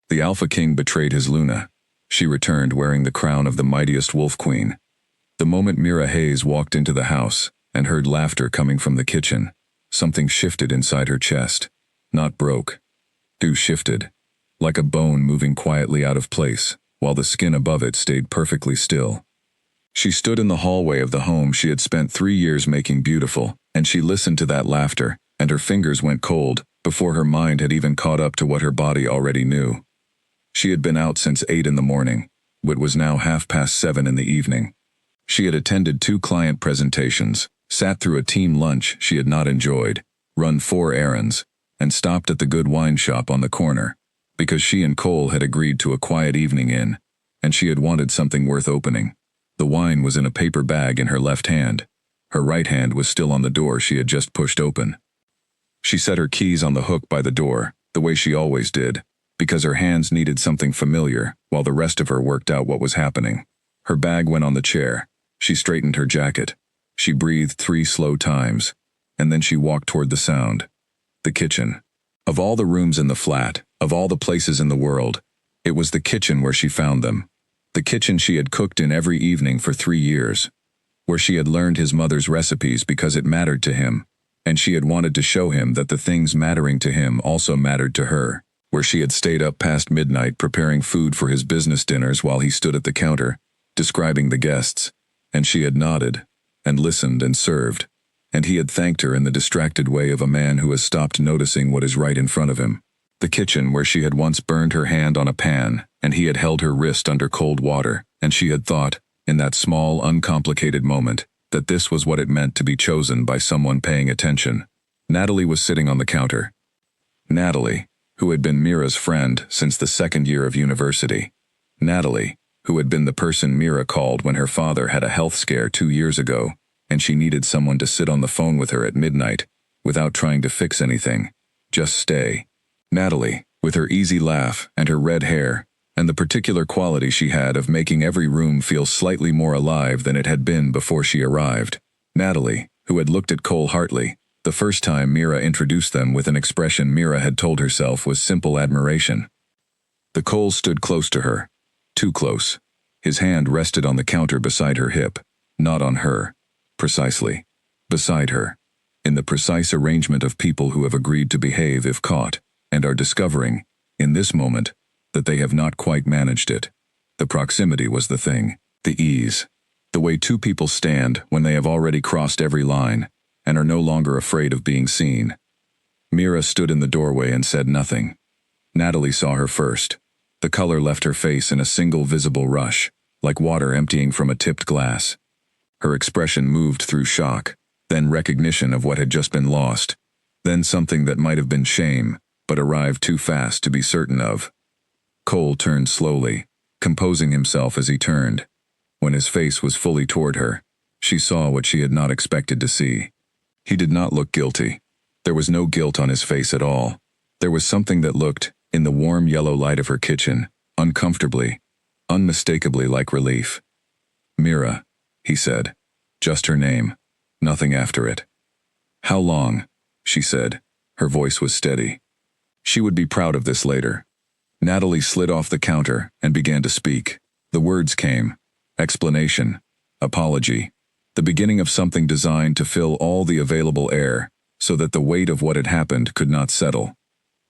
The Alpha King betrayed his Luna. She returned wearing the crown of the mightiest Wolf Queen. The moment Mira Hayes walked into the house and heard laughter coming from the kitchen, something shifted inside her chest. Not broke. Shifted. Like a bone moving quietly out of place, while the skin above it stayed perfectly still. She stood in the hallway of the home she had spent 3 years making beautiful, and she listened to that laughter, and her fingers went cold, before her mind had even caught up to what her body already knew. She had been out since 8 in the morning, but was now 7:30 in the evening. She had attended 2 client presentations, sat through a team lunch she had not enjoyed, run 4 errands, and stopped at the good wine shop on the corner, because she and Cole had agreed to a quiet evening in, and she had wanted something worth opening. The wine was in a paper bag in her left hand. Her right hand was still on the door she had just pushed open. She set her keys on the hook by the door, the way she always did, because her hands needed something familiar, while the rest of her worked out what was happening. Her bag went on the chair. She straightened her jacket. She breathed 3 slow times, and then she walked toward the sound. The kitchen. Of all the rooms in the flat, of all the places in the world, it was the kitchen where she found them. The kitchen she had cooked in every evening for 3 years, where she had learned his mother's recipes because it mattered to him, and she had wanted to show him that the things mattering to him also mattered to her, where she had stayed up past midnight preparing food for his business dinners while he stood at the counter, describing the guests, and she had nodded, and listened and served, and he had thanked her in the distracted way of a man who has stopped noticing what is right in front of him. The kitchen where she had once burned her hand on a pan, and he had held her wrist under cold water, and she had thought, in that small, uncomplicated moment, that this was what it meant to be chosen by someone paying attention. Natalie was sitting on the counter. Natalie, who had been Mira's friend since the 2nd year of university. Natalie, who had been the person Mira called when her father had a health scare 2 years ago, and she needed someone to sit on the phone with her at midnight, without trying to fix anything. Just stay. Natalie, with her easy laugh and her red hair, and the particular quality she had of making every room feel slightly more alive than it had been before she arrived. Natalie, who had looked at Cole Hartley, the first time Mira introduced them with an expression Mira had told herself was simple admiration. The Cole stood close to her. Too close. His hand rested on the counter beside her hip, not on her. Precisely. Beside her. In the precise arrangement of people who have agreed to behave if caught, and are discovering, in this moment, that they have not quite managed it. The proximity was the thing, the ease. The way 2 people stand when they have already crossed every line, and are no longer afraid of being seen. Mira stood in the doorway and said nothing. Natalie saw her first. The color left her face in a single visible rush, like water emptying from a tipped glass. Her expression moved through shock, then recognition of what had just been lost, then something that might have been shame, but arrived too fast to be certain of. Cole turned slowly, composing himself as he turned. When his face was fully toward her, she saw what she had not expected to see. He did not look guilty. There was no guilt on his face at all. There was something that looked, in the warm yellow light of her kitchen, uncomfortably, unmistakably like relief. Mira, he said. Just her name. Nothing after it. How long? She said. Her voice was steady. She would be proud of this later. Natalie slid off the counter and began to speak. The words came. Explanation. Apology. The beginning of something designed to fill all the available air, so that the weight of what had happened could not settle.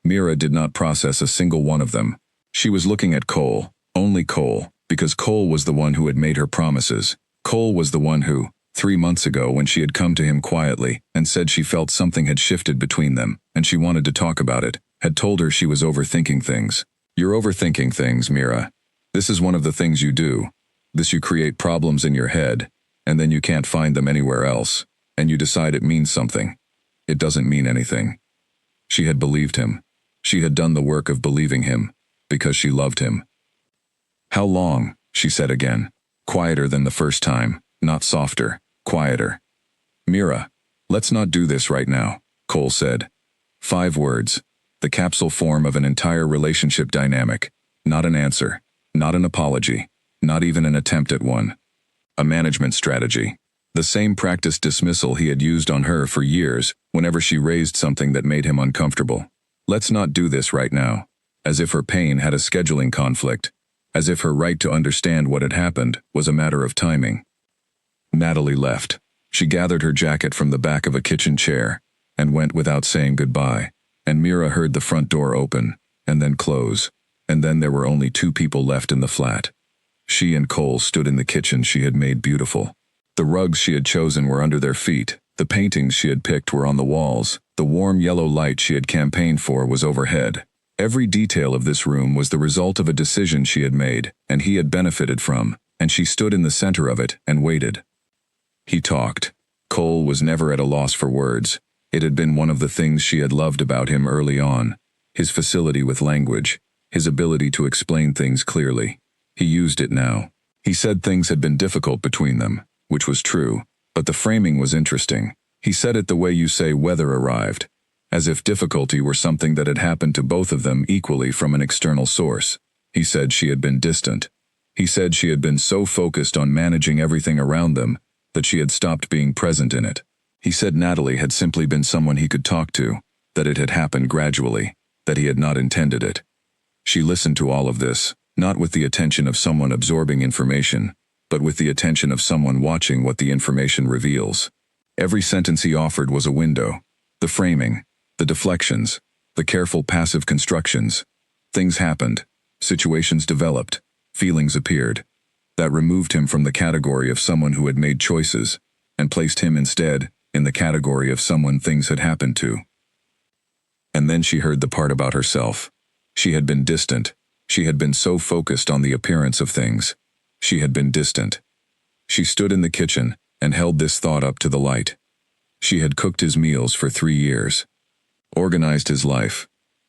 Mira did not process a single one of them. She was looking at Cole, only Cole, because Cole was the one who had made her promises. Cole was the one who, 3 months ago when she had come to him quietly and said she felt something had shifted between them, and she wanted to talk about it, had told her she was overthinking things. You're overthinking things, Mira. This is one of the things you do. This you create problems in your head, and then you can't find them anywhere else, and you decide it means something. It doesn't mean anything. She had believed him. She had done the work of believing him, because she loved him. How long? She said again, quieter than the first time, not softer, quieter. Mira, let's not do this right now, Cole said. 5 words. The capsule form of an entire relationship dynamic. Not an answer. Not an apology. Not even an attempt at one. A management strategy. The same practice dismissal he had used on her for years whenever she raised something that made him uncomfortable. Let's not do this right now. as if her pain had a scheduling conflict, as if her right to understand what had happened was a matter of timing. Natalie left. She gathered her jacket from the back of a kitchen chair and went without saying goodbye, and Mira heard the front door open and then close, and then there were only two people left in the flat. She and Cole stood in the kitchen she had made beautiful. The rugs she had chosen were under their feet, the paintings she had picked were on the walls, the warm yellow light she had campaigned for was overhead. Every detail of this room was the result of a decision she had made, and he had benefited from, and she stood in the center of it and waited. He talked. Cole was never at a loss for words. It had been one of the things she had loved about him early on, his facility with language, his ability to explain things clearly. He used it now. He said things had been difficult between them, which was true, but the framing was interesting. He said it the way you say weather arrived, as if difficulty were something that had happened to both of them equally from an external source. He said she had been distant. He said she had been so focused on managing everything around them that she had stopped being present in it. He said Natalie had simply been someone he could talk to, that it had happened gradually, that he had not intended it. She listened to all of this, not with the attention of someone absorbing information, but with the attention of someone watching what the information reveals. Every sentence he offered was a window. The framing, the deflections, the careful passive constructions. Things happened, situations developed, feelings appeared. That removed him from the category of someone who had made choices, and placed him instead in the category of someone things had happened to. And then she heard the part about herself. She had been distant. She had been so focused on the appearance of things. She had been distant. She stood in the kitchen and held this thought up to the light. She had cooked his meals for 3 years, organized his life,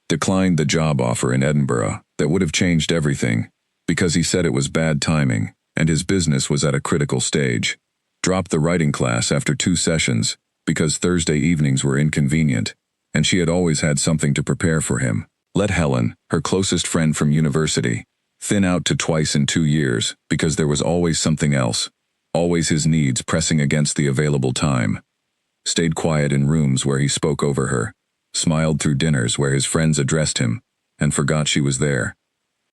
declined the job offer in Edinburgh that would have changed everything, because he said it was bad timing and his business was at a critical stage, dropped the writing class after 2 sessions because Thursday evenings were inconvenient, and she had always had something to prepare for him. Let Helen, her closest friend from university, thin out to twice in 2 years because there was always something else, always his needs pressing against the available time. Stayed quiet in rooms where he spoke over her, smiled through dinners where his friends addressed him, and forgot she was there.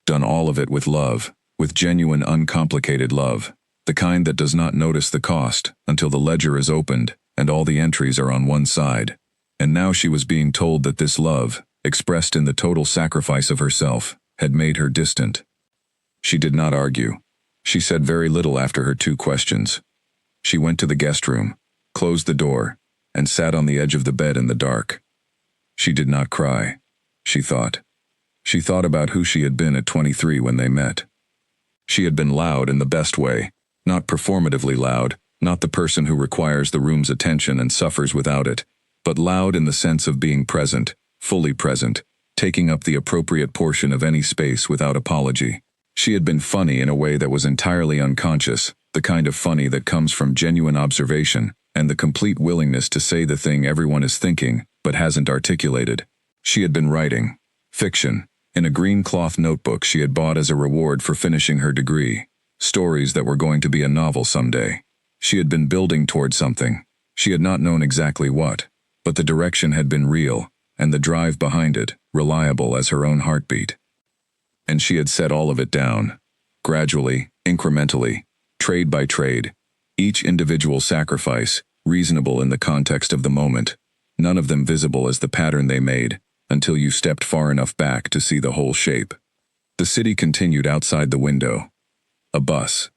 Done all of it with love, with genuine uncomplicated love, the kind that does not notice the cost until the ledger is opened and all the entries are on one side. And now she was being told that this love, expressed in the total sacrifice of herself, had made her distant. She did not argue. She said very little after her 2 questions. She went to the guest room, closed the door, and sat on the edge of the bed in the dark. She did not cry. She thought. She thought about who she had been at 23 when they met. She had been loud in the best way, not performatively loud, not the person who requires the room's attention and suffers without it, but loud in the sense of being present, fully present, taking up the appropriate portion of any space without apology. She had been funny in a way that was entirely unconscious, the kind of funny that comes from genuine observation and the complete willingness to say the thing everyone is thinking but hasn't articulated. She had been writing fiction in a green cloth notebook she had bought as a reward for finishing her degree, stories that were going to be a novel someday. She had been building toward something. She had not known exactly what, but the direction had been real, and the drive behind it, reliable as her own heartbeat. And she had set all of it down, gradually, incrementally, trade by trade, each individual sacrifice, reasonable in the context of the moment, none of them visible as the pattern they made, until you stepped far enough back to see the whole shape. The city continued outside the window. A bus.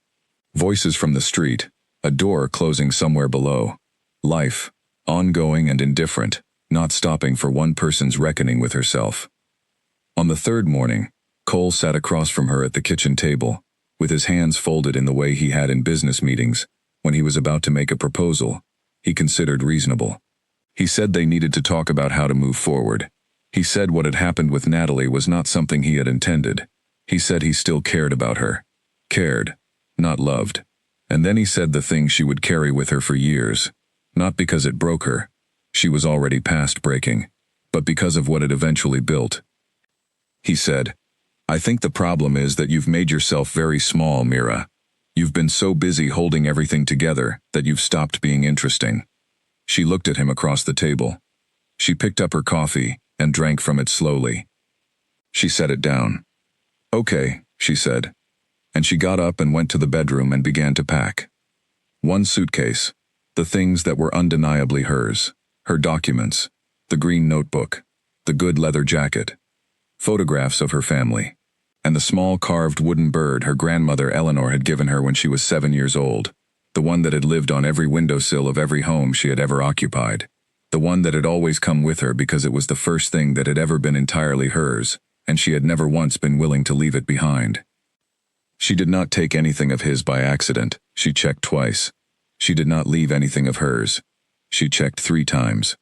Voices from the street, a door closing somewhere below. Life, ongoing and indifferent, not stopping for one person's reckoning with herself. On the 3rd morning, Cole sat across from her at the kitchen table, with his hands folded in the way he had in business meetings, when he was about to make a proposal he considered reasonable. He said they needed to talk about how to move forward. He said what had happened with Natalie was not something he had intended. He said he still cared about her. Cared, not loved. And then he said the thing she would carry with her for years, not because it broke her. She was already past breaking, but because of what it eventually built. He said, "I think the problem is that you've made yourself very small, Mira. You've been so busy holding everything together that you've stopped being interesting." She looked at him across the table. She picked up her coffee and drank from it slowly. She set it down. "Okay," she said. And she got up and went to the bedroom and began to pack. One suitcase, the things that were undeniably hers, her documents, the green notebook, the good leather jacket, photographs of her family, and the small carved wooden bird her grandmother Eleanor had given her when she was 7 years old, the one that had lived on every windowsill of every home she had ever occupied, the one that had always come with her because it was the first thing that had ever been entirely hers, and she had never once been willing to leave it behind. She did not take anything of his by accident. She checked twice. She did not leave anything of hers. She checked 3 times.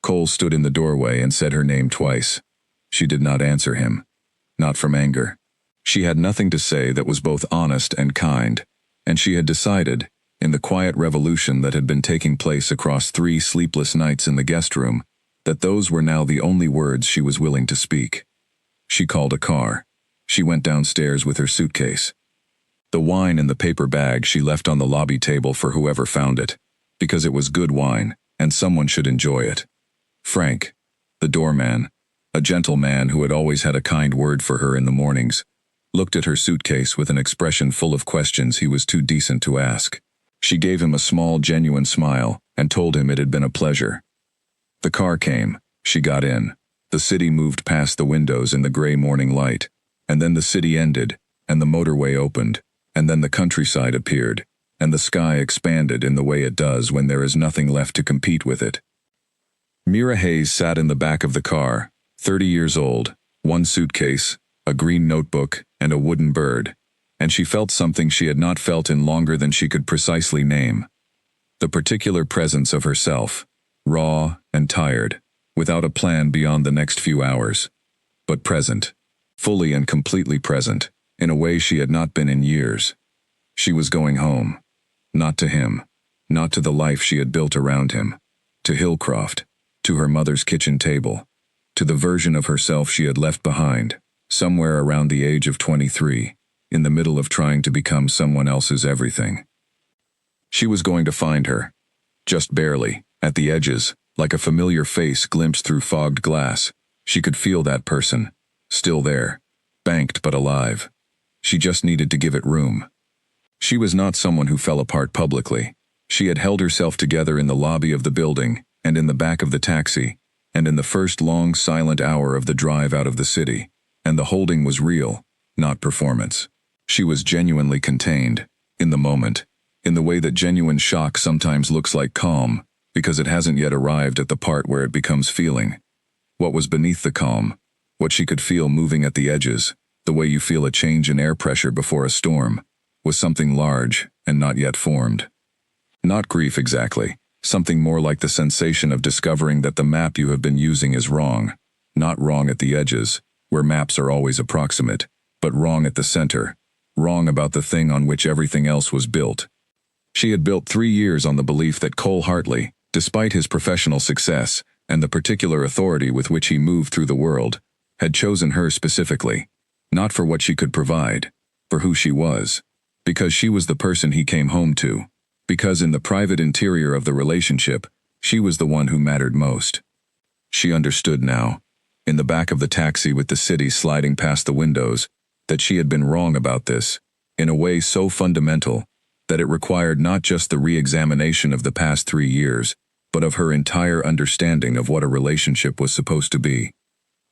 Cole stood in the doorway and said her name twice. She did not answer him. Not from anger. She had nothing to say that was both honest and kind, and she had decided, in the quiet revolution that had been taking place across 3 sleepless nights in the guest room, that those were now the only words she was willing to speak. She called a car. She went downstairs with her suitcase. The wine in the paper bag she left on the lobby table for whoever found it, because it was good wine, and someone should enjoy it. Frank, the doorman, a gentle man who had always had a kind word for her in the mornings, looked at her suitcase with an expression full of questions he was too decent to ask. She gave him a small, genuine smile and told him it had been a pleasure. The car came. She got in. The city moved past the windows in the gray morning light, and then the city ended, and the motorway opened, and then the countryside appeared, and the sky expanded in the way it does when there is nothing left to compete with it. Mira Hayes sat in the back of the car, 30 years old, 1 suitcase, a green notebook, and a wooden bird, and she felt something she had not felt in longer than she could precisely name. The particular presence of herself, raw and tired, without a plan beyond the next few hours, but present, fully and completely present, in a way she had not been in years. She was going home. Not to him, not to the life she had built around him, to Hillcroft, to her mother's kitchen table, to the version of herself she had left behind, somewhere around the age of 23, in the middle of trying to become someone else's everything. She was going to find her, just barely, at the edges, like a familiar face glimpsed through fogged glass. She could feel that person, still there, banked but alive. She just needed to give it room. She was not someone who fell apart publicly. She had held herself together in the lobby of the building, and in the back of the taxi, and in the first long silent hour of the drive out of the city, and the holding was real, not performance. She was genuinely contained, in the moment, in the way that genuine shock sometimes looks like calm, because it hasn't yet arrived at the part where it becomes feeling. What was beneath the calm, what she could feel moving at the edges, the way you feel a change in air pressure before a storm, was something large and not yet formed. Not grief exactly, something more like the sensation of discovering that the map you have been using is wrong, not wrong at the edges, where maps are always approximate, but wrong at the center, wrong about the thing on which everything else was built. She had built 3 years on the belief that Cole Hartley, despite his professional success and the particular authority with which he moved through the world, had chosen her specifically, not for what she could provide, for who she was, because she was the person he came home to, because in the private interior of the relationship, she was the one who mattered most. She understood now, in the back of the taxi with the city sliding past the windows, that she had been wrong about this, in a way so fundamental that it required not just the re-examination of the past 3 years, but of her entire understanding of what a relationship was supposed to be.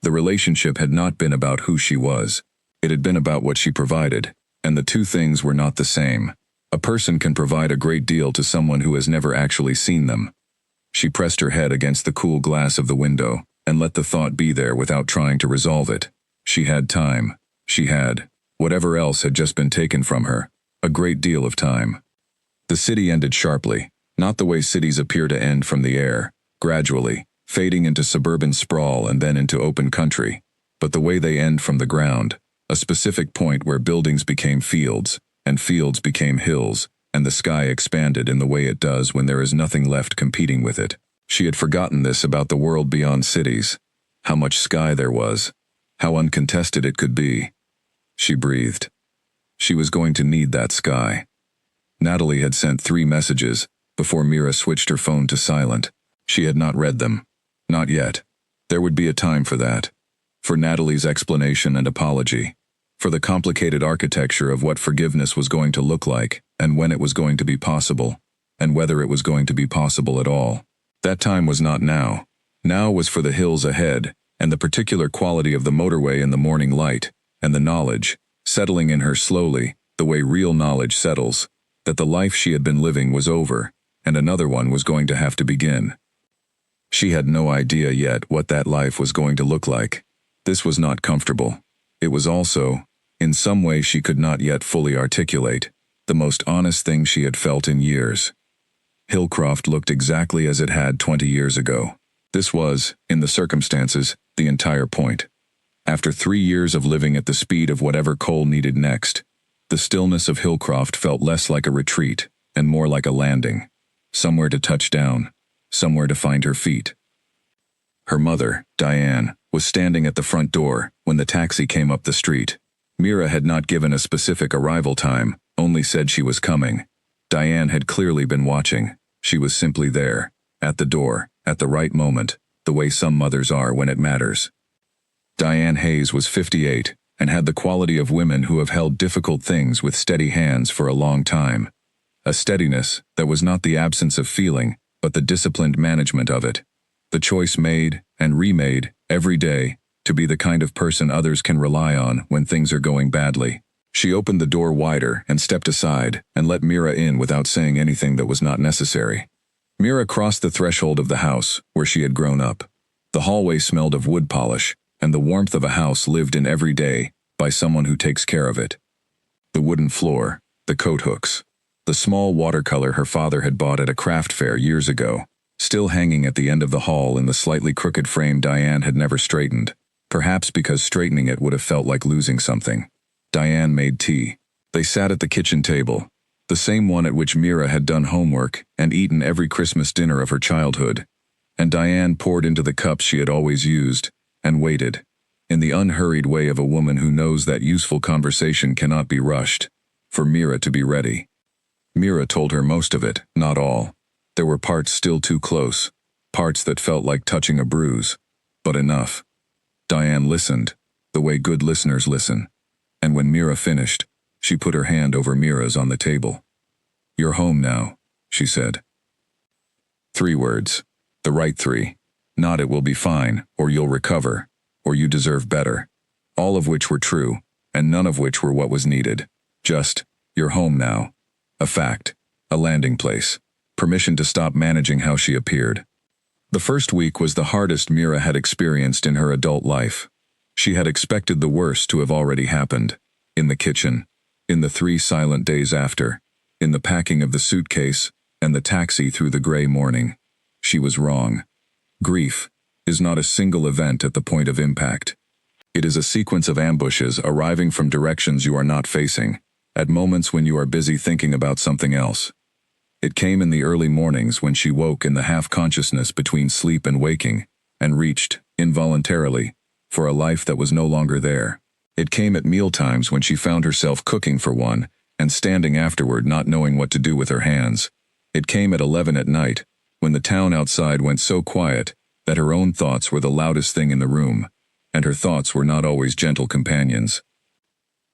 The relationship had not been about who she was. It had been about what she provided, and the two things were not the same. A person can provide a great deal to someone who has never actually seen them. She pressed her head against the cool glass of the window, and let the thought be there without trying to resolve it. She had time. She had, whatever else had just been taken from her, a great deal of time. The city ended sharply, not the way cities appear to end from the air, gradually, fading into suburban sprawl and then into open country, but the way they end from the ground, a specific point where buildings became fields, and fields became hills, and the sky expanded in the way it does when there is nothing left competing with it. She had forgotten this about the world beyond cities, how much sky there was, how uncontested it could be. She breathed. She was going to need that sky. Natalie had sent 3 messages before Mira switched her phone to silent. She had not read them. Not yet. There would be a time for that. for Natalie's explanation and apology, for the complicated architecture of what forgiveness was going to look like, and when it was going to be possible, and whether it was going to be possible at all. That time was not now. Now was for the hills ahead, and the particular quality of the motorway in the morning light, and the knowledge, settling in her slowly, the way real knowledge settles, that the life she had been living was over, and another one was going to have to begin. She had no idea yet what that life was going to look like. This was not comfortable. It was also, in some way she could not yet fully articulate, the most honest thing she had felt in years. Hillcroft looked exactly as it had 20 years ago. This was, in the circumstances, the entire point. After 3 years of living at the speed of whatever Cole needed next, the stillness of Hillcroft felt less like a retreat and more like a landing. Somewhere to touch down, somewhere to find her feet. Her mother, Diane, was standing at the front door when the taxi came up the street. Mira had not given a specific arrival time, only said she was coming. Diane had clearly been watching. She was simply there, at the door, at the right moment, the way some mothers are when it matters. Diane Hayes was 58, and had the quality of women who have held difficult things with steady hands for a long time. A steadiness that was not the absence of feeling, but the disciplined management of it. The choice made and remade every day to be the kind of person others can rely on when things are going badly. She opened the door wider and stepped aside and let Mira in without saying anything that was not necessary. Mira crossed the threshold of the house where she had grown up. The hallway smelled of wood polish, and the warmth of a house lived in every day by someone who takes care of it. The wooden floor, the coat hooks, the small watercolor her father had bought at a craft fair years ago, still hanging at the end of the hall in the slightly crooked frame Diane had never straightened, perhaps because straightening it would have felt like losing something. Diane made tea. They sat at the kitchen table, the same one at which Mira had done homework and eaten every Christmas dinner of her childhood, and Diane poured into the cups she had always used, and waited, in the unhurried way of a woman who knows that useful conversation cannot be rushed, for Mira to be ready. Mira told her most of it, not all. There were parts still too close, parts that felt like touching a bruise, but enough. Diane listened, the way good listeners listen, and when Mira finished, she put her hand over Mira's on the table. "You're home now," she said. 3 words. The right 3. Not "it will be fine," or "you'll recover," or "you deserve better." All of which were true, and none of which were what was needed. Just, "You're home now." A fact. A landing place. Permission to stop managing how she appeared. The first week was the hardest Mira had experienced in her adult life. She had expected the worst to have already happened. In the kitchen. In the 3 silent days after. In the packing of the suitcase, and the taxi through the gray morning. She was wrong. Grief is not a single event at the point of impact. It is a sequence of ambushes arriving from directions you are not facing, at moments when you are busy thinking about something else. It came in the early mornings when she woke in the half-consciousness between sleep and waking, and reached, involuntarily, for a life that was no longer there. It came at mealtimes when she found herself cooking for one, and standing afterward not knowing what to do with her hands. It came at 11 at night, when the town outside went so quiet that her own thoughts were the loudest thing in the room, and her thoughts were not always gentle companions.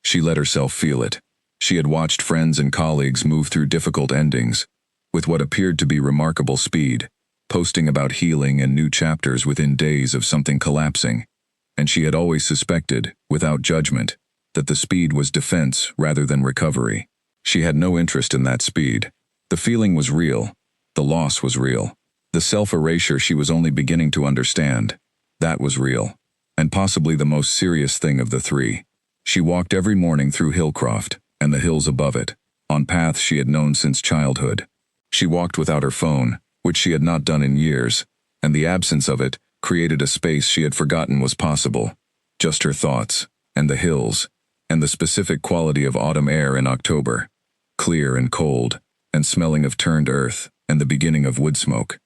She let herself feel it. She had watched friends and colleagues move through difficult endings, with what appeared to be remarkable speed, posting about healing and new chapters within days of something collapsing, and she had always suspected, without judgment, that the speed was defense rather than recovery. She had no interest in that speed. The feeling was real. The loss was real. The self-erasure she was only beginning to understand. That was real. And possibly the most serious thing of the 3. She walked every morning through Hillcroft, and the hills above it, on paths she had known since childhood. She walked without her phone, which she had not done in years, and the absence of it created a space she had forgotten was possible. Just her thoughts, and the hills, and the specific quality of autumn air in October, clear and cold, and smelling of turned earth, and the beginning of wood smoke.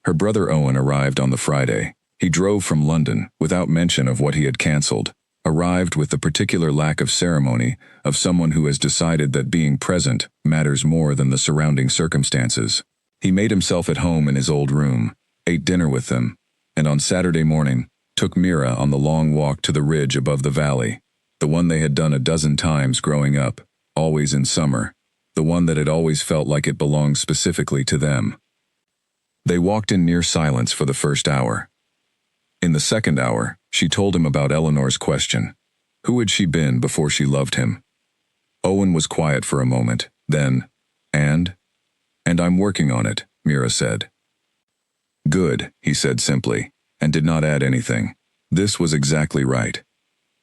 Her brother Owen arrived on the Friday. He drove from London, without mention of what he had cancelled, arrived with the particular lack of ceremony of someone who has decided that being present matters more than the surrounding circumstances. He made himself at home in his old room, ate dinner with them, and on Saturday morning, took Mira on the long walk to the ridge above the valley, the one they had done a dozen times growing up, always in summer, the one that had always felt like it belonged specifically to them. They walked in near silence for the first hour. In the second hour, she told him about Eleanor's question. Who had she been before she loved him? Owen was quiet for a moment, then, And I'm working on it, Mira said. Good, he said simply, and did not add anything. This was exactly right.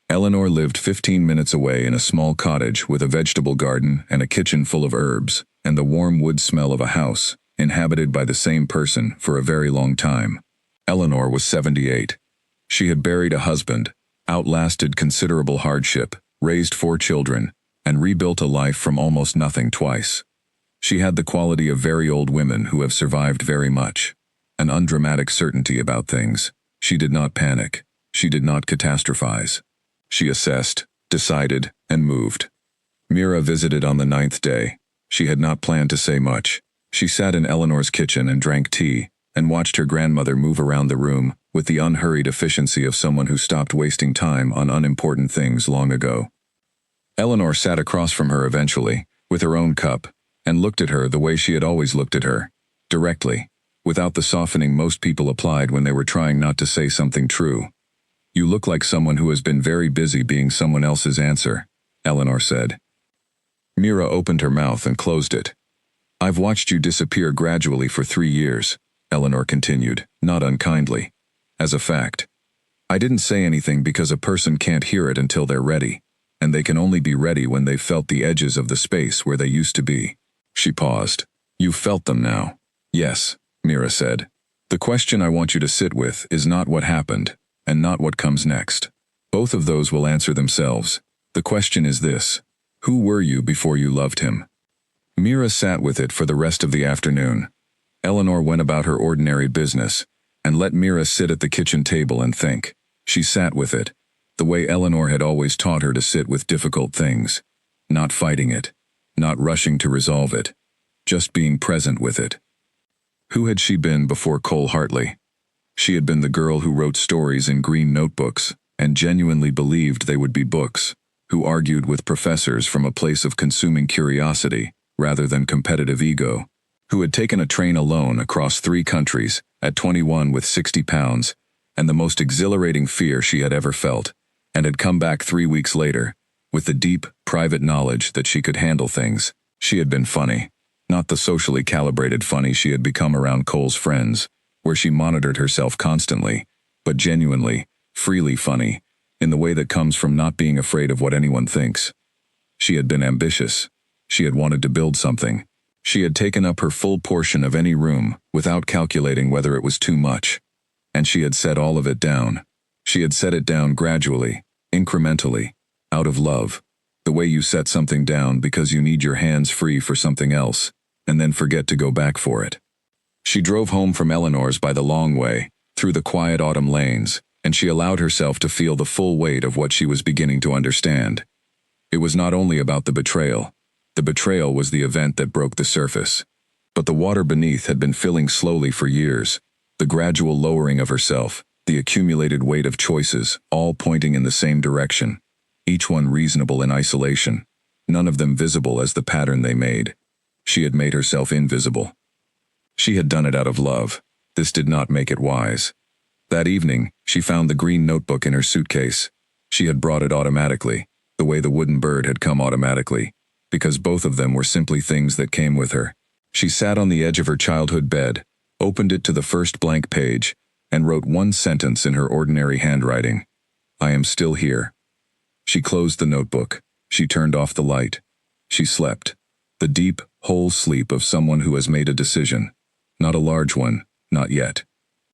Eleanor lived 15 minutes away in a small cottage with a vegetable garden and a kitchen full of herbs, and the warm wood smell of a house, inhabited by the same person for a very long time. Eleanor was 78. She had buried a husband, outlasted considerable hardship, raised 4 children, and rebuilt a life from almost nothing twice. She had the quality of very old women who have survived very much. An undramatic certainty about things. She did not panic. She did not catastrophize. She assessed, decided, and moved. Mira visited on the 9th day. She had not planned to say much. She sat in Eleanor's kitchen and drank tea, and watched her grandmother move around the room with the unhurried efficiency of someone who stopped wasting time on unimportant things long ago. Eleanor sat across from her eventually, with her own cup, and looked at her the way she had always looked at her, directly, without the softening most people applied when they were trying not to say something true. You look like someone who has been very busy being someone else's answer, Eleanor said. Mira opened her mouth and closed it. I've watched you disappear gradually for 3 years, Eleanor continued, not unkindly. As a fact. I didn't say anything because a person can't hear it until they're ready, and they can only be ready when they've felt the edges of the space where they used to be. She paused. You've felt them now. Yes, Mira said. The question I want you to sit with is not what happened, and not what comes next. Both of those will answer themselves. The question is this: who were you before you loved him? Mira sat with it for the rest of the afternoon. Eleanor went about her ordinary business, and let Mira sit at the kitchen table and think. She sat with it, the way Eleanor had always taught her to sit with difficult things, not fighting it, not rushing to resolve it, just being present with it. Who had she been before Cole Hartley? She had been the girl who wrote stories in green notebooks and genuinely believed they would be books, who argued with professors from a place of consuming curiosity rather than competitive ego, who had taken a train alone across 3 countries at 21 with 60 pounds and the most exhilarating fear she had ever felt, and had come back 3 weeks later with the deep, private knowledge that she could handle things. She had been funny, not the socially calibrated funny she had become around Cole's friends, where she monitored herself constantly, but genuinely, freely funny, in the way that comes from not being afraid of what anyone thinks. She had been ambitious. She had wanted to build something. She had taken up her full portion of any room without calculating whether it was too much. And she had set all of it down. She had set it down gradually, incrementally, out of love, the way you set something down because you need your hands free for something else, and then forget to go back for it. She drove home from Eleanor's by the long way, through the quiet autumn lanes, and she allowed herself to feel the full weight of what she was beginning to understand. It was not only about the betrayal. The betrayal was the event that broke the surface. But the water beneath had been filling slowly for years, the gradual lowering of herself, the accumulated weight of choices, all pointing in the same direction, each one reasonable in isolation, none of them visible as the pattern they made. She had made herself invisible. She had done it out of love. This did not make it wise. That evening, she found the green notebook in her suitcase. She had brought it automatically, the way the wooden bird had come automatically, because both of them were simply things that came with her. She sat on the edge of her childhood bed, opened it to the first blank page, and wrote one sentence in her ordinary handwriting. I am still here. She closed the notebook. She turned off the light. She slept. The deep, whole sleep of someone who has made a decision. Not a large one, not yet.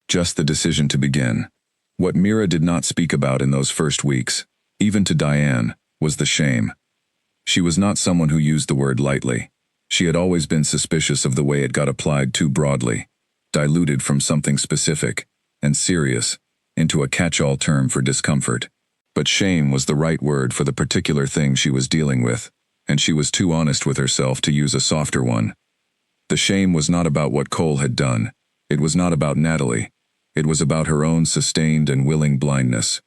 Just the decision to begin. What Mira did not speak about in those first weeks, even to Diane, was the shame. She was not someone who used the word lightly. She had always been suspicious of the way it got applied too broadly, diluted from something specific and serious into a catch-all term for discomfort. But shame was the right word for the particular thing she was dealing with, and she was too honest with herself to use a softer one. The shame was not about what Cole had done. It was not about Natalie. It was about her own sustained and willing blindness.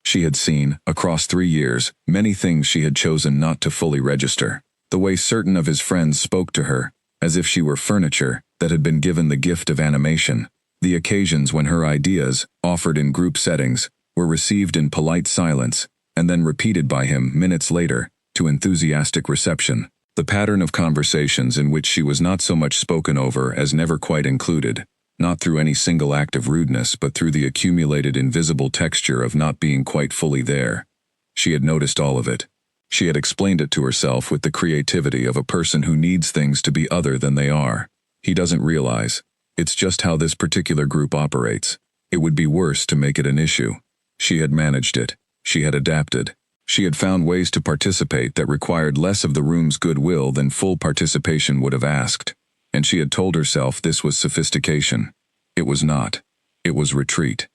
She had seen, across 3 years, many things she had chosen not to fully register. The way certain of his friends spoke to her, as if she were furniture that had been given the gift of animation. The occasions when her ideas, offered in group settings, were received in polite silence, and then repeated by him minutes later, to enthusiastic reception. The pattern of conversations in which she was not so much spoken over as never quite included, not through any single act of rudeness but through the accumulated invisible texture of not being quite fully there. She had noticed all of it. She had explained it to herself with the creativity of a person who needs things to be other than they are. He doesn't realize. It's just how this particular group operates. It would be worse to make it an issue. She had managed it. She had adapted. She had found ways to participate that required less of the room's goodwill than full participation would have asked. And she had told herself this was sophistication. It was not. It was retreat.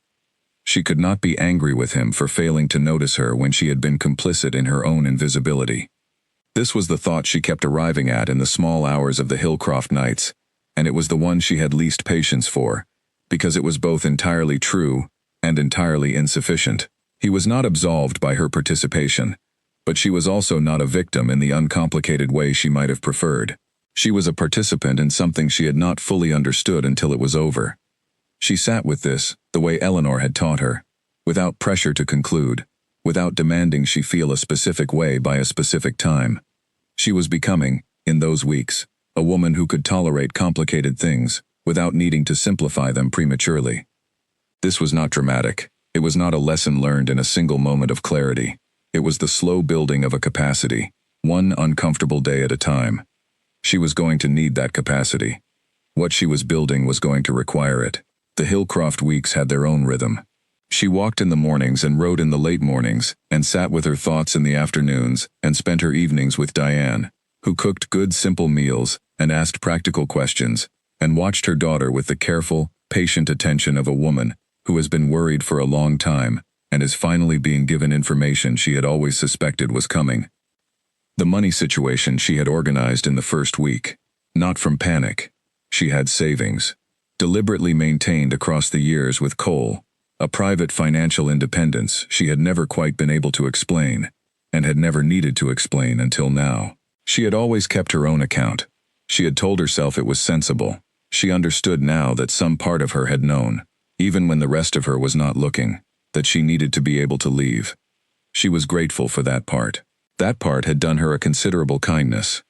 She could not be angry with him for failing to notice her when she had been complicit in her own invisibility. This was the thought she kept arriving at in the small hours of the Hillcroft nights, and it was the one she had least patience for, because it was both entirely true and entirely insufficient. He was not absolved by her participation, but she was also not a victim in the uncomplicated way she might have preferred. She was a participant in something she had not fully understood until it was over. She sat with this, the way Eleanor had taught her, without pressure to conclude, without demanding she feel a specific way by a specific time. She was becoming, in those weeks, a woman who could tolerate complicated things, without needing to simplify them prematurely. This was not dramatic. It was not a lesson learned in a single moment of clarity. It was the slow building of a capacity, one uncomfortable day at a time. She was going to need that capacity. What she was building was going to require it. The Hillcroft weeks had their own rhythm. She walked in the mornings and wrote in the late mornings, and sat with her thoughts in the afternoons, and spent her evenings with Diane, who cooked good simple meals, and asked practical questions, and watched her daughter with the careful, patient attention of a woman who has been worried for a long time, and is finally being given information she had always suspected was coming. The money situation she had organized in the first week, not from panic. She had savings, deliberately maintained across the years with Cole, a private financial independence she had never quite been able to explain, and had never needed to explain until now. She had always kept her own account. She had told herself it was sensible. She understood now that some part of her had known, even when the rest of her was not looking, that she needed to be able to leave. She was grateful for that part. That part had done her a considerable kindness.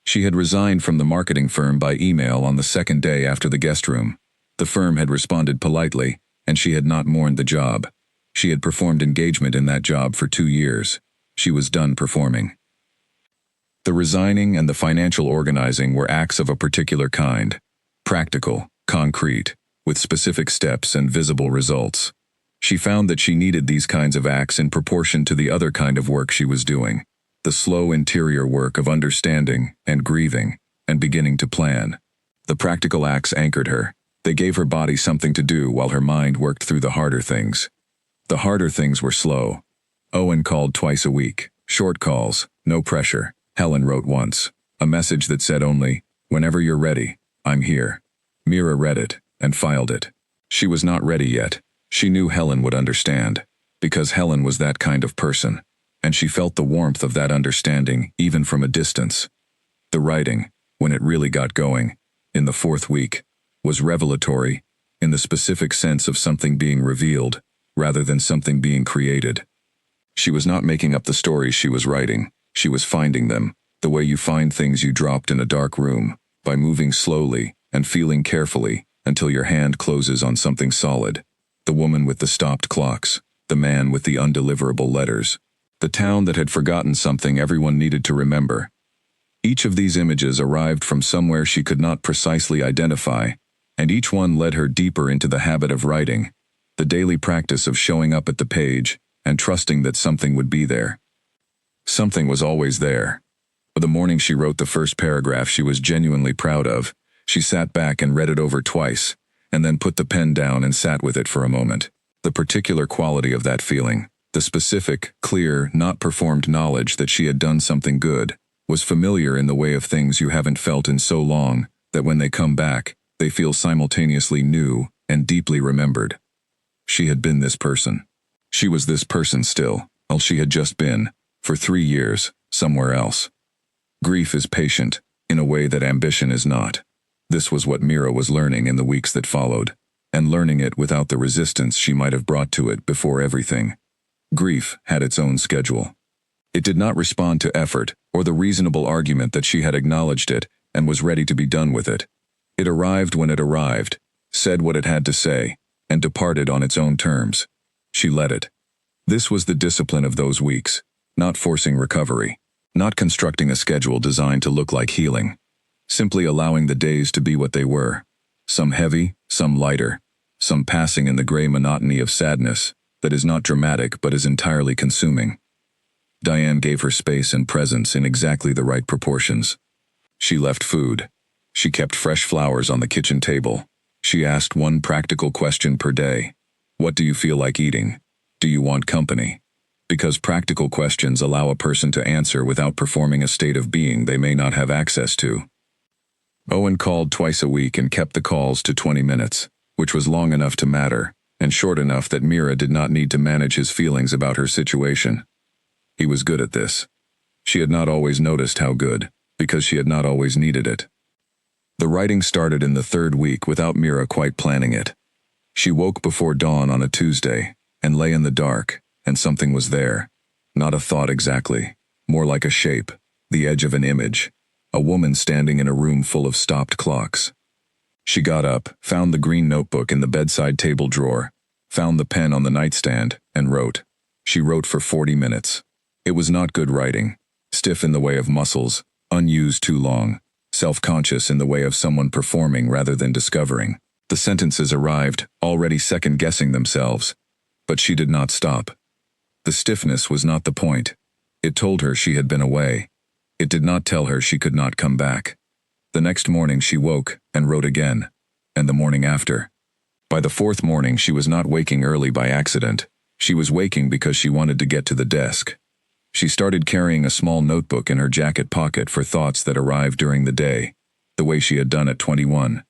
She had resigned from the marketing firm by email on the second day after the guest room. The firm had responded politely, and she had not mourned the job. She had performed engagement in that job for 2 years. She was done performing. The resigning and the financial organizing were acts of a particular kind, practical, concrete, with specific steps and visible results. She found that she needed these kinds of acts in proportion to the other kind of work she was doing, the slow interior work of understanding and grieving and beginning to plan. The practical acts anchored her. They gave her body something to do while her mind worked through the harder things. The harder things were slow. Owen called twice a week, short calls, no pressure. Helen wrote once, a message that said only, "Whenever you're ready, I'm here." Mira read it and filed it. She was not ready yet. She knew Helen would understand, because Helen was that kind of person, and she felt the warmth of that understanding even from a distance. The writing, when it really got going, in the 4th week, was revelatory, in the specific sense of something being revealed, rather than something being created. She was not making up the stories she was writing. She was finding them, the way you find things you dropped in a dark room, by moving slowly and feeling carefully until your hand closes on something solid. The woman with the stopped clocks, the man with the undeliverable letters, the town that had forgotten something everyone needed to remember. Each of these images arrived from somewhere she could not precisely identify, and each one led her deeper into the habit of writing, the daily practice of showing up at the page and trusting that something would be there. Something was always there. The morning she wrote the first paragraph she was genuinely proud of, she sat back and read it over twice, and then put the pen down and sat with it for a moment. The particular quality of that feeling, the specific, clear, not performed knowledge that she had done something good, was familiar in the way of things you haven't felt in so long that when they come back, they feel simultaneously new and deeply remembered. She had been this person. She was this person still, all she had just been, for 3 years, somewhere else. Grief is patient, in a way that ambition is not. This was what Mira was learning in the weeks that followed, and learning it without the resistance she might have brought to it before everything. Grief had its own schedule. It did not respond to effort or the reasonable argument that she had acknowledged it and was ready to be done with it. It arrived when it arrived, said what it had to say, and departed on its own terms. She let it. This was the discipline of those weeks, not forcing recovery, not constructing a schedule designed to look like healing, simply allowing the days to be what they were, some heavy, some lighter, some passing in the gray monotony of sadness that is not dramatic but is entirely consuming. Diane gave her space and presence in exactly the right proportions. She left food. She kept fresh flowers on the kitchen table. She asked one practical question per day. What do you feel like eating? Do you want company? Because practical questions allow a person to answer without performing a state of being they may not have access to. Owen called twice a week and kept the calls to 20 minutes, which was long enough to matter, and short enough that Mira did not need to manage his feelings about her situation. He was good at this. She had not always noticed how good, because she had not always needed it. The writing started in the 3rd week without Mira quite planning it. She woke before dawn on a Tuesday, and lay in the dark, and something was there. Not a thought exactly, more like a shape, the edge of an image, a woman standing in a room full of stopped clocks. She got up, found the green notebook in the bedside table drawer, found the pen on the nightstand, and wrote. She wrote for 40 minutes. It was not good writing, stiff in the way of muscles, unused too long, self-conscious in the way of someone performing rather than discovering. The sentences arrived, already second-guessing themselves, but she did not stop. The stiffness was not the point. It told her she had been away. It did not tell her she could not come back. The next morning she woke and wrote again, and the morning after. By the 4th morning she was not waking early by accident. She was waking because she wanted to get to the desk. She started carrying a small notebook in her jacket pocket for thoughts that arrived during the day, the way she had done at 21.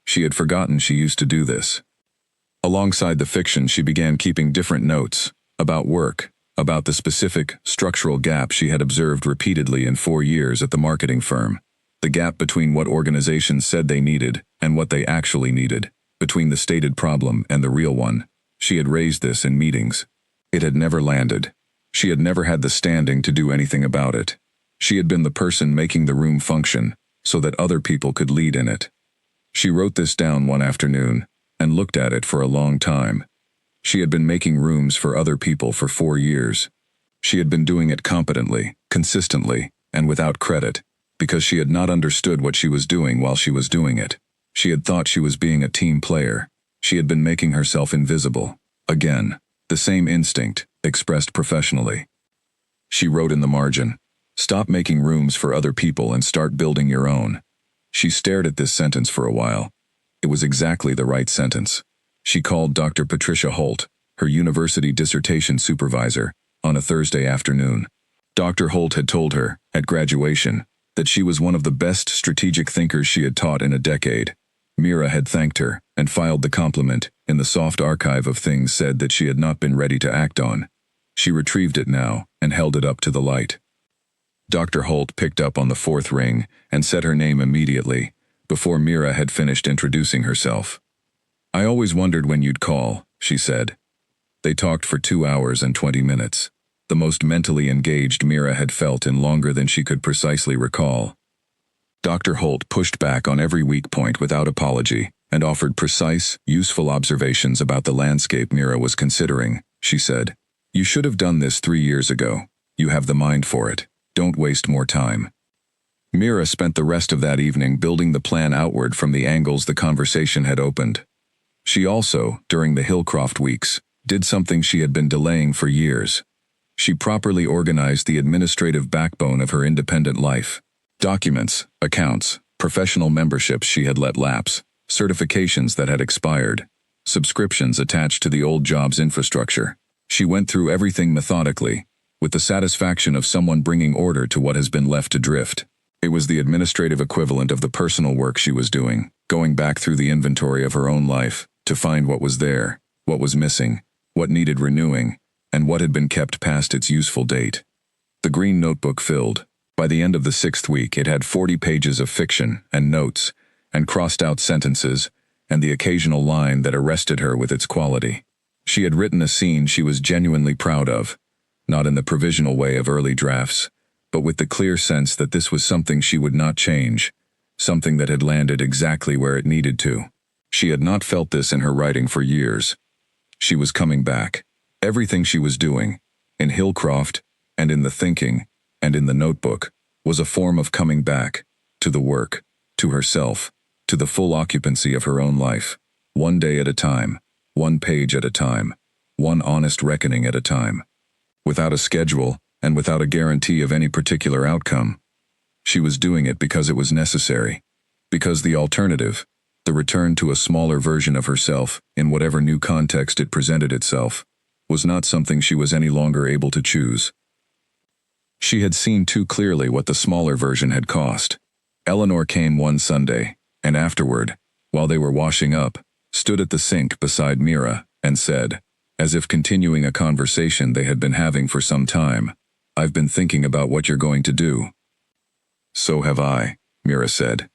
She had forgotten she used to do this. Alongside the fiction, she began keeping different notes, about work, about the specific, structural gap she had observed repeatedly in 4 years at the marketing firm, the gap between what organizations said they needed and what they actually needed, between the stated problem and the real one. She had raised this in meetings. It had never landed. She had never had the standing to do anything about it. She had been the person making the room function, so that other people could lead in it. She wrote this down one afternoon, and looked at it for a long time. She had been making rooms for other people for 4 years. She had been doing it competently, consistently, and without credit, because she had not understood what she was doing while she was doing it. She had thought she was being a team player. She had been making herself invisible. Again, the same instinct, expressed professionally. She wrote in the margin, "Stop making rooms for other people and start building your own." She stared at this sentence for a while. It was exactly the right sentence. She called Dr. Patricia Holt, her university dissertation supervisor, on a Thursday afternoon. Dr. Holt had told her, at graduation, that she was one of the best strategic thinkers she had taught in a decade. Mira had thanked her and filed the compliment in the soft archive of things said that she had not been ready to act on. She retrieved it now and held it up to the light. Dr. Holt picked up on the 4th ring and said her name immediately, before Mira had finished introducing herself. "I always wondered when you'd call," she said. They talked for 2 hours and 20 minutes, the most mentally engaged Mira had felt in longer than she could precisely recall. Dr. Holt pushed back on every weak point without apology and offered precise, useful observations about the landscape Mira was considering. She said, "You should have done this 3 years ago. You have the mind for it. Don't waste more time." Mira spent the rest of that evening building the plan outward from the angles the conversation had opened. She also, during the Hillcroft weeks, did something she had been delaying for years. She properly organized the administrative backbone of her independent life. Documents, accounts, professional memberships she had let lapse, certifications that had expired, subscriptions attached to the old job's infrastructure. She went through everything methodically, with the satisfaction of someone bringing order to what has been left to drift. It was the administrative equivalent of the personal work she was doing, going back through the inventory of her own life, to find what was there, what was missing, what needed renewing, and what had been kept past its useful date. The green notebook filled. By the end of the 6th week, it had 40 pages of fiction and notes, and crossed-out sentences, and the occasional line that arrested her with its quality. She had written a scene she was genuinely proud of, not in the provisional way of early drafts, but with the clear sense that this was something she would not change, something that had landed exactly where it needed to. She had not felt this in her writing for years. She was coming back. Everything she was doing, in Hillcroft, and in the thinking, and in the notebook, was a form of coming back, to the work, to herself, to the full occupancy of her own life, one day at a time, one page at a time, one honest reckoning at a time. Without a schedule, and without a guarantee of any particular outcome. She was doing it because it was necessary, because the alternative, the return to a smaller version of herself, in whatever new context it presented itself, was not something she was any longer able to choose. She had seen too clearly what the smaller version had cost. Eleanor came one Sunday, and afterward, while they were washing up, stood at the sink beside Mira, and said, as if continuing a conversation they had been having for some time, "I've been thinking about what you're going to do." "So have I," Mira said.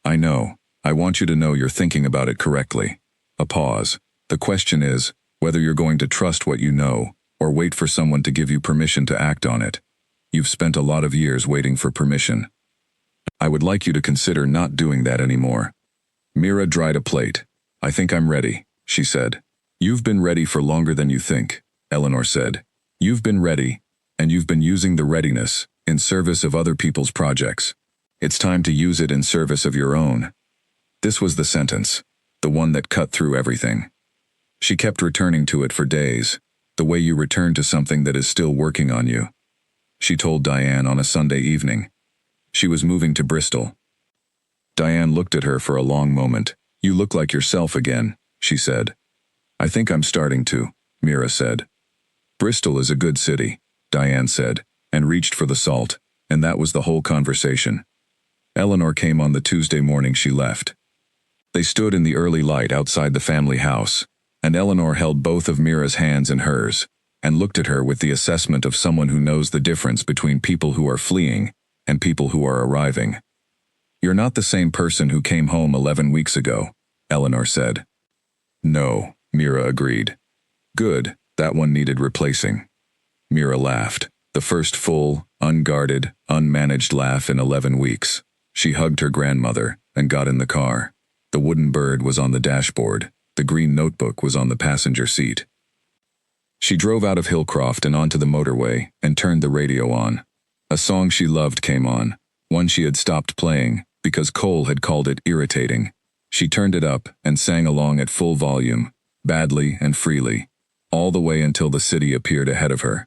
"I know. I want you to know you're thinking about it correctly." A pause. "The question is, whether you're going to trust what you know, or wait for someone to give you permission to act on it. You've spent a lot of years waiting for permission. I would like you to consider not doing that anymore." Mira dried a plate. "I think I'm ready," she said. "You've been ready for longer than you think," Eleanor said. "You've been ready, and you've been using the readiness in service of other people's projects. It's time to use it in service of your own." This was the sentence, the one that cut through everything. She kept returning to it for days, the way you return to something that is still working on you. She told Diane on a Sunday evening. She was moving to Bristol. Diane looked at her for a long moment. "You look like yourself again," she said. "I think I'm starting to," Mira said. "Bristol is a good city," Diane said, and reached for the salt, and that was the whole conversation. Eleanor came on the Tuesday morning she left. They stood in the early light outside the family house, and Eleanor held both of Mira's hands in hers, and looked at her with the assessment of someone who knows the difference between people who are fleeing and people who are arriving. "You're not the same person who came home 11 weeks ago," Eleanor said. "No," Mira agreed. "Good, that one needed replacing." Mira laughed, the first full, unguarded, unmanaged laugh in 11 weeks. She hugged her grandmother and got in the car. The wooden bird was on the dashboard. The green notebook was on the passenger seat. She drove out of Hillcroft and onto the motorway and turned the radio on. A song she loved came on, one she had stopped playing because Cole had called it irritating. She turned it up and sang along at full volume, badly and freely, all the way until the city appeared ahead of her.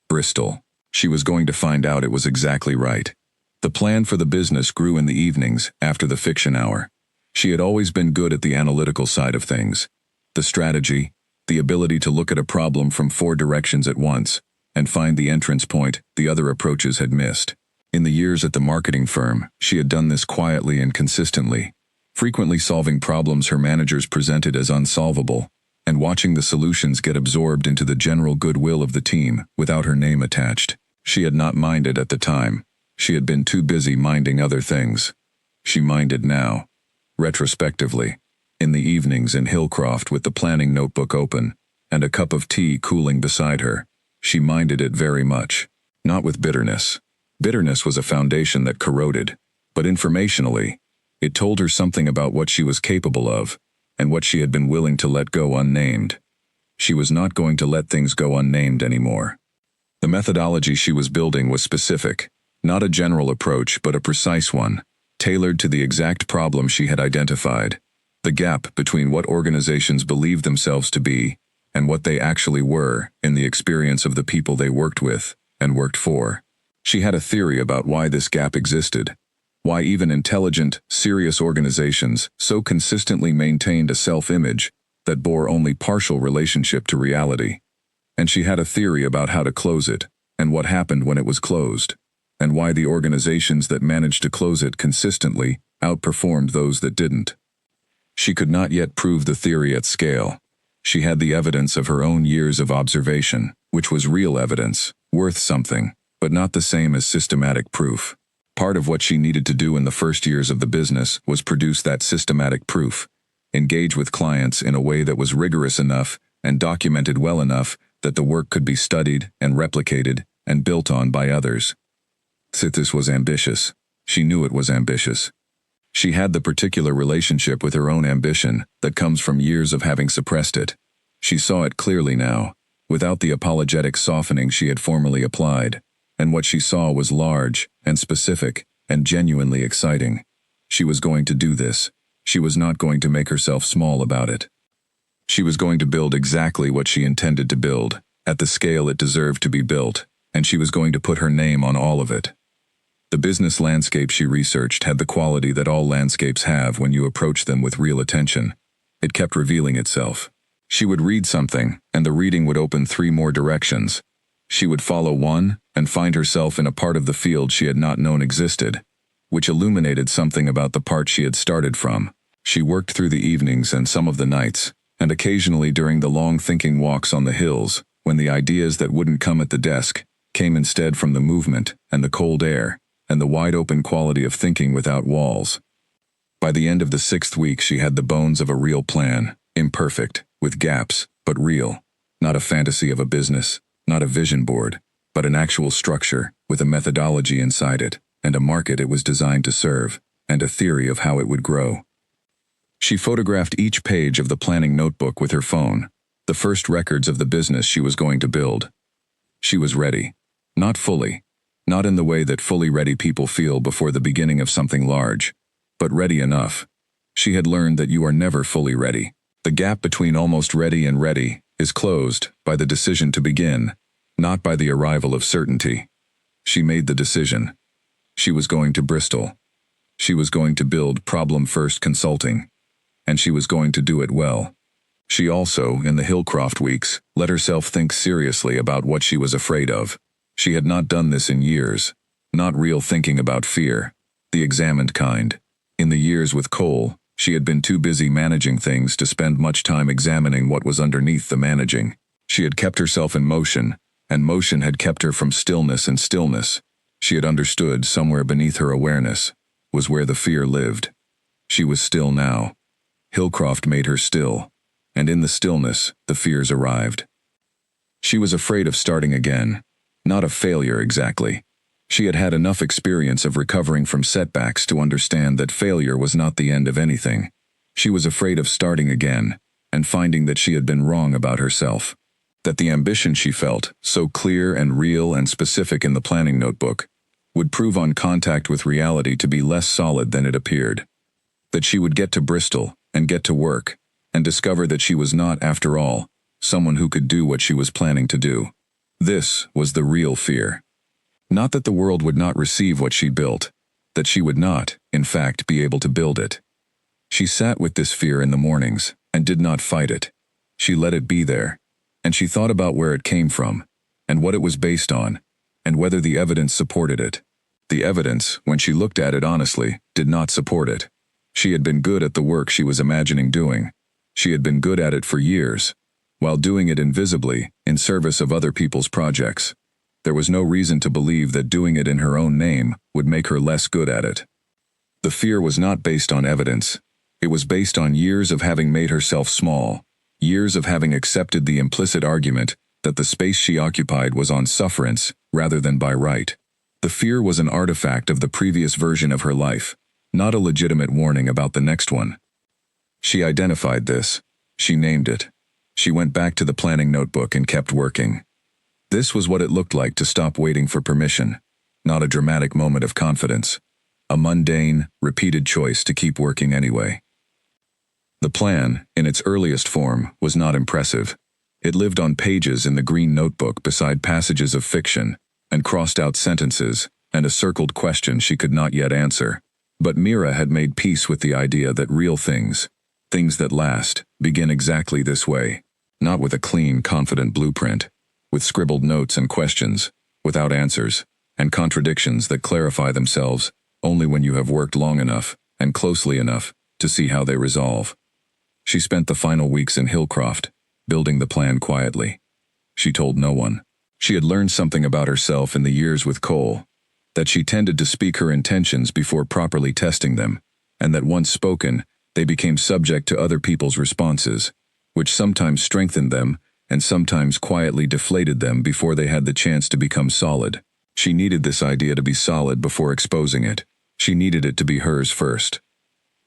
Bristol. She was going to find out it was exactly right. The plan for the business grew in the evenings after the fiction hour. She had always been good at the analytical side of things, the strategy, the ability to look at a problem from 4 directions at once and find the entrance point the other approaches had missed. In the years at the marketing firm, she had done this quietly and consistently, frequently solving problems her managers presented as unsolvable, and watching the solutions get absorbed into the general goodwill of the team without her name attached. She had not minded at the time. She had been too busy minding other things. She minded now. Retrospectively, in the evenings in Hillcroft with the planning notebook open and a cup of tea cooling beside her, she minded it very much, not with bitterness. Bitterness was a foundation that corroded, but informationally, it told her something about what she was capable of and what she had been willing to let go unnamed. She was not going to let things go unnamed anymore. The methodology she was building was specific, not a general approach but a precise one, tailored to the exact problem she had identified, the gap between what organizations believed themselves to be and what they actually were in the experience of the people they worked with and worked for. She had a theory about why this gap existed, why even intelligent, serious organizations so consistently maintained a self-image that bore only partial relationship to reality. And she had a theory about how to close it, and what happened when it was closed, and why the organizations that managed to close it consistently outperformed those that didn't. She could not yet prove the theory at scale. She had the evidence of her own years of observation, which was real evidence, worth something, but not the same as systematic proof. Part of what she needed to do in the first years of the business was produce that systematic proof, engage with clients in a way that was rigorous enough and documented well enough that the work could be studied and replicated and built on by others. This was ambitious. She knew it was ambitious. She had the particular relationship with her own ambition that comes from years of having suppressed it. She saw it clearly now, without the apologetic softening she had formerly applied, and what she saw was large and specific and genuinely exciting. She was going to do this. She was not going to make herself small about it. She was going to build exactly what she intended to build, at the scale it deserved to be built, and she was going to put her name on all of it. The business landscape she researched had the quality that all landscapes have when you approach them with real attention. It kept revealing itself. She would read something, and the reading would open 3 more directions. She would follow one, and find herself in a part of the field she had not known existed, which illuminated something about the part she had started from. She worked through the evenings and some of the nights, and occasionally during the long thinking walks on the hills, when the ideas that wouldn't come at the desk came instead from the movement and the cold air, and the wide-open quality of thinking without walls. By the end of the 6th week she had the bones of a real plan, imperfect, with gaps, but real. Not a fantasy of a business, not a vision board, but an actual structure, with a methodology inside it, and a market it was designed to serve, and a theory of how it would grow. She photographed each page of the planning notebook with her phone, the first records of the business she was going to build. She was ready. Not fully. Not in the way that fully ready people feel before the beginning of something large, but ready enough. She had learned that you are never fully ready. The gap between almost ready and ready is closed by the decision to begin, not by the arrival of certainty. She made the decision. She was going to Bristol. She was going to build problem-first consulting, and she was going to do it well. She also, in the Hillcroft weeks, let herself think seriously about what she was afraid of. She had not done this in years. Not real thinking about fear, the examined kind. In the years with Cole, she had been too busy managing things to spend much time examining what was underneath the managing. She had kept herself in motion, and motion had kept her from stillness, and stillness, she had understood somewhere beneath her awareness, was where the fear lived. She was still now. Hillcroft made her still, and in the stillness, the fears arrived. She was afraid of starting again. Not of failure exactly. She had had enough experience of recovering from setbacks to understand that failure was not the end of anything. She was afraid of starting again, and finding that she had been wrong about herself. That the ambition she felt, so clear and real and specific in the planning notebook, would prove on contact with reality to be less solid than it appeared. That she would get to Bristol, and get to work, and discover that she was not, after all, someone who could do what she was planning to do. This was the real fear. Not that the world would not receive what she built, that she would not, in fact, be able to build it. She sat with this fear in the mornings, and did not fight it. She let it be there, and she thought about where it came from, and what it was based on, and whether the evidence supported it. The evidence, when she looked at it honestly, did not support it. She had been good at the work she was imagining doing. She had been good at it for years, while doing it invisibly, in service of other people's projects. There was no reason to believe that doing it in her own name would make her less good at it. The fear was not based on evidence. It was based on years of having made herself small, years of having accepted the implicit argument that the space she occupied was on sufferance rather than by right. The fear was an artifact of the previous version of her life, not a legitimate warning about the next one. She identified this. She named it. She went back to the planning notebook and kept working. This was what it looked like to stop waiting for permission, not a dramatic moment of confidence, a mundane, repeated choice to keep working anyway. The plan, in its earliest form, was not impressive. It lived on pages in the green notebook beside passages of fiction, and crossed out sentences, and a circled question she could not yet answer. But Mira had made peace with the idea that real things, things that last, begin exactly this way. Not with a clean, confident blueprint, with scribbled notes and questions, without answers, and contradictions that clarify themselves only when you have worked long enough and closely enough to see how they resolve. She spent the final weeks in Hillcroft, building the plan quietly. She told no one. She had learned something about herself in the years with Cole, that she tended to speak her intentions before properly testing them, and that once spoken, they became subject to other people's responses, which sometimes strengthened them and sometimes quietly deflated them before they had the chance to become solid. She needed this idea to be solid before exposing it. She needed it to be hers first.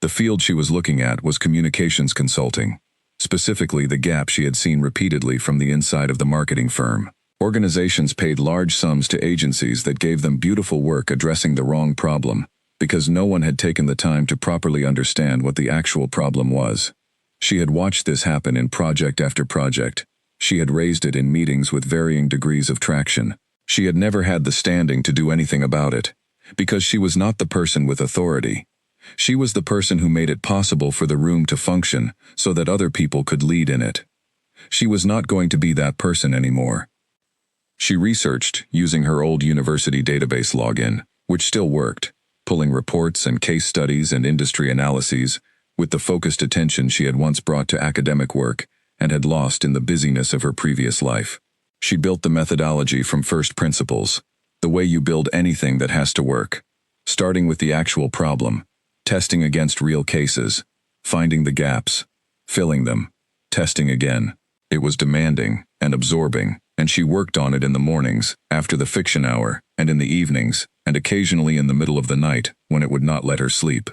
The field she was looking at was communications consulting, specifically the gap she had seen repeatedly from the inside of the marketing firm. Organizations paid large sums to agencies that gave them beautiful work addressing the wrong problem, because no one had taken the time to properly understand what the actual problem was. She had watched this happen in project after project. She had raised it in meetings with varying degrees of traction. She had never had the standing to do anything about it, because she was not the person with authority. She was the person who made it possible for the room to function so that other people could lead in it. She was not going to be that person anymore. She researched using her old university database login, which still worked, pulling reports and case studies and industry analyses with the focused attention she had once brought to academic work and had lost in the busyness of her previous life. She built the methodology from first principles, the way you build anything that has to work, starting with the actual problem, testing against real cases, finding the gaps, filling them, testing again. It was demanding and absorbing, and she worked on it in the mornings, after the fiction hour, and in the evenings, and occasionally in the middle of the night when it would not let her sleep.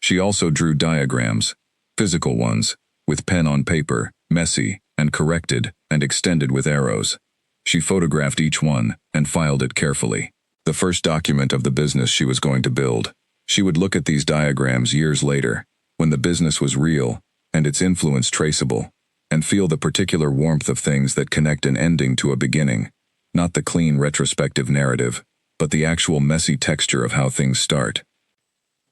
She also drew diagrams, physical ones, with pen on paper, messy, and corrected, and extended with arrows. She photographed each one and filed it carefully. The first document of the business she was going to build. She would look at these diagrams years later, when the business was real and its influence traceable, and feel the particular warmth of things that connect an ending to a beginning, not the clean retrospective narrative, but the actual messy texture of how things start.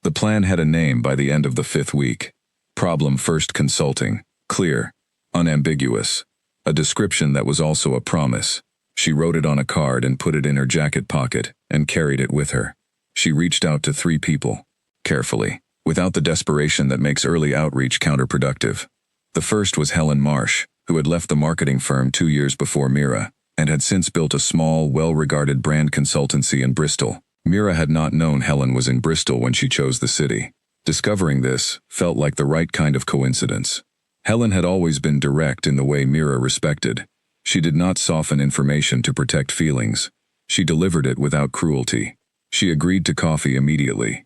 The plan had a name by the end of the 5th week. Problem First Consulting. Clear. Unambiguous. A description that was also a promise. She wrote it on a card and put it in her jacket pocket and carried it with her. She reached out to 3 people, carefully, without the desperation that makes early outreach counterproductive. The first was Helen Marsh, who had left the marketing firm 2 years before Mira, and had since built a small, well-regarded brand consultancy in Bristol. Mira had not known Helen was in Bristol when she chose the city. Discovering this felt like the right kind of coincidence. Helen had always been direct in the way Mira respected. She did not soften information to protect feelings. She delivered it without cruelty. She agreed to coffee immediately.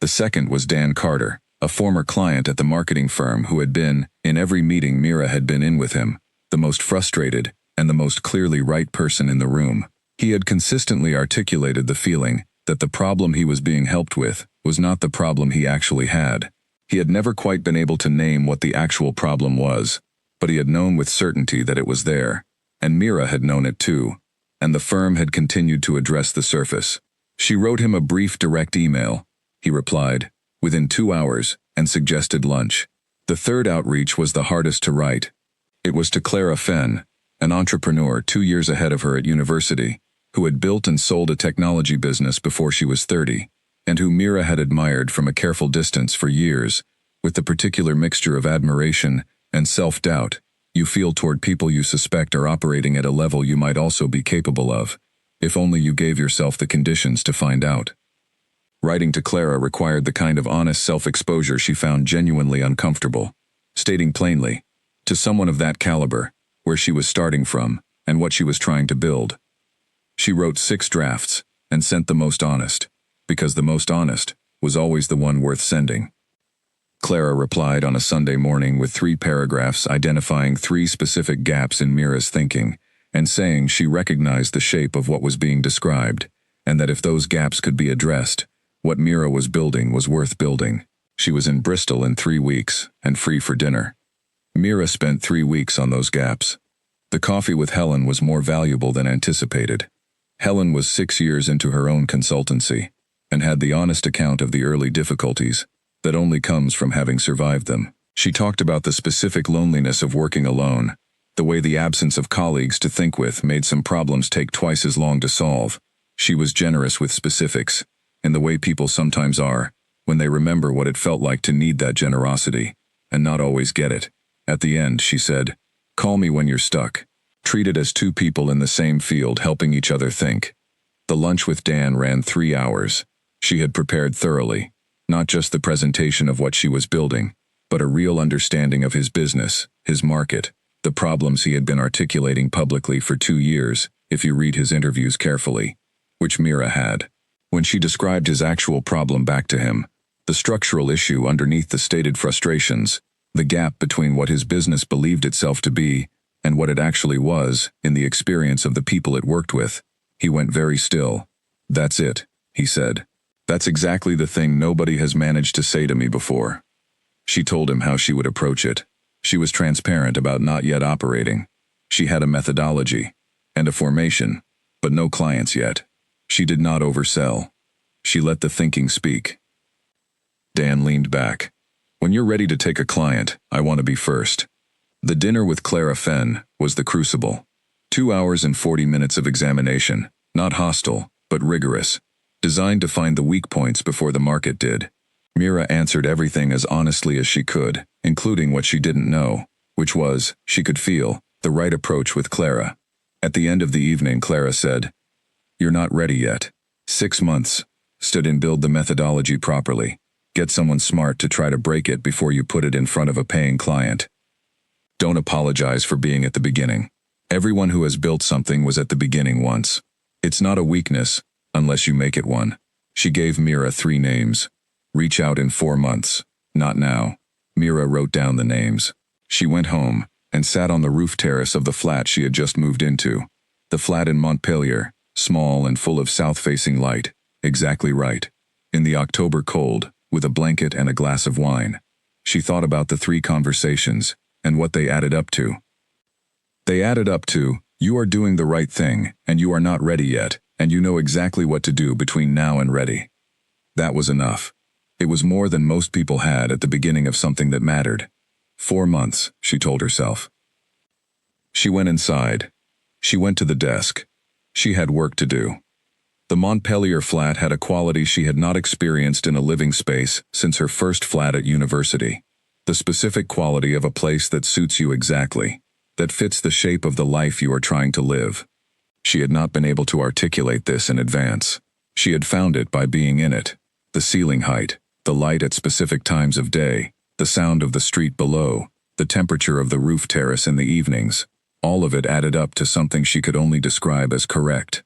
The second was Dan Carter, a former client at the marketing firm who had been, in every meeting Mira had been in with him, the most frustrated and the most clearly right person in the room. He had consistently articulated the feeling that the problem he was being helped with was not the problem he actually had. He had never quite been able to name what the actual problem was, but he had known with certainty that it was there, and Mira had known it too, and the firm had continued to address the surface. She wrote him a brief direct email. He replied, within 2 hours, and suggested lunch. The third outreach was the hardest to write. It was to Clara Fenn, an entrepreneur 2 years ahead of her at university, who had built and sold a technology business before she was 30, and who Mira had admired from a careful distance for years, with the particular mixture of admiration and self-doubt you feel toward people you suspect are operating at a level you might also be capable of, if only you gave yourself the conditions to find out. Writing to Clara required the kind of honest self-exposure she found genuinely uncomfortable, stating plainly, to someone of that caliber, where she was starting from and what she was trying to build. She wrote 6 drafts and sent the most honest, because the most honest was always the one worth sending. Clara replied on a Sunday morning with 3 paragraphs identifying 3 specific gaps in Mira's thinking and saying she recognized the shape of what was being described, and that if those gaps could be addressed, what Mira was building was worth building. She was in Bristol in 3 weeks and free for dinner. Mira spent 3 weeks on those gaps. The coffee with Helen was more valuable than anticipated. Helen was 6 years into her own consultancy and had the honest account of the early difficulties that only comes from having survived them. She talked about the specific loneliness of working alone, the way the absence of colleagues to think with made some problems take twice as long to solve. She was generous with specifics, in the way people sometimes are, when they remember what it felt like to need that generosity, and not always get it. At the end, she said, "Call me when you're stuck." Treat it as two people in the same field helping each other think. The lunch with Dan ran 3 hours. She had prepared thoroughly, not just the presentation of what she was building, but a real understanding of his business, his market, the problems he had been articulating publicly for 2 years, if you read his interviews carefully, which Mira had. When she described his actual problem back to him, the structural issue underneath the stated frustrations, the gap between what his business believed itself to be and what it actually was in the experience of the people it worked with, he went very still. "That's it," he said. "That's exactly the thing nobody has managed to say to me before." She told him how she would approach it. She was transparent about not yet operating. She had a methodology and a formation, but no clients yet. She did not oversell. She let the thinking speak. Dan leaned back. "When you're ready to take a client, I want to be first." The dinner with Clara Fenn was the crucible. 2 hours and 40 minutes of examination, not hostile, but rigorous, designed to find the weak points before the market did. Mira answered everything as honestly as she could, including what she didn't know, which was, she could feel, the right approach with Clara. At the end of the evening, Clara said, "You're not ready yet. 6 months. Stood and build the methodology properly. Get someone smart to try to break it before you put it in front of a paying client. Don't apologize for being at the beginning. Everyone who has built something was at the beginning once. It's not a weakness, unless you make it one." She gave Mira 3 names. "Reach out in 4 months. Not now." Mira wrote down the names. She went home and sat on the roof terrace of the flat she had just moved into. The flat in Montpelier, small and full of south-facing light, exactly right. In the October cold, with a blanket and a glass of wine. She thought about the 3 conversations and what they added up to. They added up to, you are doing the right thing, and you are not ready yet, and you know exactly what to do between now and ready. That was enough. It was more than most people had at the beginning of something that mattered. 4 months, she told herself. She went inside. She went to the desk. She had work to do. The Montpelier flat had a quality she had not experienced in a living space since her first flat at university. The specific quality of a place that suits you exactly, that fits the shape of the life you are trying to live. She had not been able to articulate this in advance. She had found it by being in it. The ceiling height, the light at specific times of day, the sound of the street below, the temperature of the roof terrace in the evenings, all of it added up to something she could only describe as correct.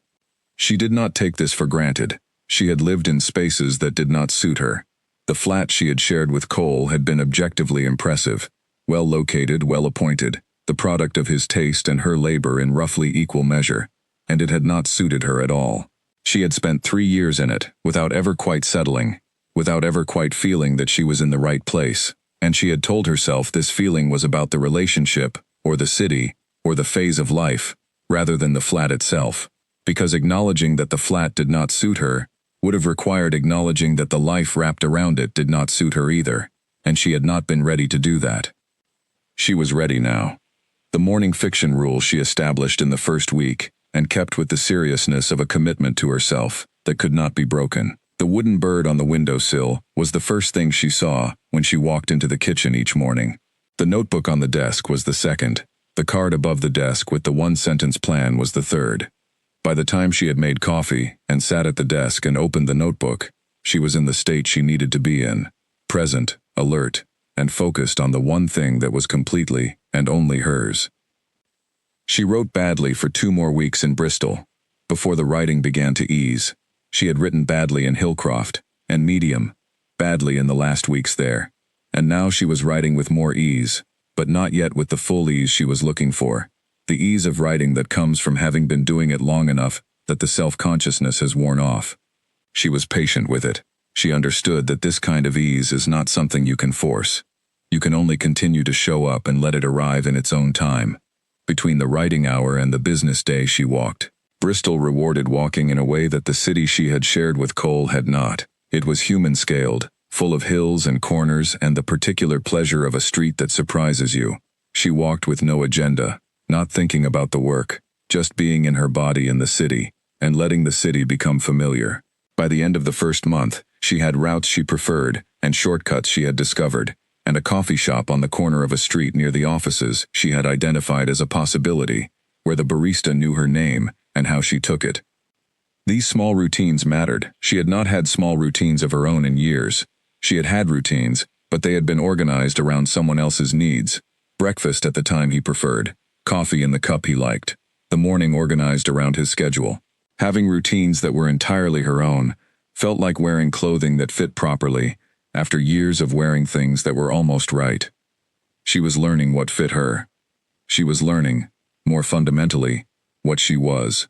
She did not take this for granted. She had lived in spaces that did not suit her. The flat she had shared with Cole had been objectively impressive, well located, well appointed, the product of his taste and her labor in roughly equal measure, and it had not suited her at all. She had spent 3 years in it, without ever quite settling, without ever quite feeling that she was in the right place, and she had told herself this feeling was about the relationship, or the city, or the phase of life, rather than the flat itself, because acknowledging that the flat did not suit her would have required acknowledging that the life wrapped around it did not suit her either, and she had not been ready to do that. She was ready now. The morning fiction rule she established in the first week, and kept with the seriousness of a commitment to herself that could not be broken. The wooden bird on the windowsill was the first thing she saw when she walked into the kitchen each morning. The notebook on the desk was the second. The card above the desk with the 1-sentence plan was the third. By the time she had made coffee and sat at the desk and opened the notebook, she was in the state she needed to be in, present, alert, and focused on the one thing that was completely and only hers. She wrote badly for 2 more weeks in Bristol, before the writing began to ease. She had written badly in Hillcroft, and medium, badly in the last weeks there, and now she was writing with more ease, but not yet with the full ease she was looking for. The ease of writing that comes from having been doing it long enough that the self-consciousness has worn off. She was patient with it. She understood that this kind of ease is not something you can force. You can only continue to show up and let it arrive in its own time. Between the writing hour and the business day she walked. Bristol rewarded walking in a way that the city she had shared with Cole had not. It was human-scaled, full of hills and corners and the particular pleasure of a street that surprises you. She walked with no agenda, not thinking about the work, just being in her body in the city, and letting the city become familiar. By the end of the first month, she had routes she preferred and shortcuts she had discovered, and a coffee shop on the corner of a street near the offices she had identified as a possibility, where the barista knew her name and how she took it. These small routines mattered. She had not had small routines of her own in years. She had had routines, but they had been organized around someone else's needs. Breakfast at the time he preferred, coffee in the cup he liked, the morning organized around his schedule. Having routines that were entirely her own felt like wearing clothing that fit properly after years of wearing things that were almost right. She was learning what fit her. She was learning, more fundamentally, what she was.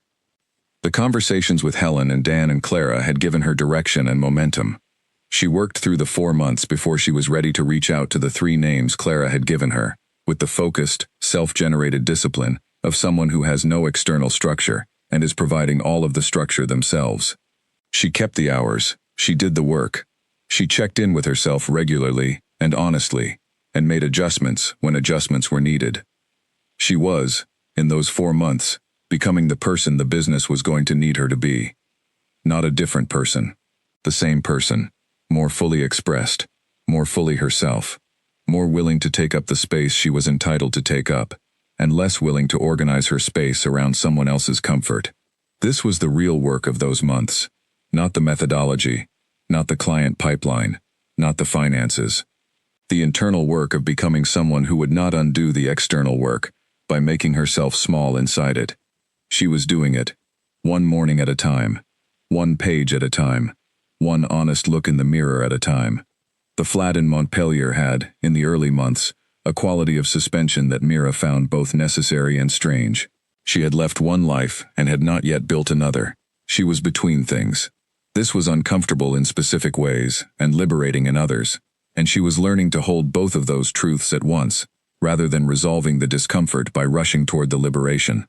The conversations with Helen and Dan and Clara had given her direction and momentum. She worked through the 4 months before she was ready to reach out to the 3 names Clara had given her, with the focused, self-generated discipline of someone who has no external structure and is providing all of the structure themselves. She kept the hours, she did the work. She checked in with herself regularly and honestly, and made adjustments when adjustments were needed. She was, in those 4 months, becoming the person the business was going to need her to be. Not a different person. The same person, more fully expressed, more fully herself, more willing to take up the space she was entitled to take up, and less willing to organize her space around someone else's comfort. This was the real work of those months, not the methodology, not the client pipeline, not the finances. The internal work of becoming someone who would not undo the external work by making herself small inside it. She was doing it, one morning at a time, one page at a time, one honest look in the mirror at a time. The flat in Montpelier had, in the early months, a quality of suspension that Mira found both necessary and strange. She had left one life and had not yet built another. She was between things. This was uncomfortable in specific ways and liberating in others, and she was learning to hold both of those truths at once, rather than resolving the discomfort by rushing toward the liberation.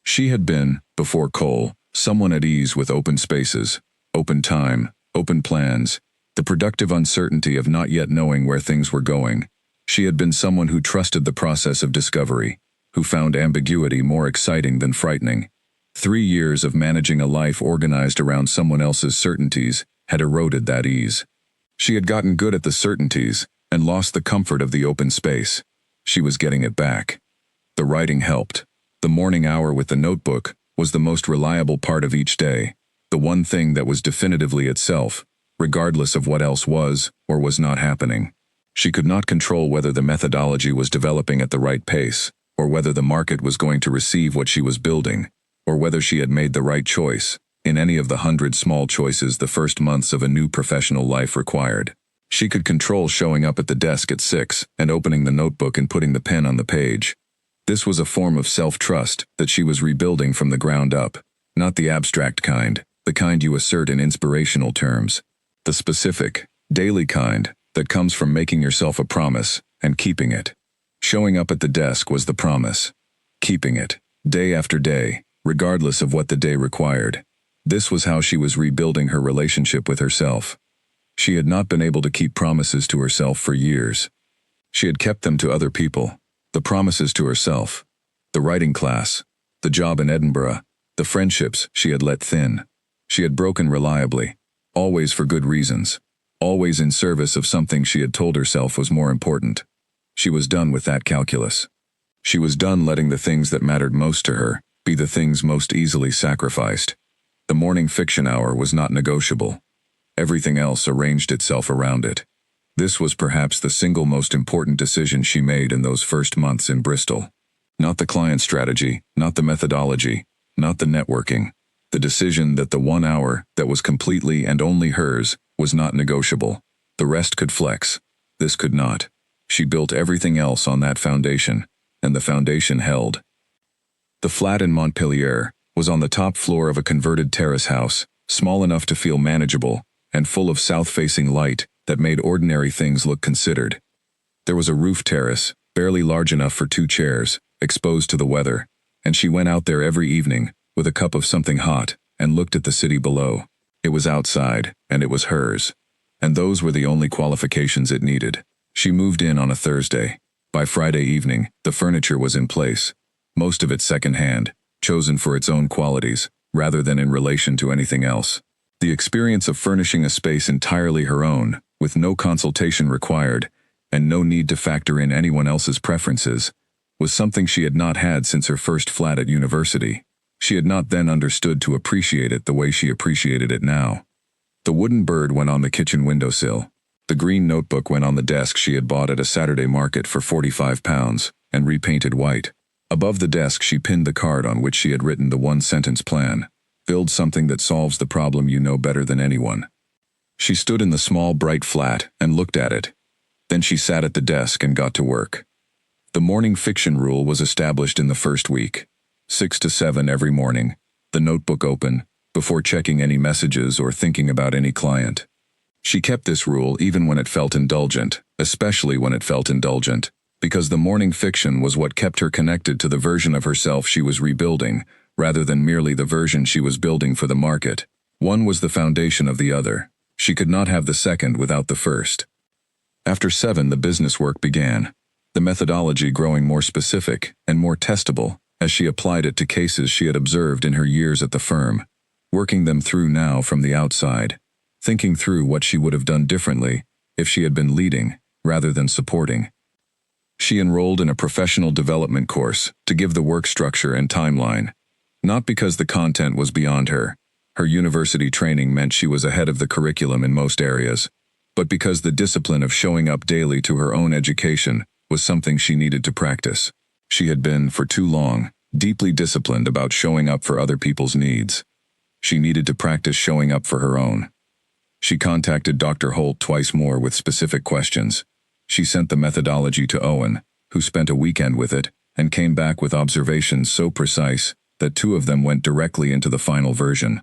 She had been, before Cole, someone at ease with open spaces, open time, open plans, the productive uncertainty of not yet knowing where things were going. She had been someone who trusted the process of discovery, who found ambiguity more exciting than frightening. 3 years of managing a life organized around someone else's certainties had eroded that ease. She had gotten good at the certainties and lost the comfort of the open space. She was getting it back. The writing helped. The morning hour with the notebook was the most reliable part of each day, the one thing that was definitively itself, regardless of what else was or was not happening. She could not control whether the methodology was developing at the right pace, or whether the market was going to receive what she was building, or whether she had made the right choice, in any of the 100 small choices the first months of a new professional life required. She could control showing up at the desk at 6 and opening the notebook and putting the pen on the page. This was a form of self-trust that she was rebuilding from the ground up, not the abstract kind, the kind you assert in inspirational terms, the specific, daily kind that comes from making yourself a promise and keeping it. Showing up at the desk was the promise. Keeping it, day after day, regardless of what the day required. This was how she was rebuilding her relationship with herself. She had not been able to keep promises to herself for years. She had kept them to other people. The promises to herself, the writing class, the job in Edinburgh, the friendships she had let thin. She had broken reliably, always for good reasons, always in service of something she had told herself was more important. She was done with that calculus. She was done letting the things that mattered most to her be the things most easily sacrificed. The morning fiction hour was not negotiable. Everything else arranged itself around it. This was perhaps the single most important decision she made in those first months in Bristol. Not the client strategy, not the methodology, not the networking. The decision that the 1 hour that was completely and only hers was not negotiable. The rest could flex. This could not. She built everything else on that foundation, and the foundation held. The flat in Montpelier was on the top floor of a converted terrace house, small enough to feel manageable, and full of south-facing light that made ordinary things look considered. There was a roof terrace, barely large enough for 2 chairs, exposed to the weather, and she went out there every evening, with a cup of something hot, and looked at the city below. It was outside, and it was hers. And those were the only qualifications it needed. She moved in on a Thursday. By Friday evening, the furniture was in place, most of it second-hand, chosen for its own qualities, rather than in relation to anything else. The experience of furnishing a space entirely her own, with no consultation required, and no need to factor in anyone else's preferences, was something she had not had since her first flat at university. She had not then understood to appreciate it the way she appreciated it now. The wooden bird went on the kitchen windowsill. The green notebook went on the desk she had bought at a Saturday market for £45 and repainted white. Above the desk she pinned the card on which she had written the one-sentence plan. Build something that solves the problem you know better than anyone. She stood in the small, bright flat and looked at it. Then she sat at the desk and got to work. The morning fiction rule was established in the first week. 6 to 7 every morning, the notebook open, before checking any messages or thinking about any client. She kept this rule even when it felt indulgent, especially when it felt indulgent, because the morning fiction was what kept her connected to the version of herself she was rebuilding, rather than merely the version she was building for the market. One was the foundation of the other. She could not have the second without the first. After 7, the business work began, the methodology growing more specific and more testable as she applied it to cases she had observed in her years at the firm, working them through now from the outside, thinking through what she would have done differently if she had been leading rather than supporting. She enrolled in a professional development course to give the work structure and timeline, not because the content was beyond her. Her university training meant she was ahead of the curriculum in most areas, but because the discipline of showing up daily to her own education was something she needed to practice. She had been, for too long, deeply disciplined about showing up for other people's needs. She needed to practice showing up for her own. She contacted Dr. Holt twice more with specific questions. She sent the methodology to Owen, who spent a weekend with it, and came back with observations so precise that 2 of them went directly into the final version.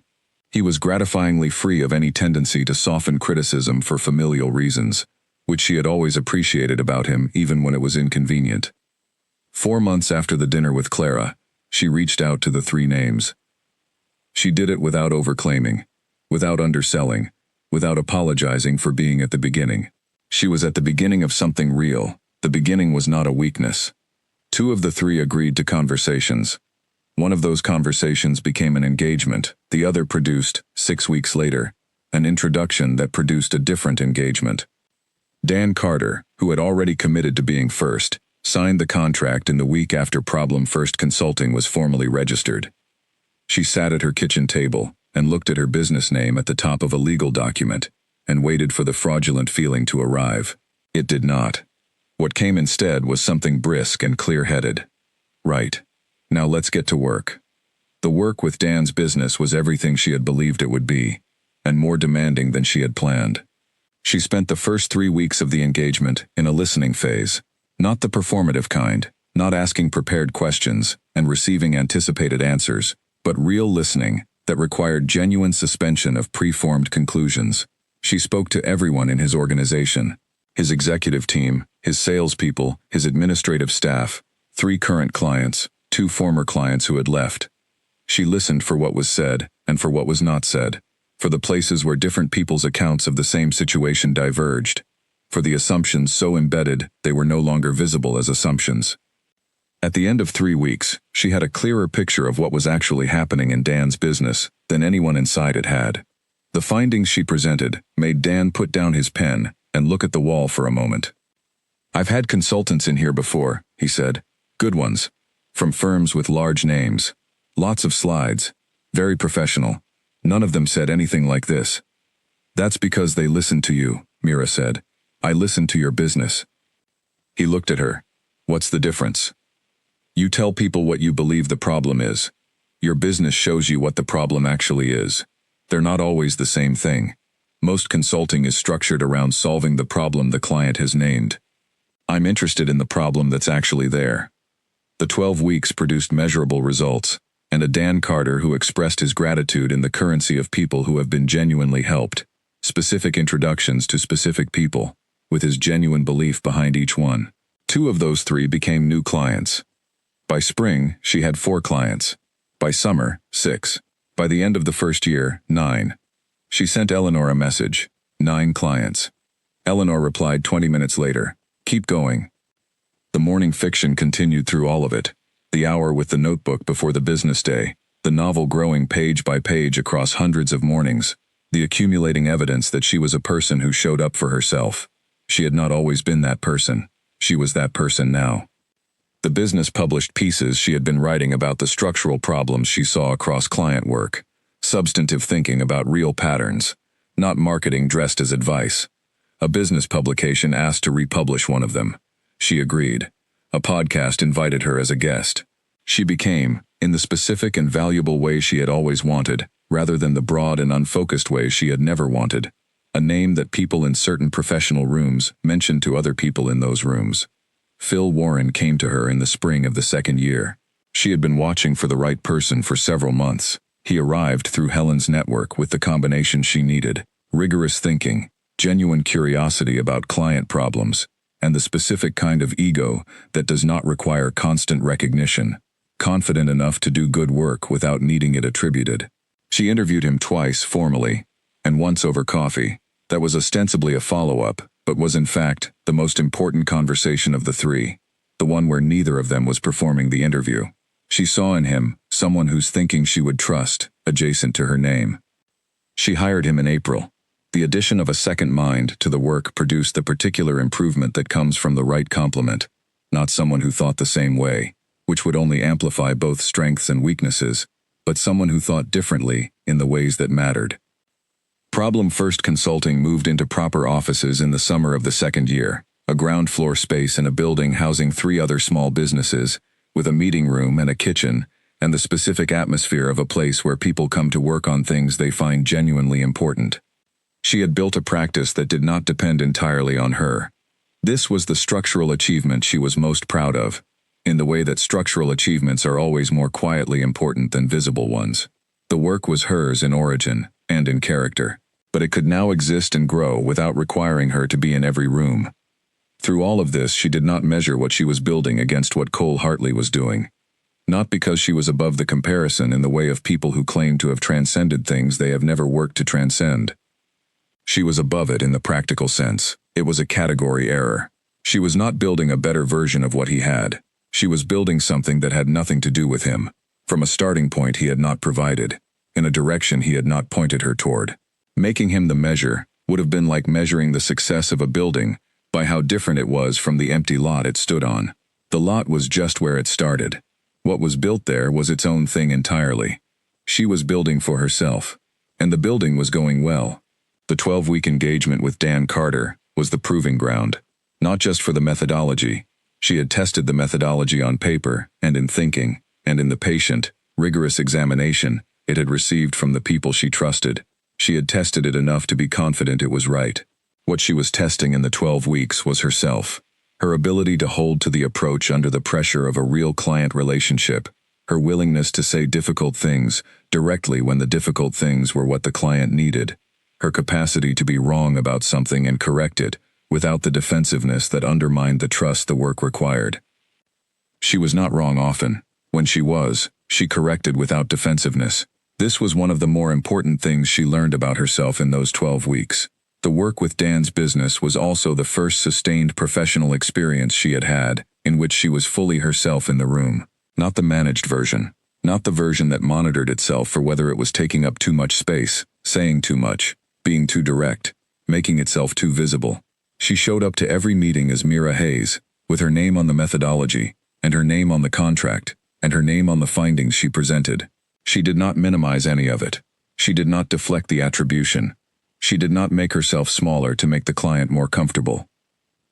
He was gratifyingly free of any tendency to soften criticism for familial reasons, which she had always appreciated about him even when it was inconvenient. 4 months after the dinner with Clara, she reached out to the 3 names. She did it without overclaiming, without underselling, without apologizing for being at the beginning. She was at the beginning of something real. The beginning was not a weakness. 2 of the 3 agreed to conversations. One of those conversations became an engagement. The other produced, 6 weeks later, an introduction that produced a different engagement. Dan Carter, who had already committed to being first, signed the contract in the week after Problem First Consulting was formally registered. She sat at her kitchen table and looked at her business name at the top of a legal document and waited for the fraudulent feeling to arrive. It did not. What came instead was something brisk and clear-headed. Right. Now let's get to work. The work with Dan's business was everything she had believed it would be, and more demanding than she had planned. She spent the first 3 weeks of the engagement in a listening phase. Not the performative kind, not asking prepared questions and receiving anticipated answers, but real listening that required genuine suspension of preformed conclusions. She spoke to everyone in his organization, his executive team, his salespeople, his administrative staff, 3 current clients, 2 former clients who had left. She listened for what was said and for what was not said, for the places where different people's accounts of the same situation diverged, for the assumptions so embedded they were no longer visible as assumptions. At the end of 3 weeks, she had a clearer picture of what was actually happening in Dan's business than anyone inside it had. The findings she presented made Dan put down his pen and look at the wall for a moment. "I've had consultants in here before," he said. "Good ones. From firms with large names. Lots of slides. Very professional. None of them said anything like this." "That's because they listened to you," Mira said. "I listened to your business." He looked at her. "What's the difference? You tell people what you believe the problem is. Your business shows you what the problem actually is. They're not always the same thing. Most consulting is structured around solving the problem the client has named. I'm interested in the problem that's actually there." The 12 weeks produced measurable results, and a Dan Carter who expressed his gratitude in the currency of people who have been genuinely helped, specific introductions to specific people, with his genuine belief behind each one. 2 of those 3 became new clients. By spring, she had 4 clients. By summer, 6. By the end of the first year, 9. She sent Eleanor a message. 9 clients. Eleanor replied 20 minutes later. "Keep going." The morning fiction continued through all of it. The hour with the notebook before the business day. The novel growing page by page across hundreds of mornings. The accumulating evidence that she was a person who showed up for herself. She had not always been that person. She was that person now. The business published pieces she had been writing about the structural problems she saw across client work, substantive thinking about real patterns, not marketing dressed as advice. A business publication asked to republish one of them. She agreed. A podcast invited her as a guest. She became, in the specific and valuable way she had always wanted, rather than the broad and unfocused way she had never wanted, a name that people in certain professional rooms mentioned to other people in those rooms. Phil Warren came to her in the spring of the second year. She had been watching for the right person for several months. He arrived through Helen's network with the combination she needed: rigorous thinking, genuine curiosity about client problems, and the specific kind of ego that does not require constant recognition, confident enough to do good work without needing it attributed. She interviewed him twice formally, and once over coffee. That was ostensibly a follow-up, but was in fact the most important conversation of the three, the one where neither of them was performing the interview. She saw in him someone whose thinking she would trust, adjacent to her name. She hired him in April. The addition of a second mind to the work produced the particular improvement that comes from the right complement, not someone who thought the same way, which would only amplify both strengths and weaknesses, but someone who thought differently in the ways that mattered. Problem First Consulting moved into proper offices in the summer of the second year, a ground floor space in a building housing 3 other small businesses, with a meeting room and a kitchen, and the specific atmosphere of a place where people come to work on things they find genuinely important. She had built a practice that did not depend entirely on her. This was the structural achievement she was most proud of, in the way that structural achievements are always more quietly important than visible ones. The work was hers in origin and in character, but it could now exist and grow without requiring her to be in every room. Through all of this, she did not measure what she was building against what Cole Hartley was doing. Not because she was above the comparison in the way of people who claim to have transcended things they have never worked to transcend. She was above it in the practical sense. It was a category error. She was not building a better version of what he had. She was building something that had nothing to do with him, from a starting point he had not provided, in a direction he had not pointed her toward. Making him the measure would have been like measuring the success of a building by how different it was from the empty lot it stood on. The lot was just where it started. What was built there was its own thing entirely. She was building for herself, and the building was going well. The 12-week engagement with Dan Carter was the proving ground, not just for the methodology. She had tested the methodology on paper and in thinking, and in the patient, rigorous examination it had received from the people she trusted. She had tested it enough to be confident it was right. What she was testing in the 12 weeks was herself, her ability to hold to the approach under the pressure of a real client relationship, her willingness to say difficult things directly when the difficult things were what the client needed, her capacity to be wrong about something and correct it without the defensiveness that undermined the trust the work required. She was not wrong often. When she was, she corrected without defensiveness. This was one of the more important things she learned about herself in those 12 weeks. The work with Dan's business was also the first sustained professional experience she had had, in which she was fully herself in the room. Not the managed version. Not the version that monitored itself for whether it was taking up too much space, saying too much, being too direct, making itself too visible. She showed up to every meeting as Mira Hayes, with her name on the methodology, and her name on the contract, and her name on the findings she presented. She did not minimize any of it. She did not deflect the attribution. She did not make herself smaller to make the client more comfortable.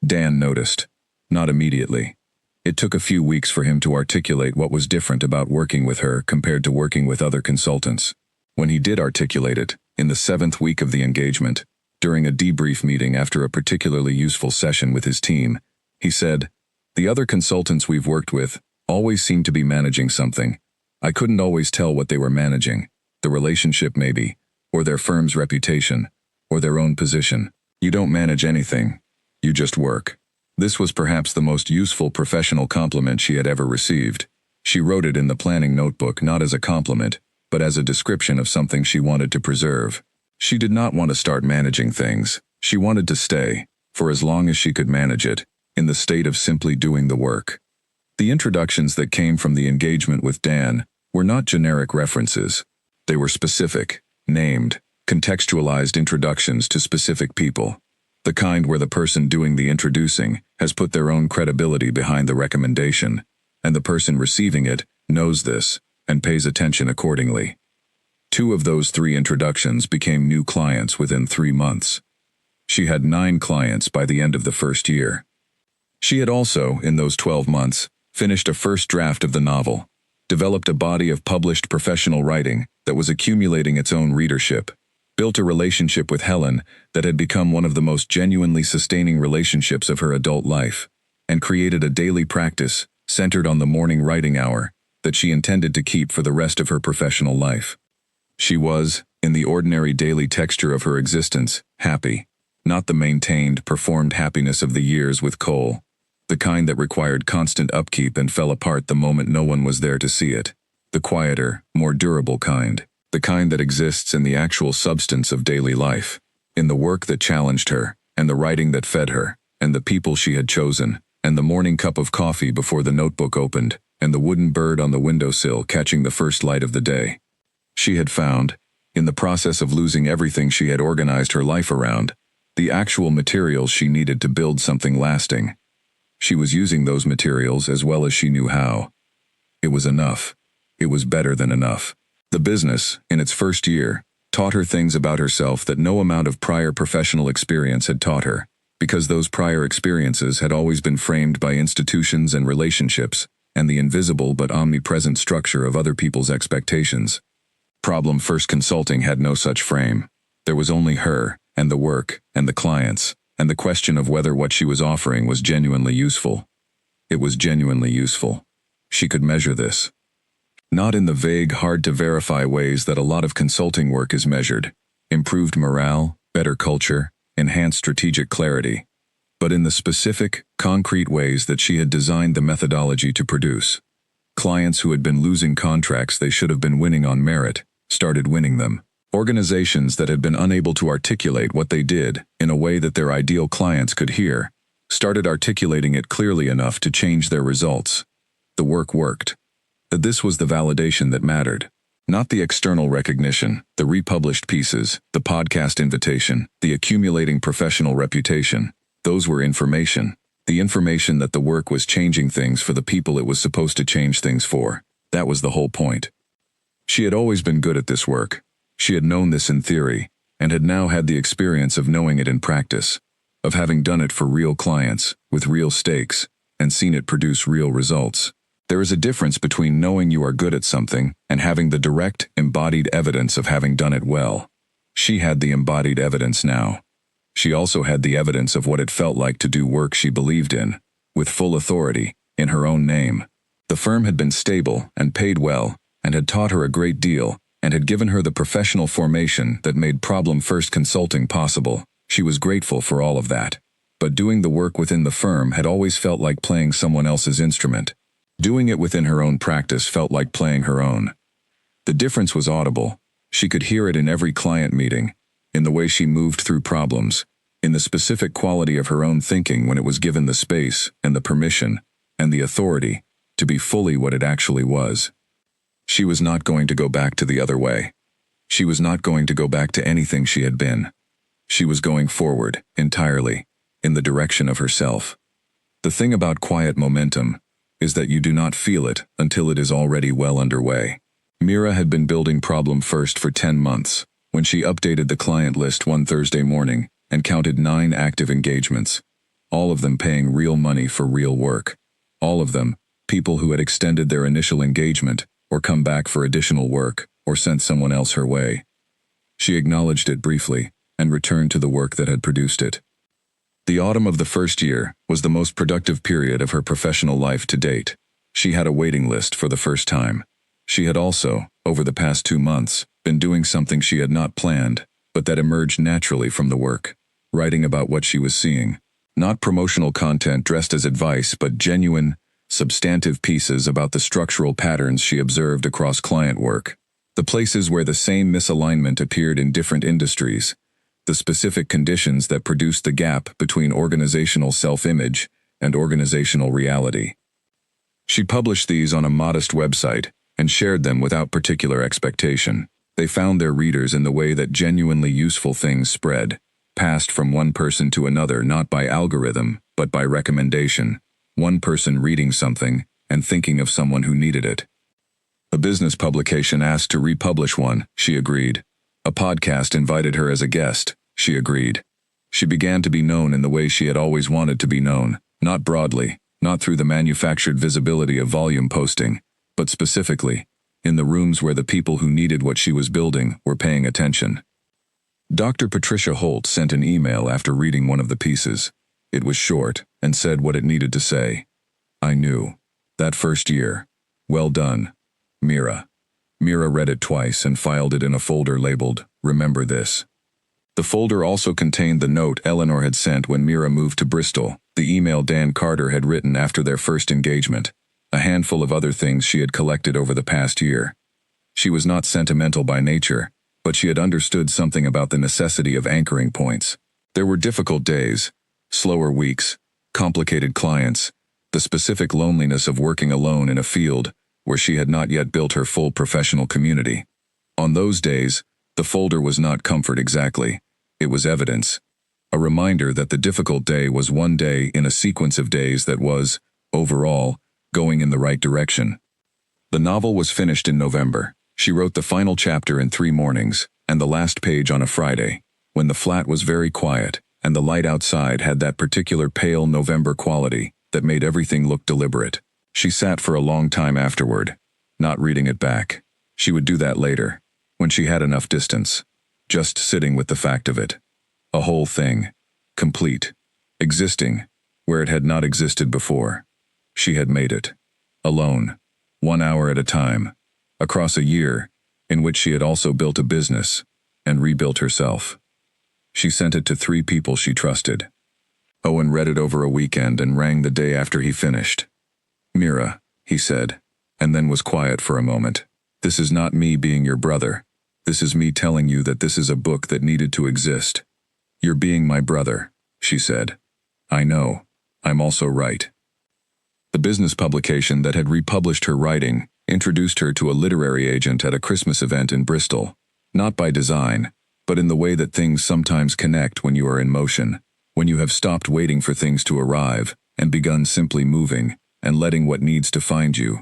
Dan noticed. Not immediately. It took a few weeks for him to articulate what was different about working with her compared to working with other consultants. When he did articulate it, in the 7th week of the engagement, during a debrief meeting after a particularly useful session with his team, he said, "The other consultants we've worked with always seem to be managing something. I couldn't always tell what they were managing, the relationship maybe, or their firm's reputation, or their own position. You don't manage anything. You just work." This was perhaps the most useful professional compliment she had ever received. She wrote it in the planning notebook not as a compliment, but as a description of something she wanted to preserve. She did not want to start managing things. She wanted to stay, for as long as she could manage it, in the state of simply doing the work. The introductions that came from the engagement with Dan were not generic references. They were specific, named, contextualized introductions to specific people. The kind where the person doing the introducing has put their own credibility behind the recommendation, and the person receiving it knows this and pays attention accordingly. 2 of those 3 introductions became new clients within 3 months. She had 9 clients by the end of the first year. She had also, in those 12 months, finished a first draft of the novel, developed a body of published professional writing that was accumulating its own readership, built a relationship with Helen that had become one of the most genuinely sustaining relationships of her adult life, and created a daily practice centered on the morning writing hour that she intended to keep for the rest of her professional life. She was, in the ordinary daily texture of her existence, happy, not the maintained, performed happiness of the years with Cole, the kind that required constant upkeep and fell apart the moment no one was there to see it, the quieter, more durable kind, the kind that exists in the actual substance of daily life, in the work that challenged her, and the writing that fed her, and the people she had chosen, and the morning cup of coffee before the notebook opened, and the wooden bird on the windowsill catching the first light of the day. She had found, in the process of losing everything she had organized her life around, the actual materials she needed to build something lasting. She was using those materials as well as she knew how. It was enough. It was better than enough. The business, in its first year, taught her things about herself that no amount of prior professional experience had taught her, because those prior experiences had always been framed by institutions and relationships, and the invisible but omnipresent structure of other people's expectations. Problem First Consulting had no such frame. There was only her, and the work, and the clients, and the question of whether what she was offering was genuinely useful. It was genuinely useful. She could measure this. Not in the vague, hard-to-verify ways that a lot of consulting work is measured, improved morale, better culture, enhanced strategic clarity, but in the specific, concrete ways that she had designed the methodology to produce. Clients who had been losing contracts they should have been winning on merit started winning them. Organizations that had been unable to articulate what they did in a way that their ideal clients could hear started articulating it clearly enough to change their results. The work worked. This was the validation that mattered. Not the external recognition, the republished pieces, the podcast invitation, the accumulating professional reputation. Those were information. The information that the work was changing things for the people it was supposed to change things for. That was the whole point. She had always been good at this work. She had known this in theory, and had now had the experience of knowing it in practice, of having done it for real clients, with real stakes, and seen it produce real results. There is a difference between knowing you are good at something and having the direct, embodied evidence of having done it well. She had the embodied evidence now. She also had the evidence of what it felt like to do work she believed in, with full authority, in her own name. The firm had been stable and paid well, and had taught her a great deal, and had given her the professional formation that made Problem First Consulting possible. She was grateful for all of that. But doing the work within the firm had always felt like playing someone else's instrument. Doing it within her own practice felt like playing her own. The difference was audible. She could hear it in every client meeting, in the way she moved through problems, in the specific quality of her own thinking when it was given the space and the permission and the authority to be fully what it actually was. She was not going to go back to the other way. She was not going to go back to anything she had been. She was going forward, entirely, in the direction of herself. The thing about quiet momentum is that you do not feel it until it is already well underway. Mira had been building Problem First for 10 months, when she updated the client list one Thursday morning and counted 9 active engagements, all of them paying real money for real work. All of them, people who had extended their initial engagement, or come back for additional work, or sent someone else her way. She acknowledged it briefly, and returned to the work that had produced it. The autumn of the first year was the most productive period of her professional life to date. She had a waiting list for the first time. She had also, over the past 2 months, been doing something she had not planned, but that emerged naturally from the work, writing about what she was seeing. Not promotional content dressed as advice, but genuine, substantive pieces about the structural patterns she observed across client work, the places where the same misalignment appeared in different industries, the specific conditions that produced the gap between organizational self-image and organizational reality. She published these on a modest website and shared them without particular expectation. They found their readers in the way that genuinely useful things spread, passed from one person to another not by algorithm, but by recommendation, one person reading something and thinking of someone who needed it. A business publication asked to republish one, she agreed. A podcast invited her as a guest, she agreed. She began to be known in the way she had always wanted to be known, not broadly, not through the manufactured visibility of volume posting, but specifically, in the rooms where the people who needed what she was building were paying attention. Dr. Patricia Holt sent an email after reading one of the pieces. It was short and said what it needed to say. I knew. That first year. Well done. Mira. Mira read it twice and filed it in a folder labeled, Remember This. The folder also contained the note Eleanor had sent when Mira moved to Bristol, the email Dan Carter had written after their first engagement, a handful of other things she had collected over the past year. She was not sentimental by nature, but she had understood something about the necessity of anchoring points. There were difficult days, slower weeks, complicated clients, the specific loneliness of working alone in a field where she had not yet built her full professional community. On those days, the folder was not comfort exactly. It was evidence. A reminder that the difficult day was one day in a sequence of days that was, overall, going in the right direction. The novel was finished in November. She wrote the final chapter in 3 mornings, and the last page on a Friday, when the flat was very quiet, and the light outside had that particular pale November quality that made everything look deliberate. She sat for a long time afterward, not reading it back. She would do that later, when she had enough distance, just sitting with the fact of it. A whole thing, complete, existing, where it had not existed before. She had made it, alone, 1 hour at a time, across a year, in which she had also built a business, and rebuilt herself. She sent it to 3 people she trusted. Owen read it over a weekend and rang the day after he finished. Mira, he said, and then was quiet for a moment. This is not me being your brother. This is me telling you that this is a book that needed to exist. You're being my brother, she said. I know. I'm also right. The business publication that had republished her writing introduced her to a literary agent at a Christmas event in Bristol, not by design, but in the way that things sometimes connect when you are in motion, when you have stopped waiting for things to arrive and begun simply moving and letting what needs to find you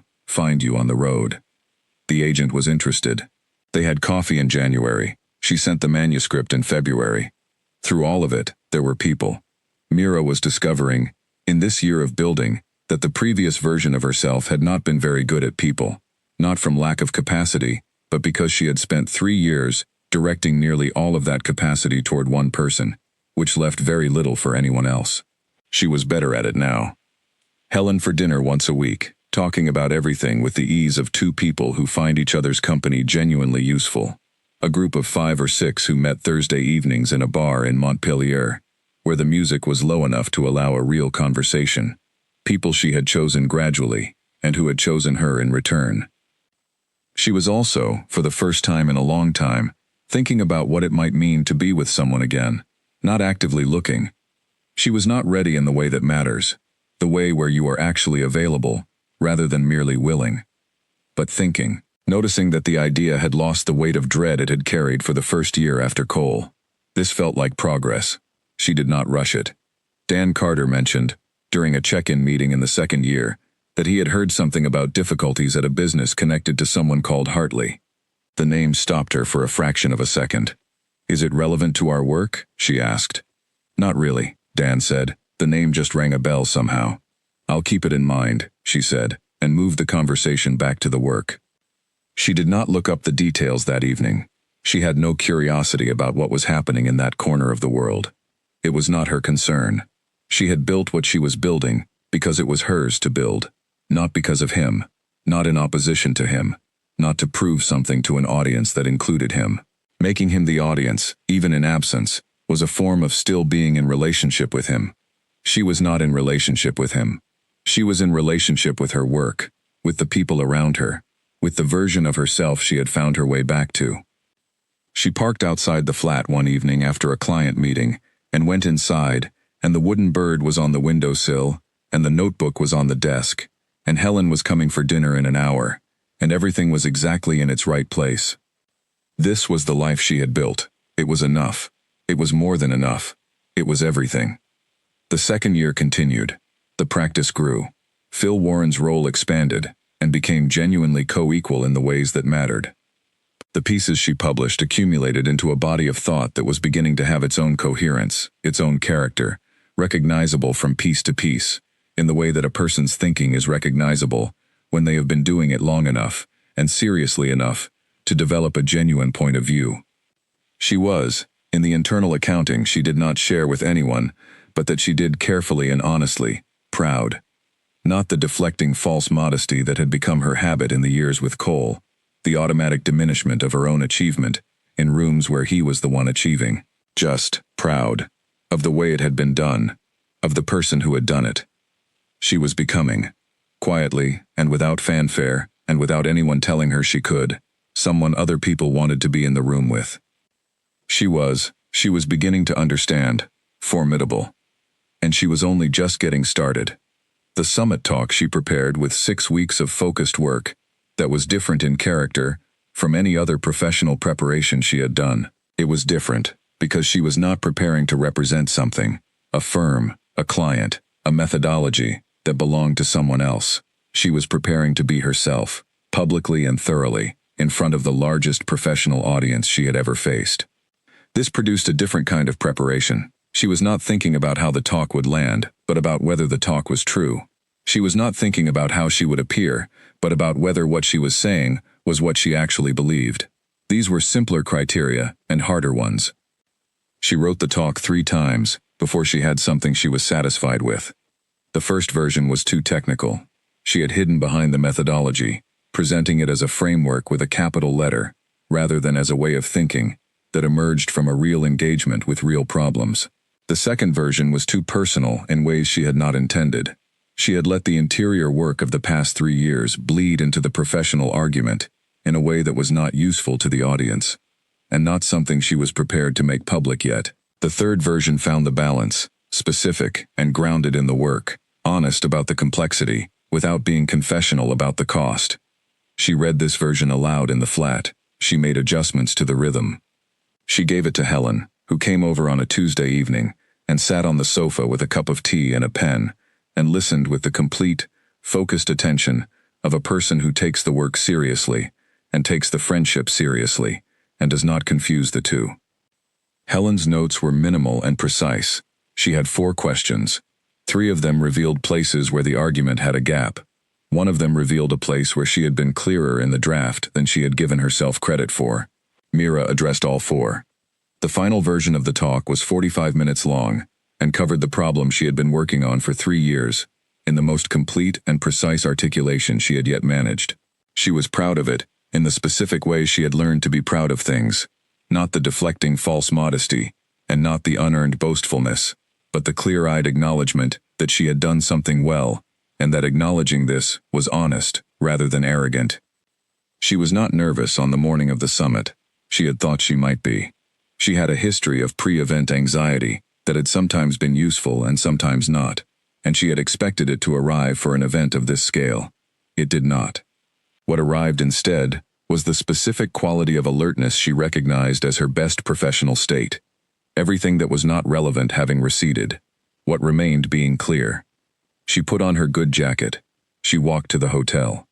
on the road. The agent was interested. They had coffee in January. She sent the manuscript in February. Through all of it, there were people. Mira was discovering, in this year of building, that the previous version of herself had not been very good at people, not from lack of capacity, but because she had spent 3 years directing nearly all of that capacity toward one person, which left very little for anyone else. She was better at it now. Helen for dinner once a week, talking about everything with the ease of 2 people who find each other's company genuinely useful. A group of 5 or 6 who met Thursday evenings in a bar in Montpellier, where the music was low enough to allow a real conversation. People she had chosen gradually, and who had chosen her in return. She was also, for the first time in a long time, thinking about what it might mean to be with someone again, not actively looking. She was not ready in the way that matters, the way where you are actually available, rather than merely willing. But thinking, noticing that the idea had lost the weight of dread it had carried for the first year after Cole. This felt like progress. She did not rush it. Dan Carter mentioned, during a check-in meeting in the 2nd year, that he had heard something about difficulties at a business connected to someone called Hartley. The name stopped her for a fraction of a second. Is it relevant to our work? She asked. Not really, Dan said. The name just rang a bell somehow. I'll keep it in mind, she said, and moved the conversation back to the work. She did not look up the details that evening. She had no curiosity about what was happening in that corner of the world. It was not her concern. She had built what she was building because it was hers to build, not because of him, not in opposition to him, not to prove something to an audience that included him. Making him the audience, even in absence, was a form of still being in relationship with him. She was not in relationship with him. She was in relationship with her work, with the people around her, with the version of herself she had found her way back to. She parked outside the flat one evening after a client meeting and went inside, and the wooden bird was on the windowsill, and the notebook was on the desk, and Helen was coming for dinner in an hour, and everything was exactly in its right place. This was the life she had built. It was enough. It was more than enough. It was everything. The second year continued. The practice grew. Phil Warren's role expanded and became genuinely co-equal in the ways that mattered. The pieces she published accumulated into a body of thought that was beginning to have its own coherence, its own character, recognizable from piece to piece, in the way that a person's thinking is recognizable when they have been doing it long enough and seriously enough to develop a genuine point of view. She was, in the internal accounting she did not share with anyone, but that she did carefully and honestly, proud. Not the deflecting false modesty that had become her habit in the years with Cole, the automatic diminishment of her own achievement in rooms where he was the one achieving. Just proud of the way it had been done, of the person who had done it. She was becoming, quietly and without fanfare and without anyone telling her she could, someone other people wanted to be in the room with. She was beginning to understand, formidable. And she was only just getting started. The summit talk she prepared with 6 weeks of focused work that was different in character from any other professional preparation she had done. It was different because she was not preparing to represent something, a firm, a client, a methodology that belonged to someone else. She was preparing to be herself, publicly and thoroughly, in front of the largest professional audience she had ever faced. This produced a different kind of preparation. She was not thinking about how the talk would land, but about whether the talk was true. She was not thinking about how she would appear, but about whether what she was saying was what she actually believed. These were simpler criteria and harder ones. She wrote the talk 3 times before she had something she was satisfied with. The first version was too technical. She had hidden behind the methodology, presenting it as a framework with a capital letter, rather than as a way of thinking that emerged from a real engagement with real problems. The second version was too personal in ways she had not intended. She had let the interior work of the past 3 years bleed into the professional argument in a way that was not useful to the audience, and not something she was prepared to make public yet. The third version found the balance, specific and grounded in the work, honest about the complexity, without being confessional about the cost. She read this version aloud in the flat. She made adjustments to the rhythm. She gave it to Helen, who came over on a Tuesday evening and sat on the sofa with a cup of tea and a pen, and listened with the complete, focused attention of a person who takes the work seriously and takes the friendship seriously and does not confuse the two. Helen's notes were minimal and precise. She had 4 questions. 3 of them revealed places where the argument had a gap. 1 of them revealed a place where she had been clearer in the draft than she had given herself credit for. Mira addressed all 4. The final version of the talk was 45 minutes long and covered the problem she had been working on for 3 years, in the most complete and precise articulation she had yet managed. She was proud of it, in the specific way she had learned to be proud of things, not the deflecting false modesty, and not the unearned boastfulness, but the clear-eyed acknowledgement that she had done something well, and that acknowledging this was honest rather than arrogant. She was not nervous on the morning of the summit. She had thought she might be. She had a history of pre-event anxiety that had sometimes been useful and sometimes not, and she had expected it to arrive for an event of this scale. It did not. What arrived instead was the specific quality of alertness she recognized as her best professional state, everything that was not relevant having receded, what remained being clear. She put on her good jacket. She walked to the hotel.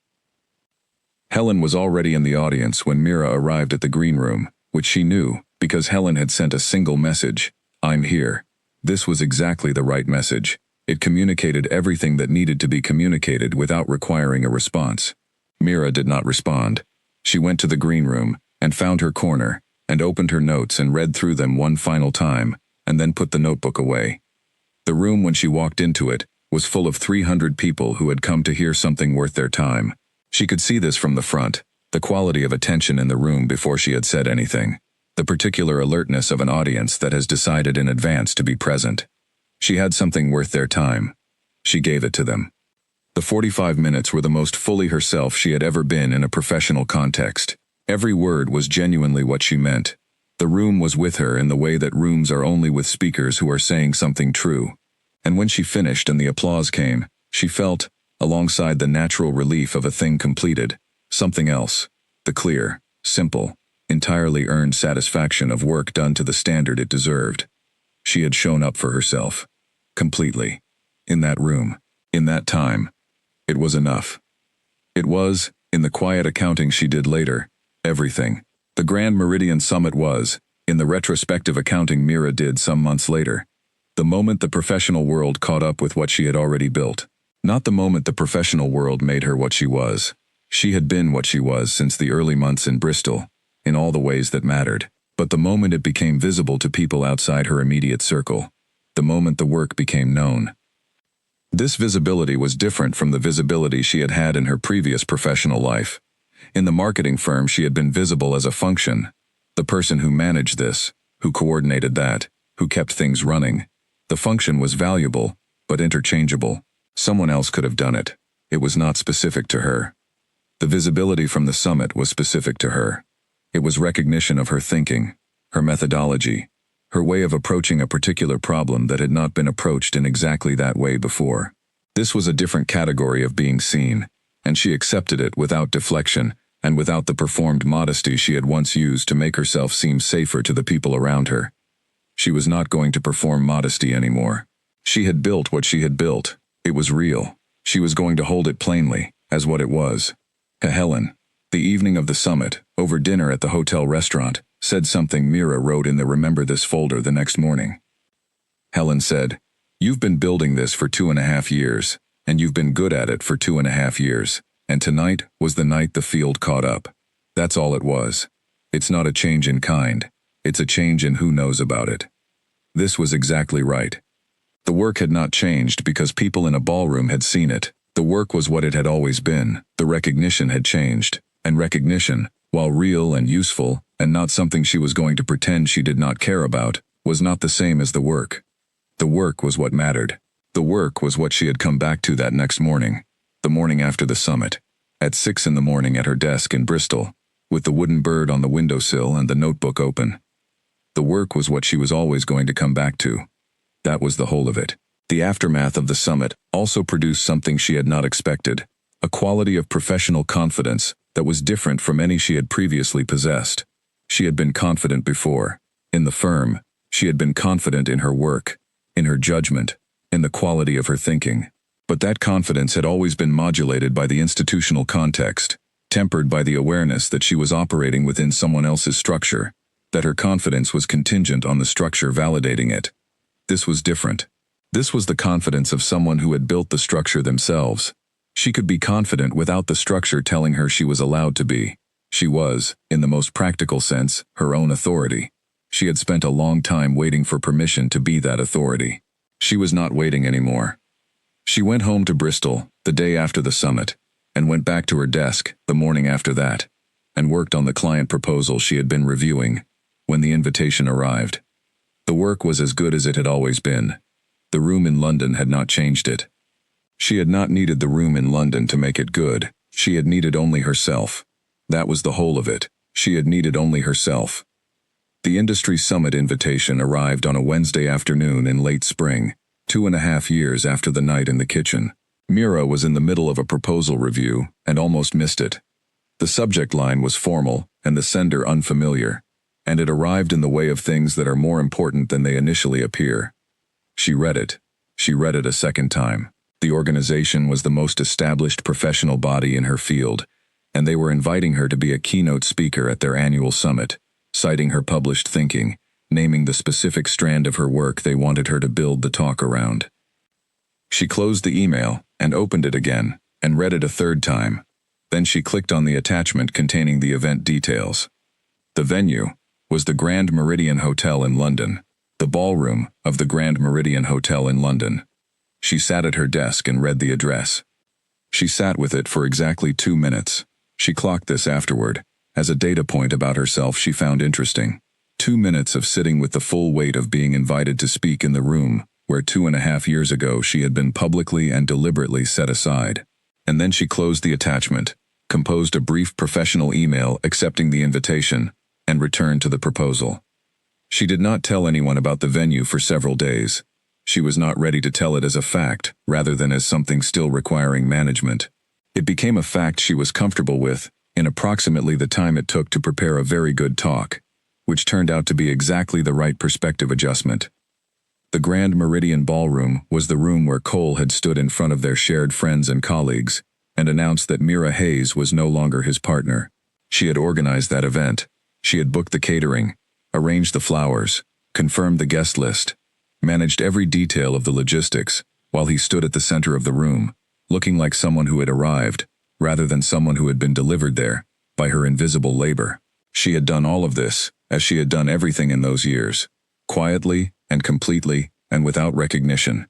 Helen was already in the audience when Mira arrived at the green room, which she knew because Helen had sent a single message: "I'm here." This was exactly the right message. It communicated everything that needed to be communicated without requiring a response. Mira did not respond. She went to the green room and found her corner and opened her notes and read through them one final time and then put the notebook away. The room, when she walked into it, was full of 300 people who had come to hear something worth their time. She could see this from the front, the quality of attention in the room before she had said anything, the particular alertness of an audience that has decided in advance to be present. She had something worth their time. She gave it to them. The 45 minutes were the most fully herself she had ever been in a professional context. Every word was genuinely what she meant. The room was with her in the way that rooms are only with speakers who are saying something true. And when she finished and the applause came, she felt, alongside the natural relief of a thing completed, something else, the clear, simple, entirely earned satisfaction of work done to the standard it deserved. She had shown up for herself. Completely. In that room. In that time. It was enough. It was, in the quiet accounting she did later, everything. The Grand Meridian Summit was, in the retrospective accounting Mira did some months later, the moment the professional world caught up with what she had already built. Not the moment the professional world made her what she was. She had been what she was since the early months in Bristol, in all the ways that mattered. But the moment it became visible to people outside her immediate circle. The moment the work became known. This visibility was different from the visibility she had had in her previous professional life. In the marketing firm she had been visible as a function. The person who managed this, who coordinated that, who kept things running. The function was valuable, but interchangeable. Someone else could have done it. It was not specific to her. The visibility from the summit was specific to her. It was recognition of her thinking, her methodology, her way of approaching a particular problem that had not been approached in exactly that way before. This was a different category of being seen, and she accepted it without deflection and without the performed modesty she had once used to make herself seem safer to the people around her. She was not going to perform modesty anymore. She had built what she had built. It was real. She was going to hold it plainly, as what it was. Helen, the evening of the summit, over dinner at the hotel restaurant, said something Mira wrote in the Remember This folder the next morning. Helen said, "You've been building this for 2.5 years, and you've been good at it for 2.5 years, and tonight was the night the field caught up. That's all it was. It's not a change in kind. It's a change in who knows about it." This was exactly right. The work had not changed because people in a ballroom had seen it. The work was what it had always been. The recognition had changed. And recognition, while real and useful, and not something she was going to pretend she did not care about, was not the same as the work. The work was what mattered. The work was what she had come back to that next morning, the morning after the summit, at 6 in the morning at her desk in Bristol, with the wooden bird on the windowsill and the notebook open. The work was what she was always going to come back to. That was the whole of it. The aftermath of the summit also produced something she had not expected, a quality of professional confidence that was different from any she had previously possessed. She had been confident before. In the firm, she had been confident in her work, in her judgment, in the quality of her thinking. But that confidence had always been modulated by the institutional context, tempered by the awareness that she was operating within someone else's structure, that her confidence was contingent on the structure validating it. This was different. This was the confidence of someone who had built the structure themselves. She could be confident without the structure telling her she was allowed to be. She was, in the most practical sense, her own authority. She had spent a long time waiting for permission to be that authority. She was not waiting anymore. She went home to Bristol, the day after the summit, and went back to her desk, the morning after that, and worked on the client proposal she had been reviewing, when the invitation arrived. The work was as good as it had always been. The room in London had not changed it. She had not needed the room in London to make it good. She had needed only herself. That was the whole of it. She had needed only herself. The industry summit invitation arrived on a Wednesday afternoon in late spring, 2.5 years after the night in the kitchen. Mira was in the middle of a proposal review and almost missed it. The subject line was formal and the sender unfamiliar, and it arrived in the way of things that are more important than they initially appear. She read it. She read it a second time. The organization was the most established professional body in her field, and they were inviting her to be a keynote speaker at their annual summit, citing her published thinking, naming the specific strand of her work they wanted her to build the talk around. She closed the email and opened it again and read it a third time. Then she clicked on the attachment containing the event details. The venue was the Grand Meridian Hotel in London, the ballroom of the Grand Meridian Hotel in London. She sat at her desk and read the address. She sat with it for exactly 2 minutes. She clocked this afterward, as a data point about herself she found interesting. 2 minutes of sitting with the full weight of being invited to speak in the room where 2.5 years ago she had been publicly and deliberately set aside. And then she closed the attachment, composed a brief professional email accepting the invitation, and returned to the proposal. She did not tell anyone about the venue for several days. She was not ready to tell it as a fact, rather than as something still requiring management. It became a fact she was comfortable with, in approximately the time it took to prepare a very good talk, which turned out to be exactly the right perspective adjustment. The Grand Meridian Ballroom was the room where Cole had stood in front of their shared friends and colleagues and announced that Mira Hayes was no longer his partner. She had organized that event. She had booked the catering, arranged the flowers, confirmed the guest list, managed every detail of the logistics, while he stood at the center of the room, looking like someone who had arrived, rather than someone who had been delivered there by her invisible labor. She had done all of this, as she had done everything in those years, quietly and completely and without recognition.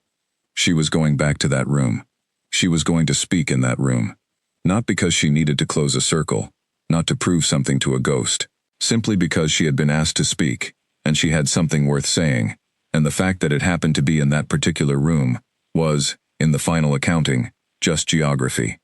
She was going back to that room. She was going to speak in that room. Not because she needed to close a circle, not to prove something to a ghost, simply because she had been asked to speak, and she had something worth saying, and the fact that it happened to be in that particular room was, in the final accounting, just geography.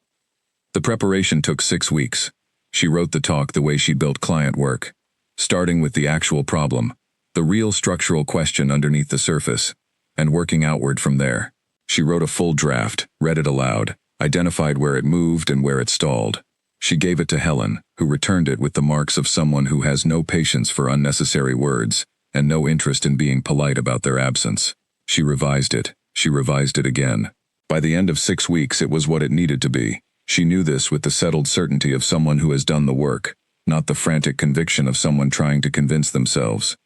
The preparation took 6 weeks. She wrote the talk the way she built client work, starting with the actual problem, the real structural question underneath the surface, and working outward from there. She wrote a full draft, read it aloud, identified where it moved and where it stalled. She gave it to Helen, who returned it with the marks of someone who has no patience for unnecessary words and no interest in being polite about their absence. She revised it again. By the end of 6 weeks it was what it needed to be. She knew this with the settled certainty of someone who has done the work, not the frantic conviction of someone trying to convince themselves.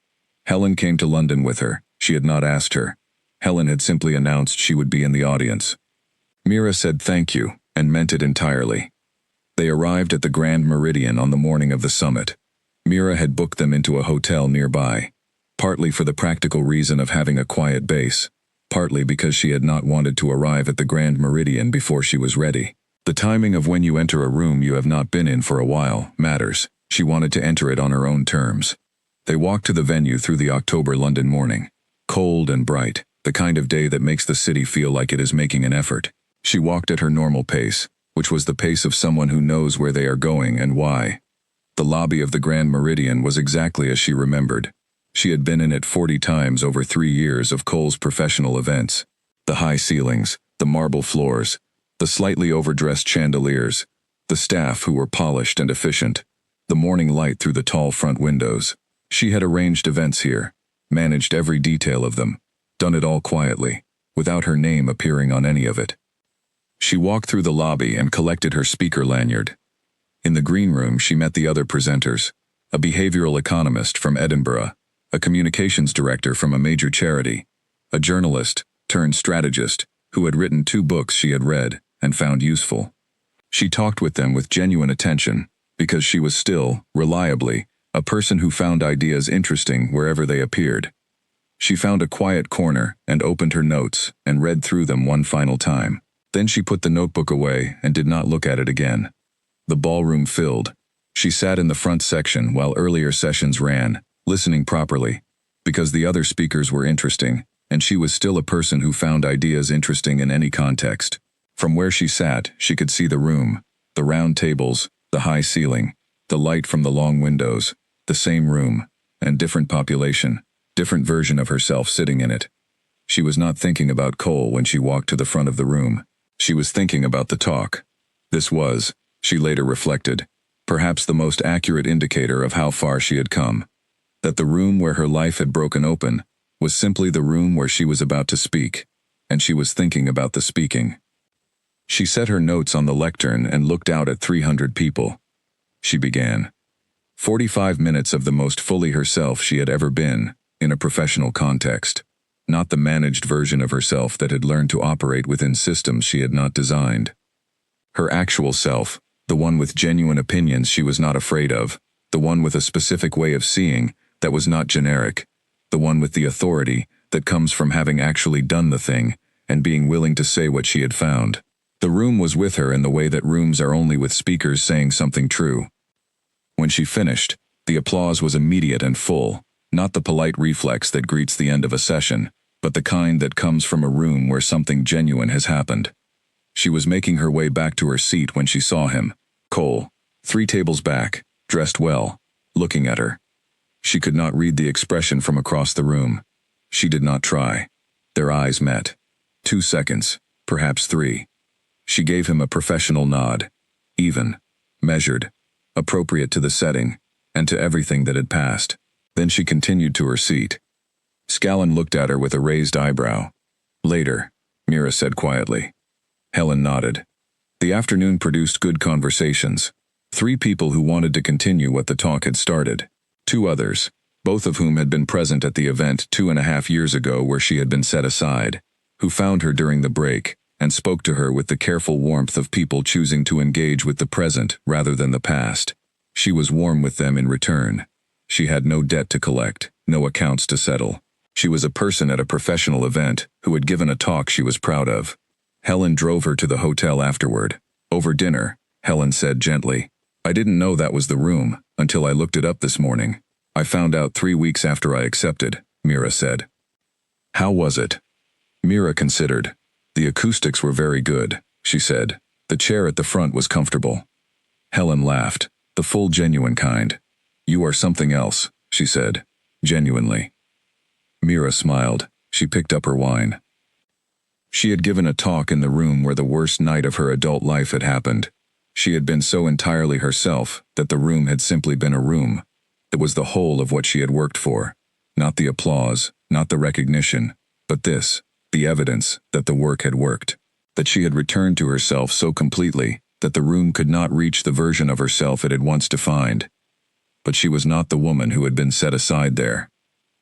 Helen came to London with her. She had not asked her. Helen had simply announced she would be in the audience. Mira said thank you, and meant it entirely. They arrived at the Grand Meridian on the morning of the summit. Mira had booked them into a hotel nearby, partly for the practical reason of having a quiet base, partly because she had not wanted to arrive at the Grand Meridian before she was ready. The timing of when you enter a room you have not been in for a while matters. She wanted to enter it on her own terms. They walked to the venue through the October London morning. Cold and bright, the kind of day that makes the city feel like it is making an effort. She walked at her normal pace, which was the pace of someone who knows where they are going and why. The lobby of the Grand Meridian was exactly as she remembered. She had been in it 40 times over 3 years of Cole's professional events. The high ceilings, the marble floors, the slightly overdressed chandeliers, the staff who were polished and efficient, the morning light through the tall front windows. She had arranged events here, managed every detail of them, done it all quietly, without her name appearing on any of it. She walked through the lobby and collected her speaker lanyard. In the green room she met the other presenters, a behavioral economist from Edinburgh, a communications director from a major charity, a journalist turned strategist who had written 2 books she had read and found useful. She talked with them with genuine attention, because she was still, reliably, a person who found ideas interesting wherever they appeared. She found a quiet corner and opened her notes and read through them one final time. Then she put the notebook away and did not look at it again. The ballroom filled. She sat in the front section while earlier sessions ran, listening properly, because the other speakers were interesting, and she was still a person who found ideas interesting in any context. From where she sat, she could see the room, the round tables, the high ceiling, the light from the long windows, the same room, and different population, different version of herself sitting in it. She was not thinking about Cole when she walked to the front of the room. She was thinking about the talk. This was, she later reflected, perhaps the most accurate indicator of how far she had come. That the room where her life had broken open was simply the room where she was about to speak, and she was thinking about the speaking. She set her notes on the lectern and looked out at 300 people. She began. 45 minutes of the most fully herself she had ever been, in a professional context. Not the managed version of herself that had learned to operate within systems she had not designed. Her actual self, the one with genuine opinions she was not afraid of, the one with a specific way of seeing that was not generic, the one with the authority that comes from having actually done the thing and being willing to say what she had found. The room was with her in the way that rooms are only with speakers saying something true. When she finished, the applause was immediate and full, not the polite reflex that greets the end of a session, but the kind that comes from a room where something genuine has happened. She was making her way back to her seat when she saw him, Cole, 3 tables back, dressed well, looking at her. She could not read the expression from across the room. She did not try. Their eyes met. 2 seconds, perhaps 3. She gave him a professional nod. Even, measured, appropriate to the setting, and to everything that had passed. Then she continued to her seat. Scallon looked at her with a raised eyebrow. "Later," Mira said quietly. Helen nodded. The afternoon produced good conversations. 3 people who wanted to continue what the talk had started. 2 others, both of whom had been present at the event 2.5 years ago where she had been set aside, who found her during the break and spoke to her with the careful warmth of people choosing to engage with the present rather than the past. She was warm with them in return. She had no debt to collect, no accounts to settle. She was a person at a professional event who had given a talk she was proud of. Helen drove her to the hotel afterward. Over dinner, Helen said gently, "I didn't know that was the room until I looked it up this morning. I found out 3 weeks after I accepted," Mira said. "How was it?" Mira considered. "The acoustics were very good," she said. "The chair at the front was comfortable." Helen laughed, the full genuine kind. "You are something else," she said, genuinely. Mira smiled. She picked up her wine. She had given a talk in the room where the worst night of her adult life had happened. She had been so entirely herself that the room had simply been a room. It was the whole of what she had worked for. Not the applause, not the recognition, but this, the evidence that the work had worked. That she had returned to herself so completely that the room could not reach the version of herself it had once defined. But she was not the woman who had been set aside there.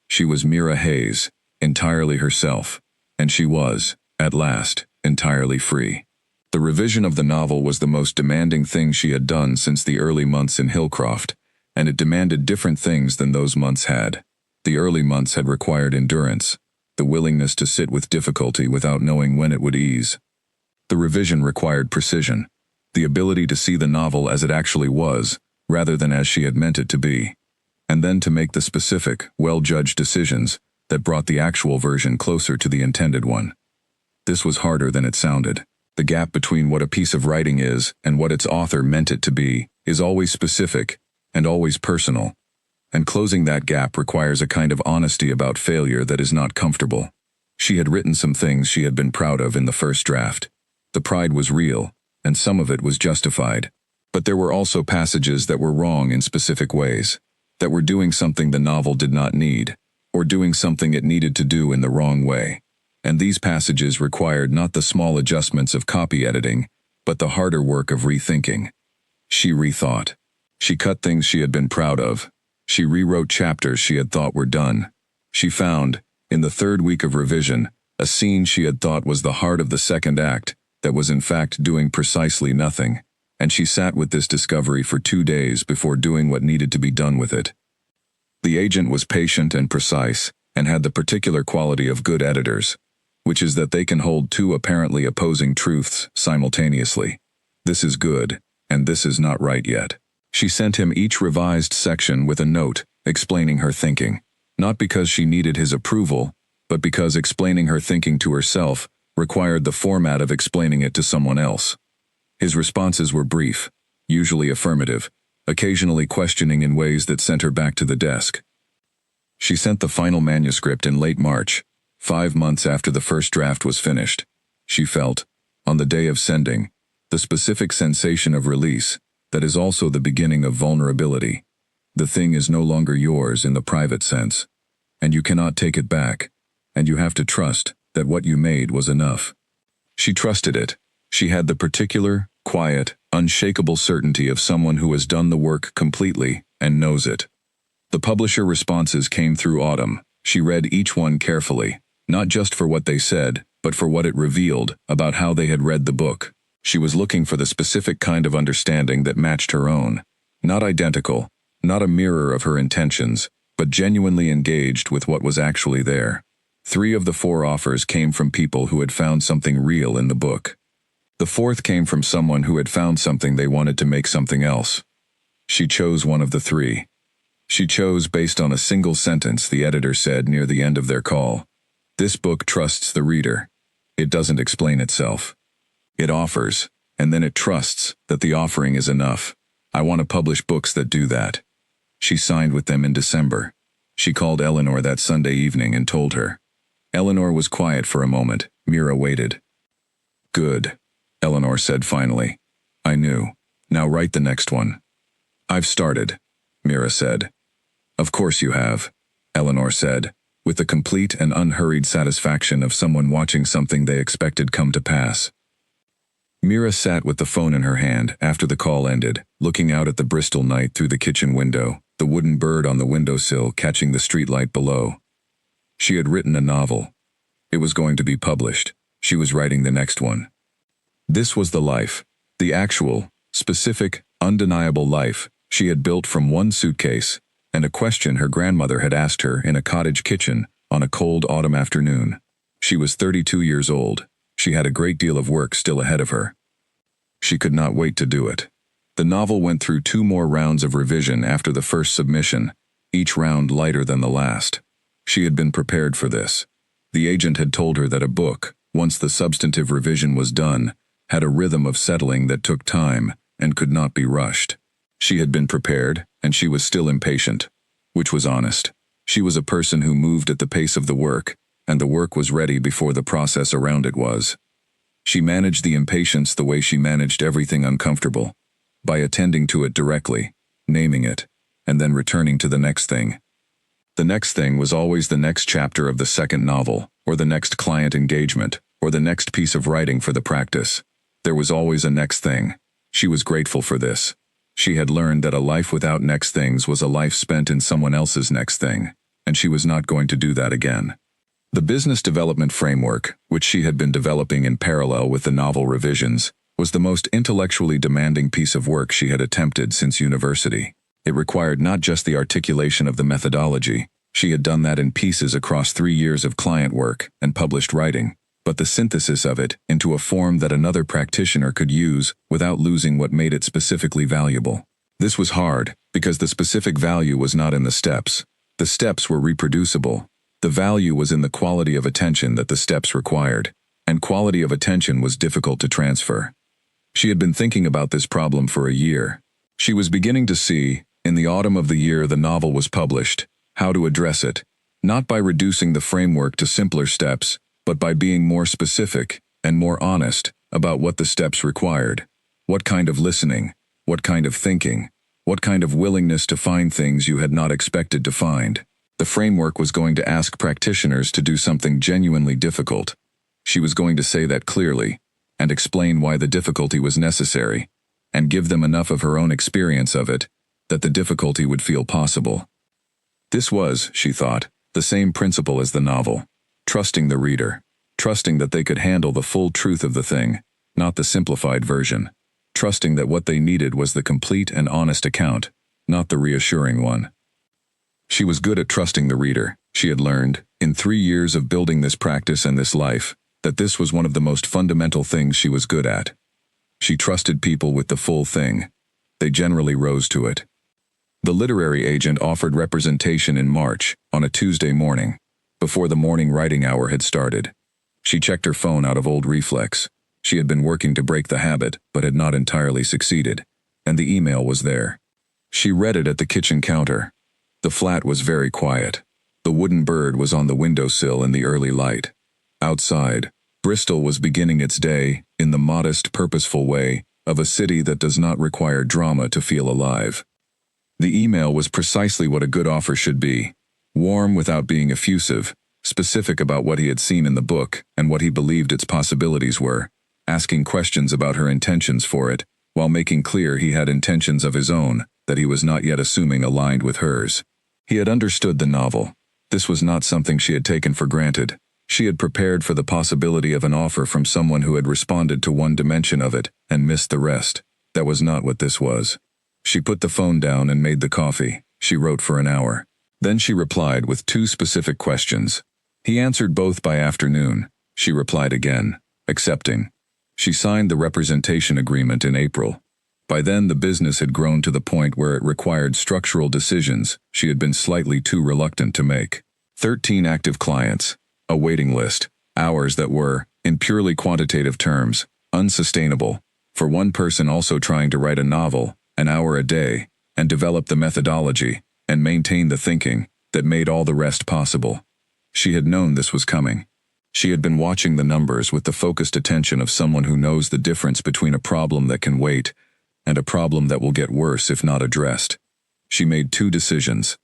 She was Mira Hayes, entirely herself, and she was, at last, entirely free. The revision of the novel was the most demanding thing she had done since the early months in Hillcroft, and it demanded different things than those months had. The early months had required endurance, the willingness to sit with difficulty without knowing when it would ease. The revision required precision, the ability to see the novel as it actually was, rather than as she had meant it to be, and then to make the specific, well-judged decisions that brought the actual version closer to the intended one. This was harder than it sounded. The gap between what a piece of writing is and what its author meant it to be is always specific and always personal, and closing that gap requires a kind of honesty about failure that is not comfortable. She had written some things she had been proud of in the first draft. The pride was real, and some of it was justified. But there were also passages that were wrong in specific ways, that were doing something the novel did not need, or doing something it needed to do in the wrong way. And these passages required not the small adjustments of copy editing, but the harder work of rethinking. She rethought. She cut things she had been proud of. She rewrote chapters she had thought were done. She found, in the 3rd week of revision, a scene she had thought was the heart of the 2nd act that was in fact doing precisely nothing, and she sat with this discovery for 2 days before doing what needed to be done with it. The agent was patient and precise, and had the particular quality of good editors, which is that they can hold 2 apparently opposing truths simultaneously. This is good, and this is not right yet. She sent him each revised section with a note, explaining her thinking, not because she needed his approval, but because explaining her thinking to herself required the format of explaining it to someone else. His responses were brief, usually affirmative, occasionally questioning in ways that sent her back to the desk. She sent the final manuscript in late March, 5 months after the first draft was finished. She felt, on the day of sending, the specific sensation of release that is also the beginning of vulnerability. The thing is no longer yours in the private sense, and you cannot take it back, and you have to trust that what you made was enough. She trusted it. She had the particular, quiet, unshakable certainty of someone who has done the work completely and knows it. The publisher responses came through autumn. She read each one carefully, not just for what they said, but for what it revealed about how they had read the book. She was looking for the specific kind of understanding that matched her own, not identical, not a mirror of her intentions, but genuinely engaged with what was actually there. 3 of the 4 offers came from people who had found something real in the book. The 4th came from someone who had found something they wanted to make something else. She chose one of the 3. She chose based on a single sentence the editor said near the end of their call. This book trusts the reader. It doesn't explain itself. It offers, and then it trusts that the offering is enough. I want to publish books that do that. She signed with them in December. She called Eleanor that Sunday evening and told her. Eleanor was quiet for a moment. Mira waited. "Good," Eleanor said finally. "I knew. Now write the next one." I've started, Mira said. Of course you have, Eleanor said, with the complete and unhurried satisfaction of someone watching something they expected come to pass. Mira sat with the phone in her hand after the call ended, looking out at the Bristol night through the kitchen window, the wooden bird on the windowsill catching the streetlight below. She had written a novel. It was going to be published. She was writing the next one. This was the life, the actual, specific, undeniable life she had built from one suitcase and a question her grandmother had asked her in a cottage kitchen on a cold autumn afternoon. She was 32 years old. She had a great deal of work still ahead of her. She could not wait to do it. The novel went through 2 more rounds of revision after the first submission, each round lighter than the last. She had been prepared for this. The agent had told her that a book, once the substantive revision was done, had a rhythm of settling that took time and could not be rushed. She had been prepared, and she was still impatient, which was honest. She was a person who moved at the pace of the work, and the work was ready before the process around it was. She managed the impatience the way she managed everything uncomfortable, by attending to it directly, naming it, and then returning to the next thing. The next thing was always the next chapter of the second novel, or the next client engagement, or the next piece of writing for the practice. There was always a next thing. She was grateful for this. She had learned that a life without next things was a life spent in someone else's next thing, and she was not going to do that again. The business development framework, which she had been developing in parallel with the novel revisions, was the most intellectually demanding piece of work she had attempted since university. It required not just the articulation of the methodology, she had done that in pieces across 3 years of client work and published writing, but the synthesis of it into a form that another practitioner could use without losing what made it specifically valuable. This was hard, because the specific value was not in the steps. The steps were reproducible. The value was in the quality of attention that the steps required, and quality of attention was difficult to transfer. She had been thinking about this problem for a year. She was beginning to see, in the autumn of the year the novel was published, how to address it, not by reducing the framework to simpler steps, but by being more specific and more honest about what the steps required. What kind of listening, what kind of thinking, what kind of willingness to find things you had not expected to find. The framework was going to ask practitioners to do something genuinely difficult. She was going to say that clearly, and explain why the difficulty was necessary, and give them enough of her own experience of it, that the difficulty would feel possible. This was, she thought, the same principle as the novel. Trusting the reader, trusting that they could handle the full truth of the thing, not the simplified version, trusting that what they needed was the complete and honest account, not the reassuring one. She was good at trusting the reader. She had learned, in 3 years of building this practice and this life, that this was one of the most fundamental things she was good at. She trusted people with the full thing. They generally rose to it. The literary agent offered representation in March, on a Tuesday morning, before the morning writing hour had started. She checked her phone out of old reflex. She had been working to break the habit, but had not entirely succeeded, and the email was there. She read it at the kitchen counter. The flat was very quiet. The wooden bird was on the windowsill in the early light. Outside, Bristol was beginning its day, in the modest, purposeful way of a city that does not require drama to feel alive. The email was precisely what a good offer should be. Warm without being effusive, specific about what he had seen in the book and what he believed its possibilities were, asking questions about her intentions for it, while making clear he had intentions of his own that he was not yet assuming aligned with hers. He had understood the novel. This was not something she had taken for granted. She had prepared for the possibility of an offer from someone who had responded to one dimension of it and missed the rest. That was not what this was. She put the phone down and made the coffee. She wrote for an hour. Then she replied with 2 specific questions. He answered both by afternoon. She replied again, accepting. She signed the representation agreement in April. By then the business had grown to the point where it required structural decisions she had been slightly too reluctant to make. 13 active clients, a waiting list, hours that were, in purely quantitative terms, unsustainable. For one person also trying to write a novel, an hour a day, and develop the methodology, and maintain the thinking, that made all the rest possible. She had known this was coming. She had been watching the numbers with the focused attention of someone who knows the difference between a problem that can wait and a problem that will get worse if not addressed. She made 2 decisions.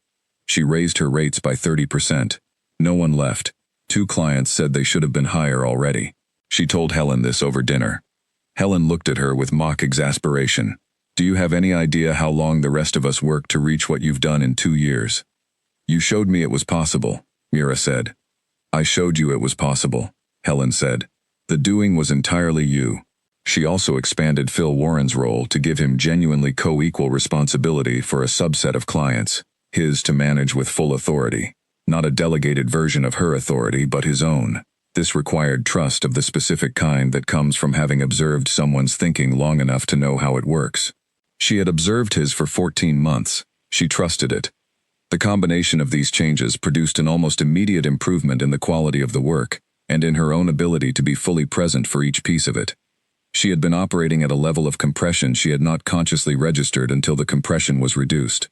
She raised her rates by 30%. No one left. 2 clients said they should have been higher already. She told Helen this over dinner. Helen looked at her with mock exasperation. Do you have any idea how long the rest of us worked to reach what you've done in 2 years? You showed me it was possible, Mira said. I showed you it was possible, Helen said. The doing was entirely you. She also expanded Phil Warren's role to give him genuinely co-equal responsibility for a subset of clients, his to manage with full authority. Not a delegated version of her authority, but his own. This required trust of the specific kind that comes from having observed someone's thinking long enough to know how it works. She had observed his for 14 months. She trusted it. The combination of these changes produced an almost immediate improvement in the quality of the work, and in her own ability to be fully present for each piece of it. She had been operating at a level of compression she had not consciously registered until the compression was reduced.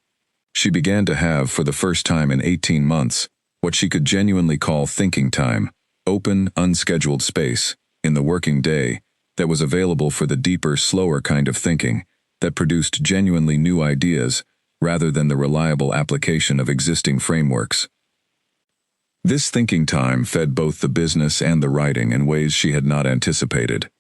She began to have, for the first time in 18 months, what she could genuinely call thinking time, open, unscheduled space, in the working day, that was available for the deeper, slower kind of thinking, that produced genuinely new ideas, rather than the reliable application of existing frameworks. This thinking time fed both the business and the writing in ways she had not anticipated.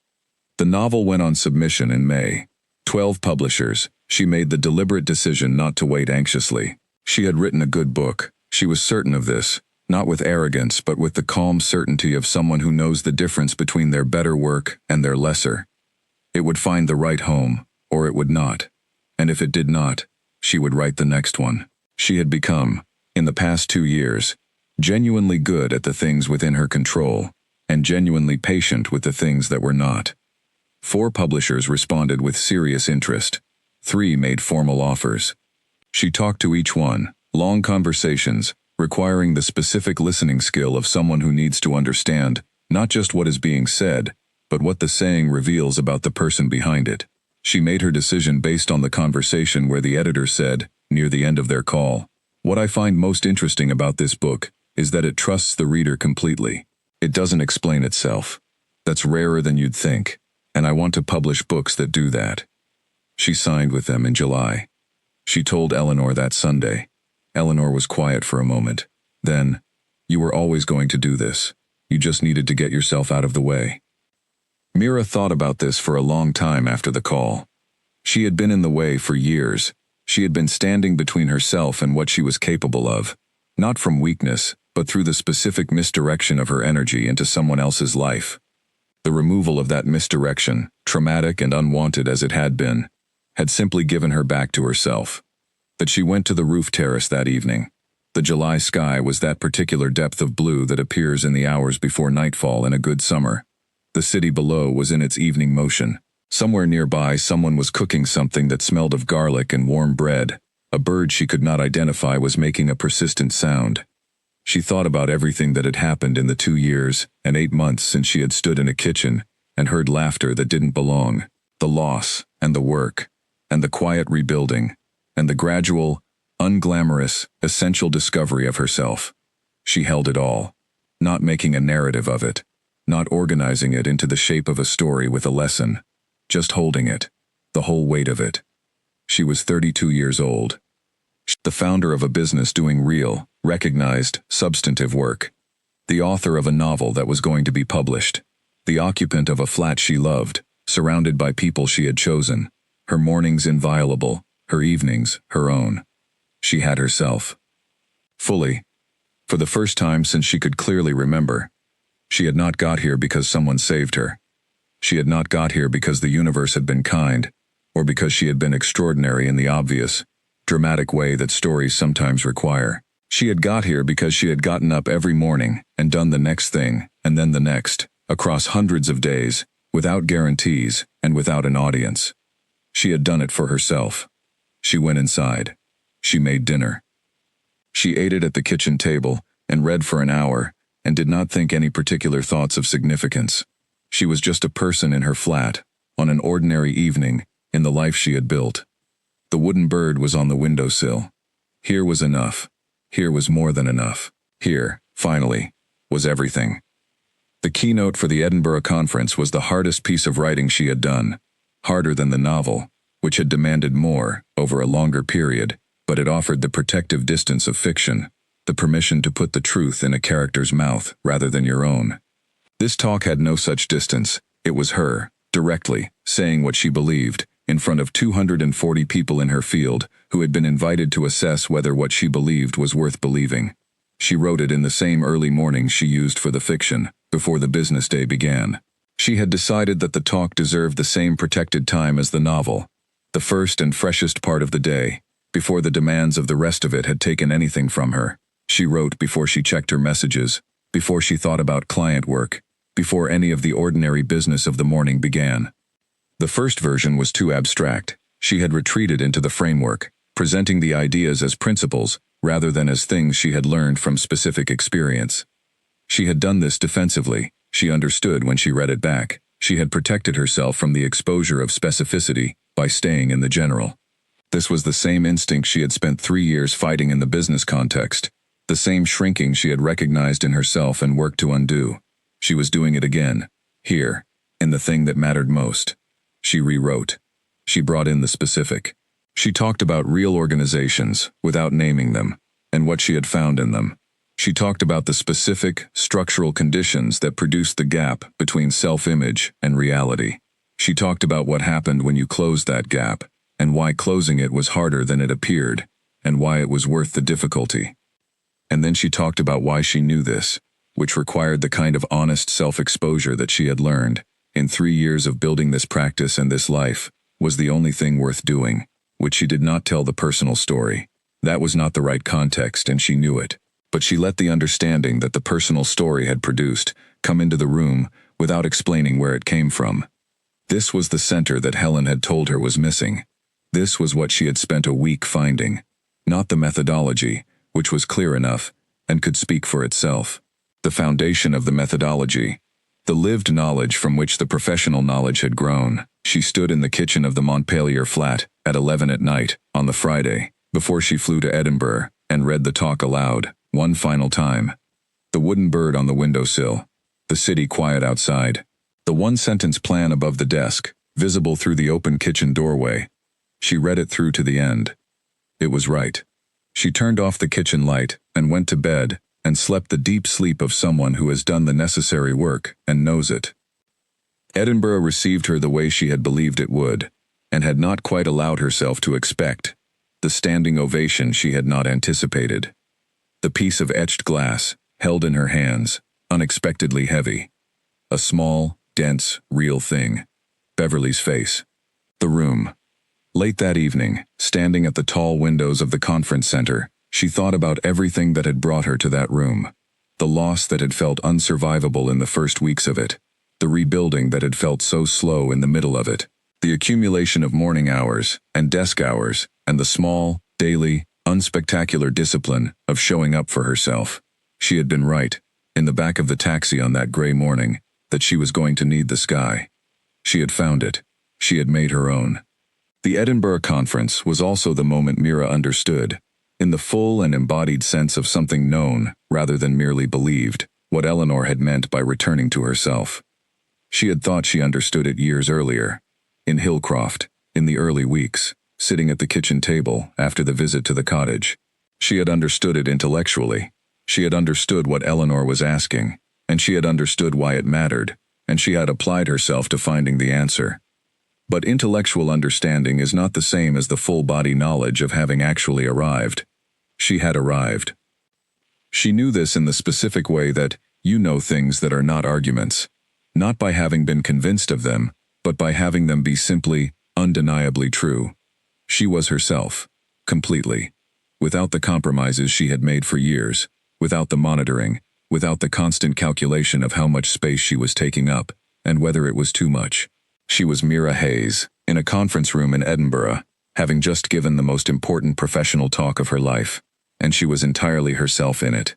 The novel went on submission in May. 12 publishers. She made the deliberate decision not to wait anxiously. She had written a good book. She was certain of this, not with arrogance but with the calm certainty of someone who knows the difference between their better work and their lesser. It would find the right home, or it would not. And if it did not, she would write the next one. She had become, in the past 2 years, genuinely good at the things within her control, and genuinely patient with the things that were not. 4 publishers responded with serious interest. 3 made formal offers. She talked to each one, long conversations, requiring the specific listening skill of someone who needs to understand not just what is being said, but what the saying reveals about the person behind it. She made her decision based on the conversation where the editor said, near the end of their call, "What I find most interesting about this book is that it trusts the reader completely. It doesn't explain itself. That's rarer than you'd think, and I want to publish books that do that." She signed with them in July. She told Eleanor that Sunday. Eleanor was quiet for a moment. Then, "You were always going to do this. You just needed to get yourself out of the way." Mira thought about this for a long time after the call. She had been in the way for years. She had been standing between herself and what she was capable of, not from weakness, but through the specific misdirection of her energy into someone else's life. The removal of that misdirection, traumatic and unwanted as it had been, had simply given her back to herself. That she went to the roof terrace that evening. The July sky was that particular depth of blue that appears in the hours before nightfall in a good summer. The city below was in its evening motion. Somewhere nearby, someone was cooking something that smelled of garlic and warm bread. A bird she could not identify was making a persistent sound. She thought about everything that had happened in the 2 years and 8 months since she had stood in a kitchen and heard laughter that didn't belong, the loss and the work, and the quiet rebuilding, and the gradual, unglamorous, essential discovery of herself. She held it all, not making a narrative of it, not organizing it into the shape of a story with a lesson, just holding it, the whole weight of it. She was 32 years old. The founder of a business doing real, recognized, substantive work. The author of a novel that was going to be published. The occupant of a flat she loved, surrounded by people she had chosen. Her mornings inviolable, her evenings her own. She had herself. Fully. For the first time since she could clearly remember. She had not got here because someone saved her. She had not got here because the universe had been kind, or because she had been extraordinary in the obvious, dramatic way that stories sometimes require. She had got here because she had gotten up every morning and done the next thing, and then the next, across hundreds of days, without guarantees and without an audience. She had done it for herself. She went inside. She made dinner. She ate it at the kitchen table and read for an hour and did not think any particular thoughts of significance. She was just a person in her flat, on an ordinary evening, in the life she had built. The wooden bird was on the windowsill. Here was enough. Here was more than enough. Here, finally, was everything. The keynote for the Edinburgh conference was the hardest piece of writing she had done, harder than the novel, which had demanded more, over a longer period, but it offered the protective distance of fiction, the permission to put the truth in a character's mouth rather than your own. This talk had no such distance. It was her, directly, saying what she believed, in front of 240 people in her field, who had been invited to assess whether what she believed was worth believing. She wrote it in the same early mornings she used for the fiction, before the business day began. She had decided that the talk deserved the same protected time as the novel, the first and freshest part of the day, before the demands of the rest of it had taken anything from her. She wrote before she checked her messages, before she thought about client work, before any of the ordinary business of the morning began. The first version was too abstract. She had retreated into the framework, presenting the ideas as principles rather than as things she had learned from specific experience. She had done this defensively. She understood when she read it back. She had protected herself from the exposure of specificity by staying in the general. This was the same instinct she had spent 3 years fighting in the business context, the same shrinking she had recognized in herself and worked to undo. She was doing it again, here, in the thing that mattered most. She rewrote. She brought in the specific. She talked about real organizations, without naming them, and what she had found in them. She talked about the specific, structural conditions that produced the gap between self-image and reality. She talked about what happened when you closed that gap, and why closing it was harder than it appeared, and why it was worth the difficulty. And then she talked about why she knew this, which required the kind of honest self-exposure that she had learned, in 3 years of building this practice and this life, was the only thing worth doing, which she did not tell the personal story. That was not the right context, and she knew it. But she let the understanding that the personal story had produced come into the room without explaining where it came from. This was the center that Helen had told her was missing. This was what she had spent a week finding, not the methodology, which was clear enough and could speak for itself. The foundation of the methodology, the lived knowledge from which the professional knowledge had grown. She stood in the kitchen of the Montpelier flat at 11 at night on the Friday, before she flew to Edinburgh, and read the talk aloud, one final time. The wooden bird on the windowsill, the city quiet outside, the one-sentence plan above the desk, visible through the open kitchen doorway. She read it through to the end. It was right. She turned off the kitchen light and went to bed, and slept the deep sleep of someone who has done the necessary work and knows it. Edinburgh received her the way she had believed it would, and had not quite allowed herself to expect, the standing ovation she had not anticipated. The piece of etched glass, held in her hands, unexpectedly heavy. A small, dense, real thing. Beverly's face. The room. Late that evening, standing at the tall windows of the conference center, she thought about everything that had brought her to that room. The loss that had felt unsurvivable in the first weeks of it. The rebuilding that had felt so slow in the middle of it. The accumulation of morning hours and desk hours, and the small, daily, unspectacular discipline of showing up for herself. She had been right, in the back of the taxi on that gray morning, that she was going to need the sky. She had found it. She had made her own. The Edinburgh conference was also the moment Mira understood, in the full and embodied sense of something known rather than merely believed, what Eleanor had meant by returning to herself. She had thought she understood it years earlier, in Hillcroft, in the early weeks, sitting at the kitchen table after the visit to the cottage. She had understood it intellectually. She had understood what Eleanor was asking, and she had understood why it mattered, and she had applied herself to finding the answer. But intellectual understanding is not the same as the full-body knowledge of having actually arrived. She had arrived. She knew this in the specific way that you know things that are not arguments, not by having been convinced of them, but by having them be simply, undeniably true. She was herself, completely, without the compromises she had made for years, without the monitoring, without the constant calculation of how much space she was taking up, and whether it was too much. She was Mira Hayes, in a conference room in Edinburgh, having just given the most important professional talk of her life, and she was entirely herself in it.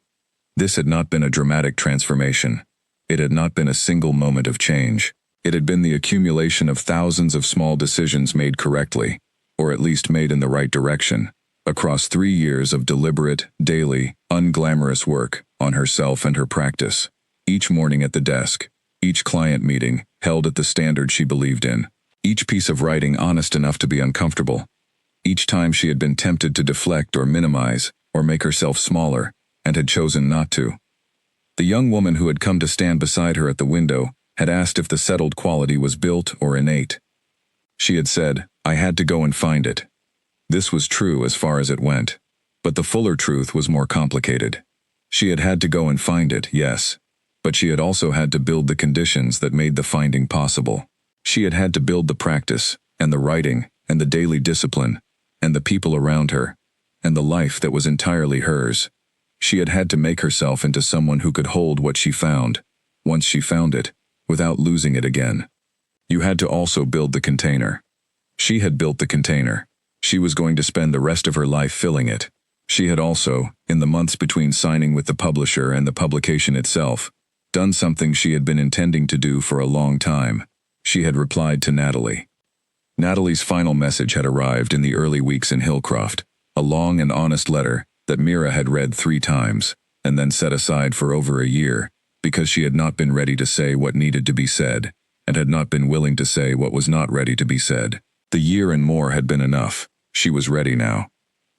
This had not been a dramatic transformation. It had not been a single moment of change. It had been the accumulation of thousands of small decisions made correctly, or at least made in the right direction, across 3 years of deliberate, daily, unglamorous work on herself and her practice. Each morning at the desk, each client meeting, held at the standard she believed in. Each piece of writing honest enough to be uncomfortable. Each time she had been tempted to deflect or minimize, or make herself smaller, and had chosen not to. The young woman who had come to stand beside her at the window had asked if the settled quality was built or innate. She had said, "I had to go and find it." This was true as far as it went. But the fuller truth was more complicated. She had had to go and find it, yes. But she had also had to build the conditions that made the finding possible. She had had to build the practice, and the writing, and the daily discipline, and the people around her, and the life that was entirely hers. She had had to make herself into someone who could hold what she found, once she found it, without losing it again. You had to also build the container. She had built the container. She was going to spend the rest of her life filling it. She had also, in the months between signing with the publisher and the publication itself, done something she had been intending to do for a long time. She had replied to Natalie. Natalie's final message had arrived in the early weeks in Hillcroft, a long and honest letter that Mira had read 3 times, and then set aside for over a year, because she had not been ready to say what needed to be said, and had not been willing to say what was not ready to be said. The year and more had been enough. She was ready now.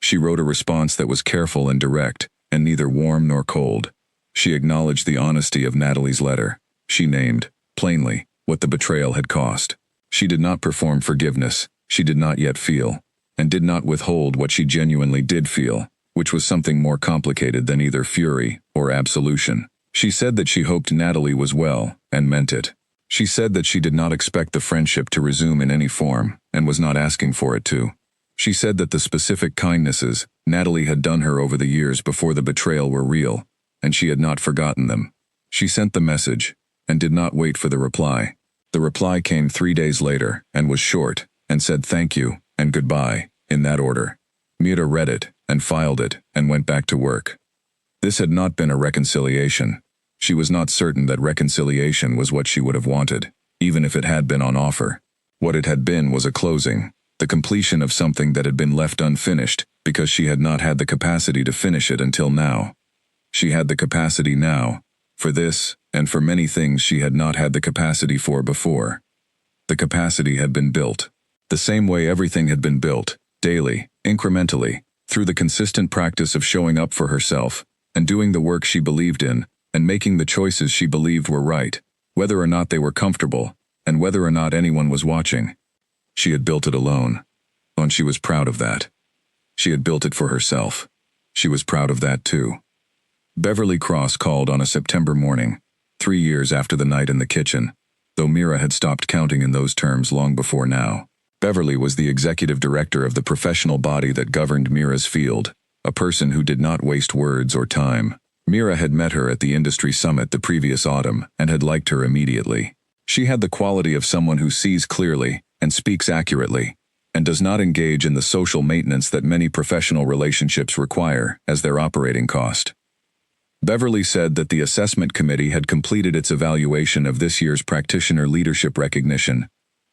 She wrote a response that was careful and direct, and neither warm nor cold. She acknowledged the honesty of Natalie's letter. She named, plainly, what the betrayal had cost. She did not perform forgiveness, she did not yet feel, and did not withhold what she genuinely did feel, which was something more complicated than either fury or absolution. She said that she hoped Natalie was well, and meant it. She said that she did not expect the friendship to resume in any form, and was not asking for it to. She said that the specific kindnesses Natalie had done her over the years before the betrayal were real, and she had not forgotten them. She sent the message, and did not wait for the reply. The reply came 3 days later, and was short, and said thank you, and goodbye, in that order. Mira read it, and filed it, and went back to work. This had not been a reconciliation. She was not certain that reconciliation was what she would have wanted, even if it had been on offer. What it had been was a closing, the completion of something that had been left unfinished, because she had not had the capacity to finish it until now. She had the capacity now, for this, and for many things she had not had the capacity for before. The capacity had been built. The same way everything had been built, daily, incrementally, through the consistent practice of showing up for herself, and doing the work she believed in, and making the choices she believed were right, whether or not they were comfortable, and whether or not anyone was watching. She had built it alone, and she was proud of that. She had built it for herself. She was proud of that too. Beverly Cross called on a September morning, 3 years after the night in the kitchen, though Mira had stopped counting in those terms long before now. Beverly was the executive director of the professional body that governed Mira's field, a person who did not waste words or time. Mira had met her at the industry summit the previous autumn and had liked her immediately. She had the quality of someone who sees clearly and speaks accurately, and does not engage in the social maintenance that many professional relationships require as their operating cost. Beverly said that the assessment committee had completed its evaluation of this year's practitioner leadership recognition,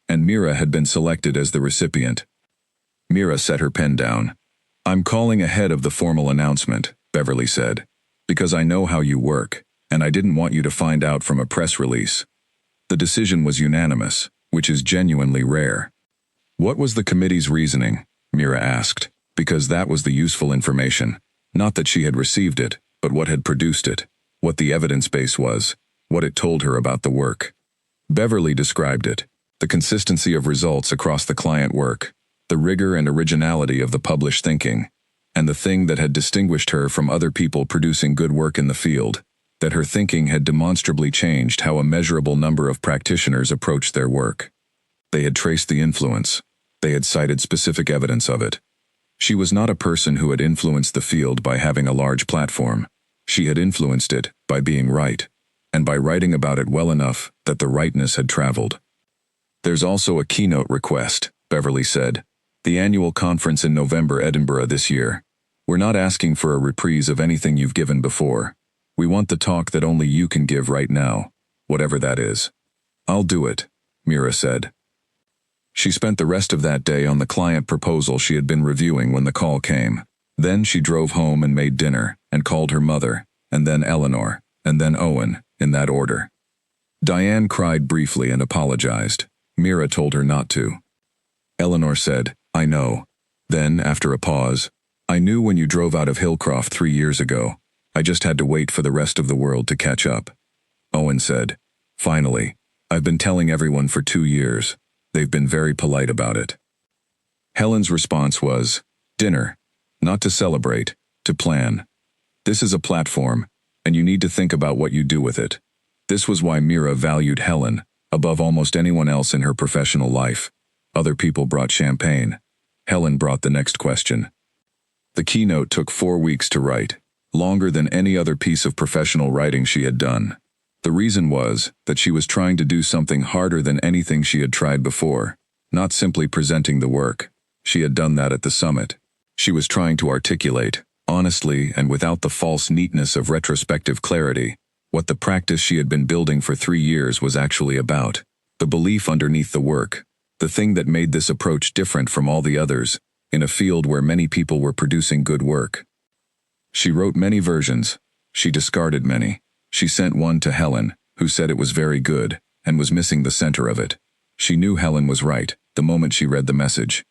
and Mira had been selected as the recipient. Mira set her pen down. "I'm calling ahead of the formal announcement," Beverly said, "because I know how you work, and I didn't want you to find out from a press release." The decision was unanimous, which is genuinely rare. What was the committee's reasoning? Mira asked, because that was the useful information. Not that she had received it, but what had produced it, what the evidence base was, what it told her about the work. Beverly described it, the consistency of results across the client work, the rigor and originality of the published thinking, and the thing that had distinguished her from other people producing good work in the field, that her thinking had demonstrably changed how a measurable number of practitioners approached their work. They had traced the influence. They had cited specific evidence of it. She was not a person who had influenced the field by having a large platform. She had influenced it by being right, and by writing about it well enough that the rightness had traveled. "There's also a keynote request," Beverly said. "The annual conference in November, Edinburgh this year. We're not asking for a reprise of anything you've given before. We want the talk that only you can give right now, whatever that is." "I'll do it," Mira said. She spent the rest of that day on the client proposal she had been reviewing when the call came. Then she drove home and made dinner, and called her mother, and then Eleanor, and then Owen, in that order. Diane cried briefly and apologized. Mira told her not to. Eleanor said, I know. Then, after a pause, I knew when you drove out of Hillcroft 3 years ago. I just had to wait for the rest of the world to catch up. Owen said, finally, I've been telling everyone for 2 years. They've been very polite about it. Helen's response was, dinner. Not to celebrate, to plan. This is a platform, and you need to think about what you do with it. This was why Mira valued Helen, above almost anyone else in her professional life. Other people brought champagne. Helen brought the next question. The keynote took 4 weeks to write, longer than any other piece of professional writing she had done. The reason was that she was trying to do something harder than anything she had tried before, not simply presenting the work. She had done that at the summit. She was trying to articulate, honestly and without the false neatness of retrospective clarity, what the practice she had been building for 3 years was actually about. The belief underneath the work, the thing that made this approach different from all the others, in a field where many people were producing good work. She wrote many versions. She discarded many. She sent one to Helen, who said it was very good, and was missing the center of it. She knew Helen was right, the moment she read the message.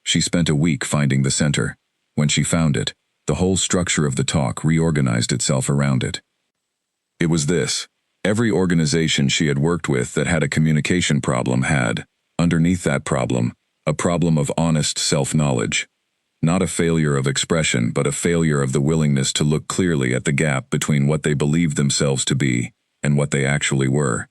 She spent a week finding the center. When she found it, the whole structure of the talk reorganized itself around it. It was this. Every organization she had worked with that had a communication problem had, underneath that problem, a problem of honest self-knowledge. Not a failure of expression, but a failure of the willingness to look clearly at the gap between what they believed themselves to be and what they actually were.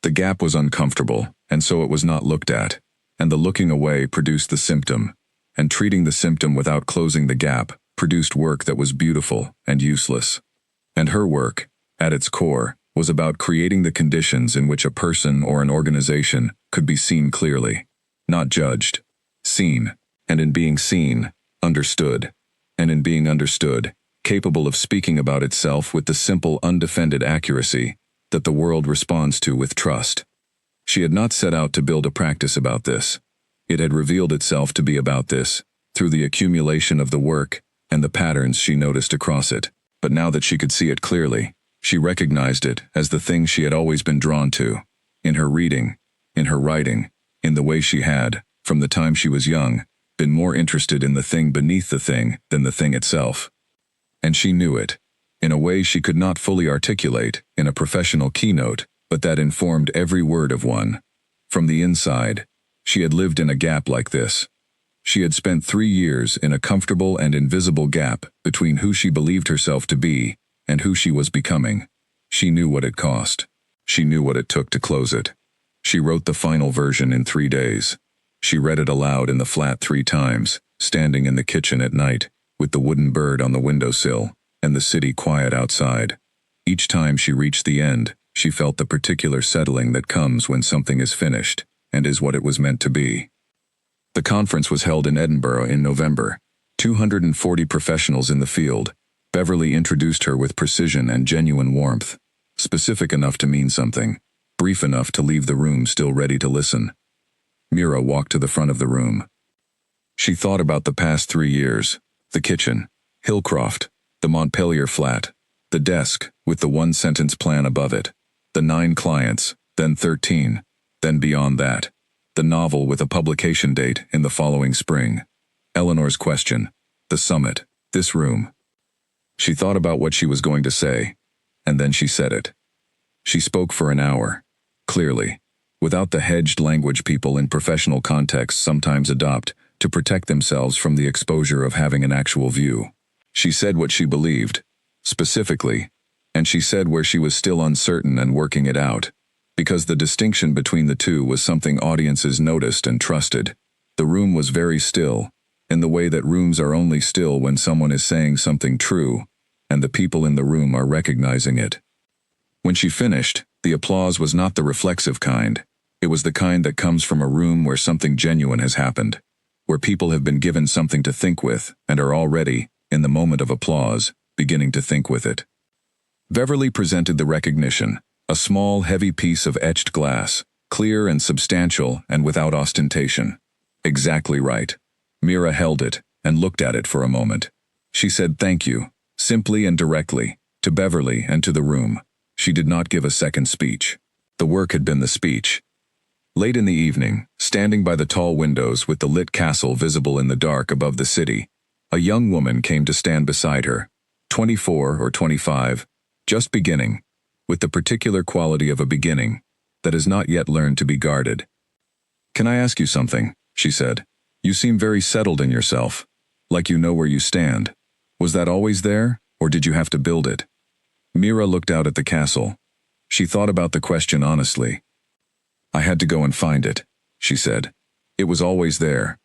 The gap was uncomfortable, and so it was not looked at, and the looking away produced the symptom, and treating the symptom without closing the gap produced work that was beautiful and useless. And her work, at its core, was about creating the conditions in which a person or an organization could be seen clearly. Not judged, seen, and in being seen, understood, and in being understood, capable of speaking about itself with the simple, undefended accuracy that the world responds to with trust. She had not set out to build a practice about this. It had revealed itself to be about this, through the accumulation of the work and the patterns she noticed across it. But now that she could see it clearly, she recognized it as the thing she had always been drawn to, in her reading, in her writing, in the way she had, from the time she was young, been more interested in the thing beneath the thing than the thing itself. And she knew it, in a way she could not fully articulate in a professional keynote, but that informed every word of one. From the inside, she had lived in a gap like this. She had spent 3 years in a comfortable and invisible gap between who she believed herself to be and who she was becoming. She knew what it cost. She knew what it took to close it. She wrote the final version in 3 days. She read it aloud in the flat 3 times, standing in the kitchen at night, with the wooden bird on the windowsill, and the city quiet outside. Each time she reached the end, she felt the particular settling that comes when something is finished, and is what it was meant to be. The conference was held in Edinburgh in November. 240 professionals in the field. Beverly introduced her with precision and genuine warmth, specific enough to mean something, brief enough to leave the room still ready to listen. Mira walked to the front of the room. She thought about the past 3 years, the kitchen, Hillcroft, the Montpelier flat, the desk with the 1-sentence plan above it, the 9 clients, then 13, then beyond that, the novel with a publication date in the following spring, Eleanor's question, the summit, this room. She thought about what she was going to say, and then she said it. She spoke for an hour, clearly, without the hedged language people in professional contexts sometimes adopt to protect themselves from the exposure of having an actual view. She said what she believed, specifically, and she said where she was still uncertain and working it out, because the distinction between the two was something audiences noticed and trusted. The room was very still, in the way that rooms are only still when someone is saying something true, and the people in the room are recognizing it. When she finished, the applause was not the reflexive kind. It was the kind that comes from a room where something genuine has happened, where people have been given something to think with and are already, in the moment of applause, beginning to think with it. Beverly presented the recognition, a small, heavy piece of etched glass, clear and substantial and without ostentation. Exactly right. Mira held it and looked at it for a moment. She said thank you, simply and directly, to Beverly and to the room. She did not give a second speech. The work had been the speech. Late in the evening, standing by the tall windows with the lit castle visible in the dark above the city, a young woman came to stand beside her, 24 or 25, just beginning, with the particular quality of a beginning that has not yet learned to be guarded. "Can I ask you something?" she said. "You seem very settled in yourself, like you know where you stand. Was that always there, or did you have to build it?" Mira looked out at the castle. She thought about the question honestly. "I had to go and find it," she said. "It was always there.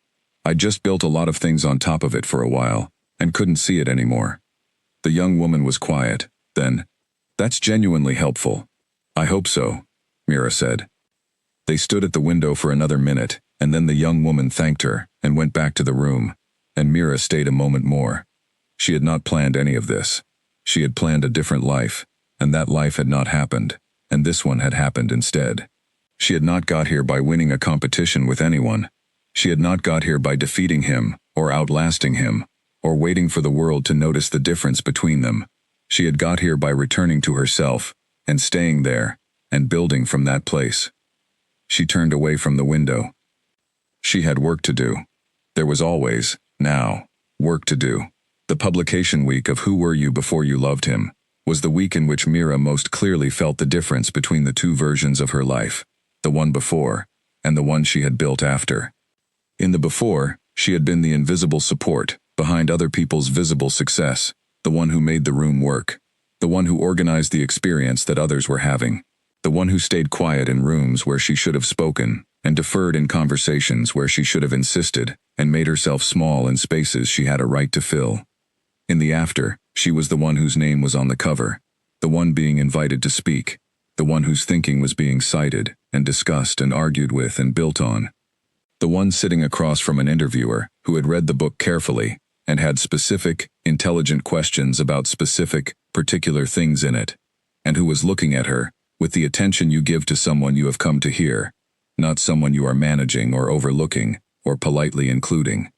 I just built a lot of things on top of it for a while, and couldn't see it anymore." The young woman was quiet. Then, "That's genuinely helpful." "I hope so," Mira said. They stood at the window for another minute, and then the young woman thanked her and went back to the room, and Mira stayed a moment more. She had not planned any of this. She had planned a different life, and that life had not happened, and this one had happened instead. She had not got here by winning a competition with anyone. She had not got here by defeating him, or outlasting him, or waiting for the world to notice the difference between them. She had got here by returning to herself, and staying there, and building from that place. She turned away from the window. She had work to do. There was always, now, work to do. The publication week of Who Were You Before You Loved Him was the week in which Mira most clearly felt the difference between the two versions of her life, the one before, and the one she had built after. In the before, she had been the invisible support behind other people's visible success, the one who made the room work, the one who organized the experience that others were having, the one who stayed quiet in rooms where she should have spoken, and deferred in conversations where she should have insisted, and made herself small in spaces she had a right to fill. In the after, she was the one whose name was on the cover, the one being invited to speak, the one whose thinking was being cited and discussed and argued with and built on, the one sitting across from an interviewer who had read the book carefully and had specific, intelligent questions about specific, particular things in it, and who was looking at her with the attention you give to someone you have come to hear, not someone you are managing or overlooking or politely including.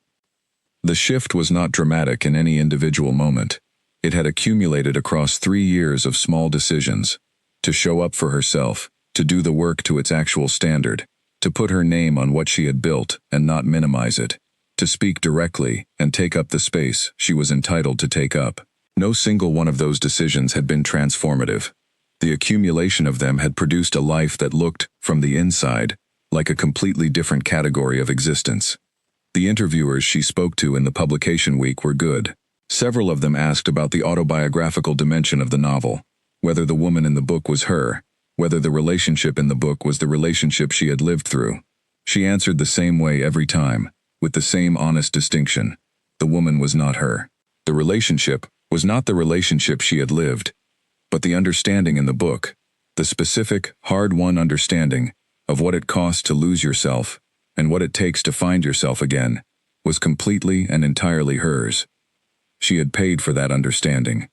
The shift was not dramatic in any individual moment. It had accumulated across 3 years of small decisions, to show up for herself, to do the work to its actual standard, to put her name on what she had built and not minimize it, to speak directly and take up the space she was entitled to take up. No single one of those decisions had been transformative. The accumulation of them had produced a life that looked, from the inside, like a completely different category of existence. The interviewers she spoke to in the publication week were good. Several of them asked about the autobiographical dimension of the novel, whether the woman in the book was her, whether the relationship in the book was the relationship she had lived through. She answered the same way every time, with the same honest distinction. The woman was not her. The relationship was not the relationship she had lived, but the understanding in the book, the specific, hard-won understanding of what it costs to lose yourself and what it takes to find yourself again, was completely and entirely hers. She had paid for that understanding.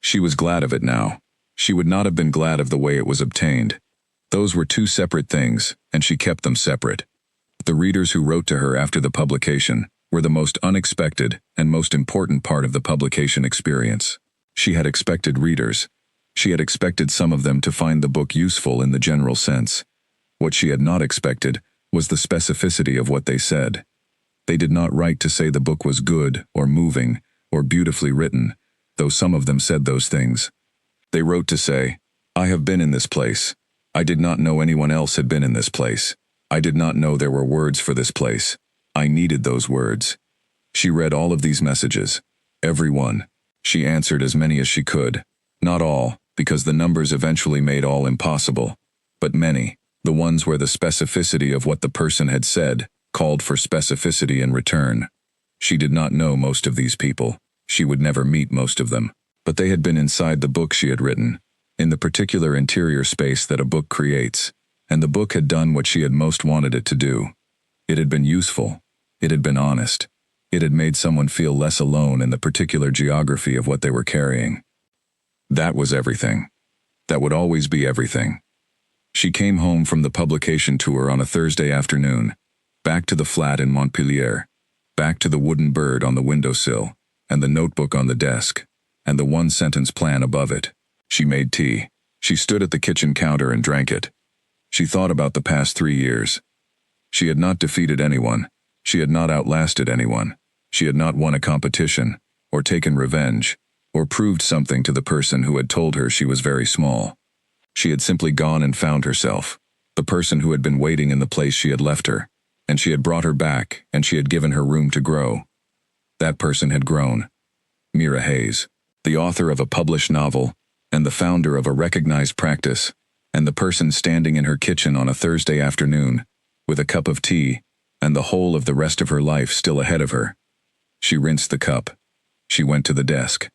She was glad of it now. She would not have been glad of the way it was obtained. Those were two separate things, and she kept them separate. The readers who wrote to her after the publication were the most unexpected and most important part of the publication experience. She had expected readers. She had expected some of them to find the book useful in the general sense. What she had not expected was the specificity of what they said. They did not write to say the book was good or moving or beautifully written, though some of them said those things. They wrote to say, "I have been in this place. I did not know anyone else had been in this place. I did not know there were words for this place. I needed those words." She read all of these messages. Every one. She answered as many as she could. Not all, because the numbers eventually made all impossible, but many. The ones where the specificity of what the person had said called for specificity in return. She did not know most of these people. She would never meet most of them. But they had been inside the book she had written, in the particular interior space that a book creates, and the book had done what she had most wanted it to do. It had been useful. It had been honest. It had made someone feel less alone in the particular geography of what they were carrying. That was everything. That would always be everything. She came home from the publication tour on a Thursday afternoon, back to the flat in Montpellier, back to the wooden bird on the windowsill, and the notebook on the desk, and the one-sentence plan above it. She made tea. She stood at the kitchen counter and drank it. She thought about the past 3 years. She had not defeated anyone. She had not outlasted anyone. She had not won a competition, or taken revenge, or proved something to the person who had told her she was very small. She had simply gone and found herself, the person who had been waiting in the place she had left her, and she had brought her back, and she had given her room to grow. That person had grown. Mira Hayes, the author of a published novel, and the founder of a recognized practice, and the person standing in her kitchen on a Thursday afternoon, with a cup of tea, and the whole of the rest of her life still ahead of her. She rinsed the cup. She went to the desk.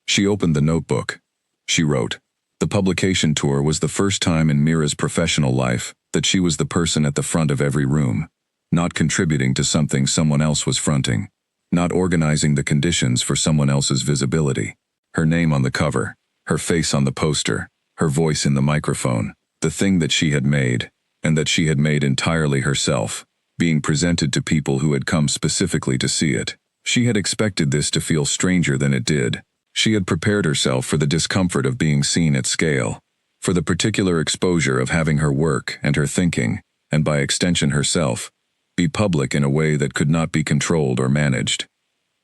She opened the notebook. She wrote. The publication tour was the first time in Mira's professional life that she was the person at the front of every room, not contributing to something someone else was fronting, not organizing the conditions for someone else's visibility. Her name on the cover, her face on the poster, her voice in the microphone, the thing that she had made, and that she had made entirely herself, being presented to people who had come specifically to see it. She had expected this to feel stranger than it did. She had prepared herself for the discomfort of being seen at scale, for the particular exposure of having her work and her thinking, and by extension herself, be public in a way that could not be controlled or managed.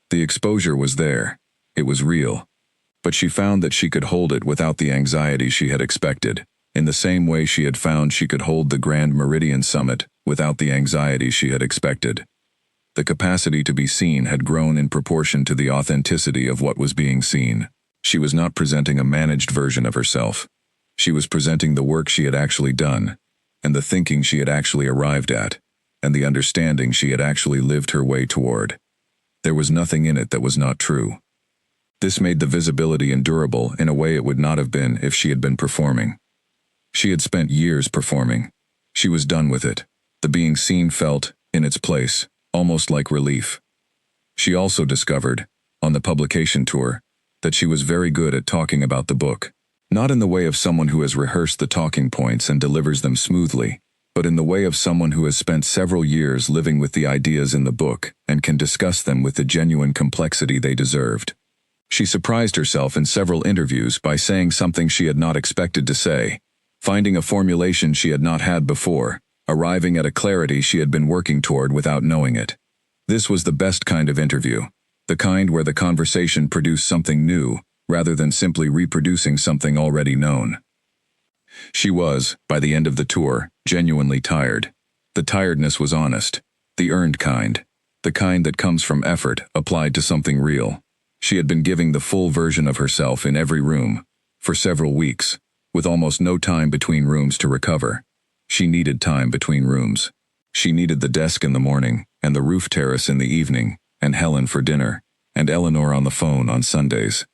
The exposure was there. It was real. But she found that she could hold it without the anxiety she had expected, in the same way she had found she could hold the Grand Meridian Summit without the anxiety she had expected. The capacity to be seen had grown in proportion to the authenticity of what was being seen. She was not presenting a managed version of herself. She was presenting the work she had actually done, and the thinking she had actually arrived at, and the understanding she had actually lived her way toward. There was nothing in it that was not true. This made the visibility endurable in a way it would not have been if she had been performing. She had spent years performing. She was done with it. The being seen felt, in its place, almost like relief. She also discovered, on the publication tour, that she was very good at talking about the book. Not in the way of someone who has rehearsed the talking points and delivers them smoothly, but in the way of someone who has spent several years living with the ideas in the book and can discuss them with the genuine complexity they deserved. She surprised herself in several interviews by saying something she had not expected to say, finding a formulation she had not had before, arriving at a clarity she had been working toward without knowing it. This was the best kind of interview, the kind where the conversation produced something new, rather than simply reproducing something already known. She was, by the end of the tour, genuinely tired. The tiredness was honest, the earned kind, the kind that comes from effort applied to something real. She had been giving the full version of herself in every room, for several weeks, with almost no time between rooms to recover. She needed time between rooms. She needed the desk in the morning, and the roof terrace in the evening, and Helen for dinner, and Eleanor on the phone on Sundays.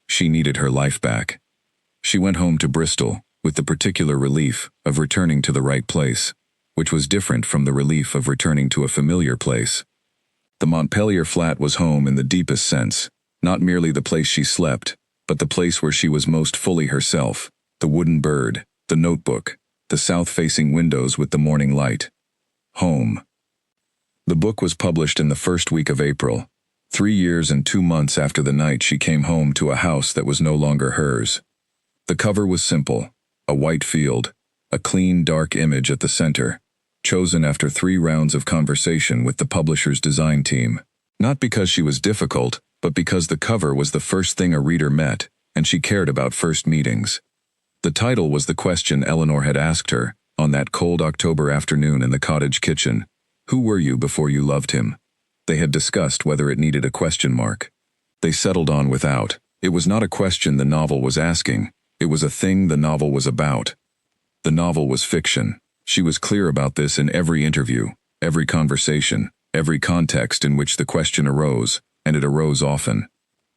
She needed her life back. She went home to Bristol, with the particular relief of returning to the right place, which was different from the relief of returning to a familiar place. The Montpelier flat was home in the deepest sense, not merely the place she slept, but the place where she was most fully herself, the wooden bird, the notebook, the south-facing windows with the morning light. Home. The book was published in the first week of April, 3 years and 2 months after the night she came home to a house that was no longer hers. The cover was simple, a white field, a clean, dark image at the center, chosen after 3 rounds of conversation with the publisher's design team. Not because she was difficult, but because the cover was the first thing a reader met, and she cared about first meetings. The title was the question Eleanor had asked her, on that cold October afternoon in the cottage kitchen. Who were you before you loved him? They had discussed whether it needed a question mark. They settled on without. It was not a question the novel was asking. It was a thing the novel was about. The novel was fiction. She was clear about this in every interview, every conversation, every context in which the question arose, and it arose often.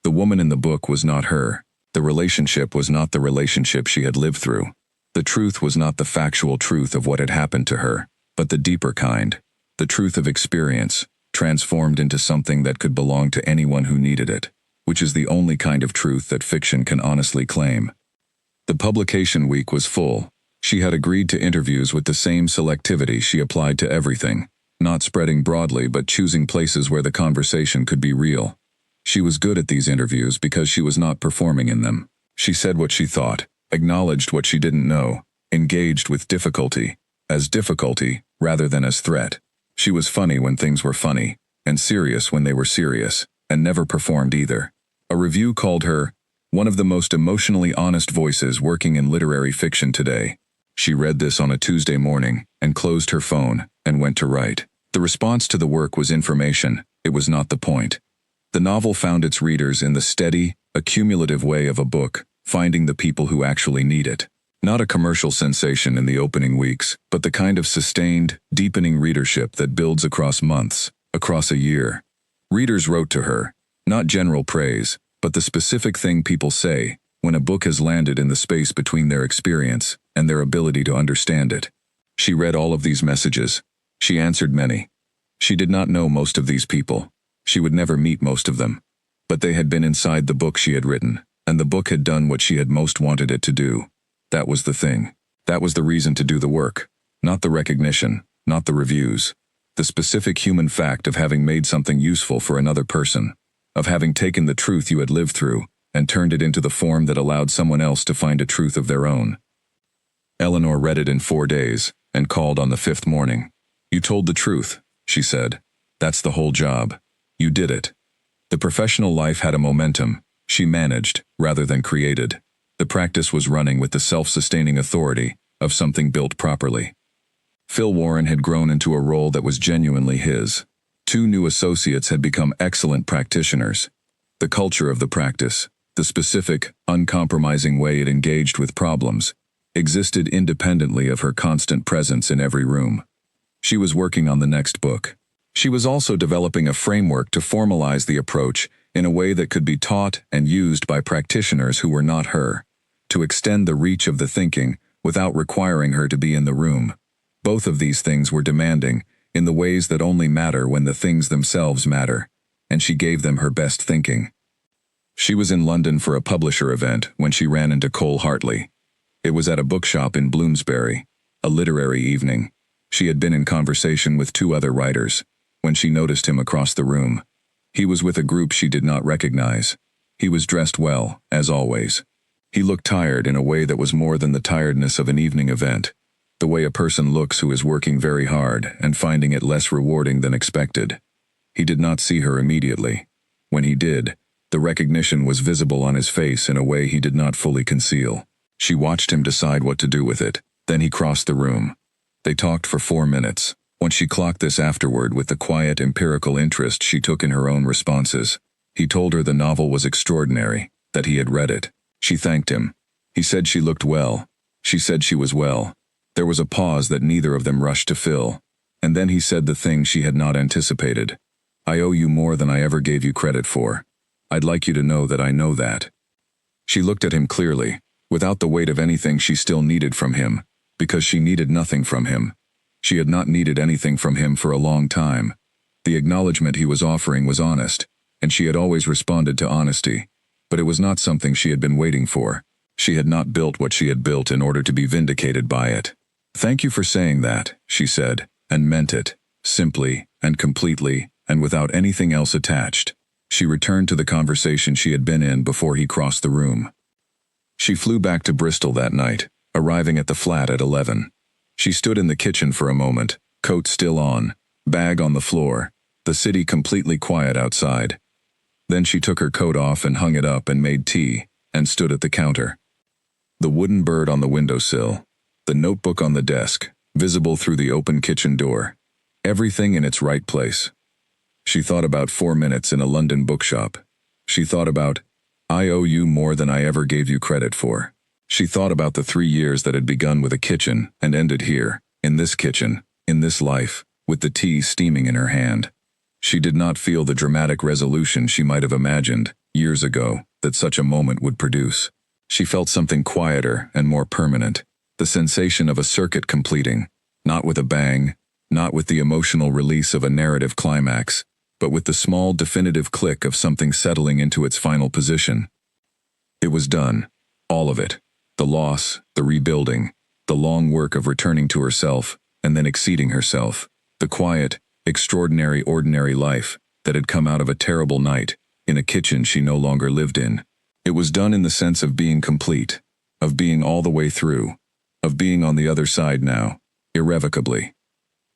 The woman in the book was not her. The relationship was not the relationship she had lived through. The truth was not the factual truth of what had happened to her, but the deeper kind, the truth of experience, transformed into something that could belong to anyone who needed it, which is the only kind of truth that fiction can honestly claim. The publication week was full. She had agreed to interviews with the same selectivity she applied to everything, not spreading broadly but choosing places where the conversation could be real. She was good at these interviews because she was not performing in them. She said what she thought, acknowledged what she didn't know, engaged with difficulty, as difficulty rather than as threat. She was funny when things were funny, and serious when they were serious, and never performed either. A review called her one of the most emotionally honest voices working in literary fiction today. She read this on a Tuesday morning and closed her phone and went to write. The response to the work was information. It was not the point. The novel found its readers in the steady, accumulative way of a book, finding the people who actually need it. Not a commercial sensation in the opening weeks, but the kind of sustained, deepening readership that builds across months, across a year. Readers wrote to her, not general praise, but the specific thing people say when a book has landed in the space between their experience and their ability to understand it. She read all of these messages. She answered many. She did not know most of these people. She would never meet most of them. But they had been inside the book she had written, and the book had done what she had most wanted it to do. That was the thing. That was the reason to do the work. Not the recognition, not the reviews. The specific human fact of having made something useful for another person, of having taken the truth you had lived through and turned it into the form that allowed someone else to find a truth of their own. Eleanor read it in 4 days and called on the 5th morning. "You told the truth," she said. "That's the whole job. You did it." The professional life had a momentum. She managed, rather than created. The practice was running with the self-sustaining authority of something built properly. Phil Warren had grown into a role that was genuinely his. 2 new associates had become excellent practitioners. The culture of the practice, the specific, uncompromising way it engaged with problems, existed independently of her constant presence in every room. She was working on the next book. She was also developing a framework to formalize the approach in a way that could be taught and used by practitioners who were not her, to extend the reach of the thinking without requiring her to be in the room. Both of these things were demanding, in the ways that only matter when the things themselves matter, and she gave them her best thinking. She was in London for a publisher event when she ran into Cole Hartley. It was at a bookshop in Bloomsbury, a literary evening. She had been in conversation with 2 other writers, when she noticed him across the room. He was with a group she did not recognize. He was dressed well, as always. He looked tired in a way that was more than the tiredness of an evening event, the way a person looks who is working very hard and finding it less rewarding than expected. He did not see her immediately. When he did, the recognition was visible on his face in a way he did not fully conceal. She watched him decide what to do with it. Then he crossed the room. They talked for 4 minutes. Once she clocked this afterward with the quiet empirical interest she took in her own responses. He told her the novel was extraordinary, that he had read it. She thanked him. He said she looked well. She said she was well. There was a pause that neither of them rushed to fill. And then he said the thing she had not anticipated. "I owe you more than I ever gave you credit for. I'd like you to know that I know that." She looked at him clearly, without the weight of anything she still needed from him, because she needed nothing from him. She had not needed anything from him for a long time. The acknowledgement he was offering was honest, and she had always responded to honesty. But it was not something she had been waiting for. She had not built what she had built in order to be vindicated by it. "Thank you for saying that," she said, and meant it, simply and completely, and without anything else attached. She returned to the conversation she had been in before he crossed the room. She flew back to Bristol that night, arriving at the flat at 11. She stood in the kitchen for a moment, coat still on, bag on the floor, the city completely quiet outside. Then she took her coat off and hung it up and made tea, and stood at the counter. The wooden bird on the windowsill, the notebook on the desk, visible through the open kitchen door. Everything in its right place. She thought about 4 minutes in a London bookshop. She thought about, "I owe you more than I ever gave you credit for." She thought about the 3 years that had begun with a kitchen and ended here, in this kitchen, in this life, with the tea steaming in her hand. She did not feel the dramatic resolution she might have imagined, years ago, that such a moment would produce. She felt something quieter and more permanent, the sensation of a circuit completing, not with a bang, not with the emotional release of a narrative climax, but with the small definitive click of something settling into its final position. It was done, all of it. The loss, the rebuilding, the long work of returning to herself, and then exceeding herself. The quiet, extraordinary ordinary life that had come out of a terrible night, in a kitchen she no longer lived in. It was done in the sense of being complete, of being all the way through, of being on the other side now, irrevocably.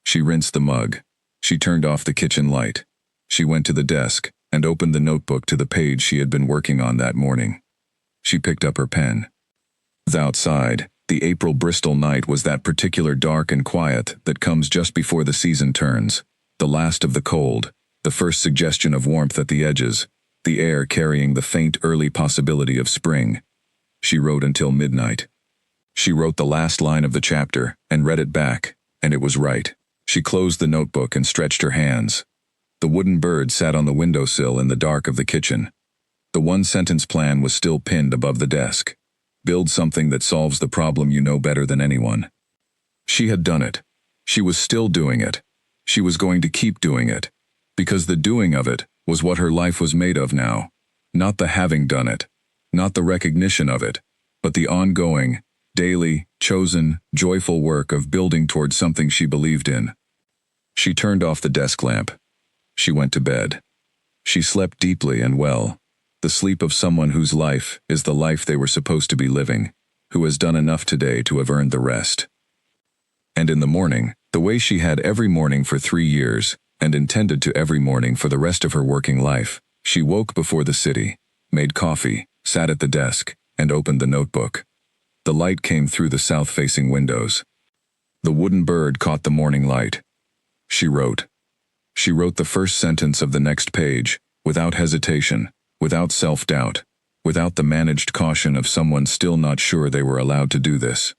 She rinsed the mug. She turned off the kitchen light. She went to the desk and opened the notebook to the page she had been working on that morning. She picked up her pen. Outside, the April Bristol night was that particular dark and quiet that comes just before the season turns, the last of the cold, the first suggestion of warmth at the edges, the air carrying the faint early possibility of spring. She wrote until midnight. She wrote the last line of the chapter and read it back, and it was right. She closed the notebook and stretched her hands. The wooden bird sat on the windowsill in the dark of the kitchen. The one-sentence plan was still pinned above the desk. Build something that solves the problem you know better than anyone. She had done it. She was still doing it. She was going to keep doing it. Because the doing of it was what her life was made of now. Not the having done it. Not the recognition of it. But the ongoing, daily, chosen, joyful work of building towards something she believed in. She turned off the desk lamp. She went to bed. She slept deeply and well, the sleep of someone whose life is the life they were supposed to be living, who has done enough today to have earned the rest. And in the morning, the way she had every morning for 3 years, and intended to every morning for the rest of her working life, she woke before the city, made coffee, sat at the desk, and opened the notebook. The light came through the south-facing windows. The wooden bird caught the morning light. She wrote. She wrote the first sentence of the next page, without hesitation, without self-doubt, without the managed caution of someone still not sure they were allowed to do this.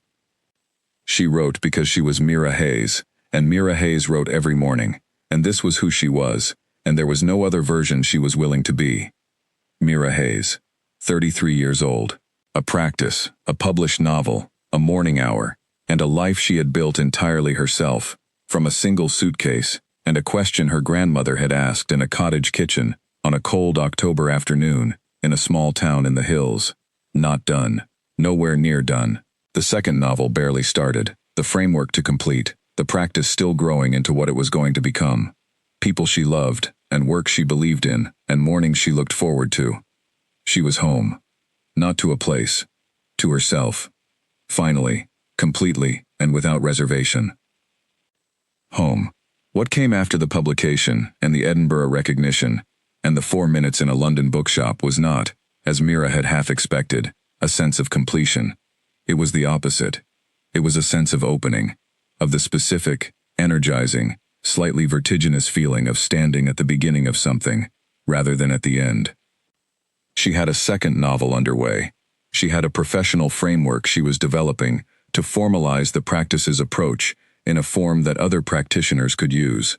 She wrote because she was Mira Hayes, and Mira Hayes wrote every morning, and this was who she was, and there was no other version she was willing to be. Mira Hayes, 33 years old. A practice, a published novel, a morning hour, and a life she had built entirely herself, from a single suitcase, and a question her grandmother had asked in a cottage kitchen, on a cold October afternoon, in a small town in the hills. Not done. Nowhere near done. The second novel barely started, the framework to complete, the practice still growing into what it was going to become. People she loved, and work she believed in, and mornings she looked forward to. She was home. Not to a place. To herself. Finally, completely, and without reservation. Home. What came after the publication, and the Edinburgh recognition, and the 4 minutes in a London bookshop was not, as Mira had half expected, a sense of completion. It was the opposite. It was a sense of opening, of the specific, energizing, slightly vertiginous feeling of standing at the beginning of something, rather than at the end. She had a second novel underway. She had a professional framework she was developing to formalize the practice's approach in a form that other practitioners could use.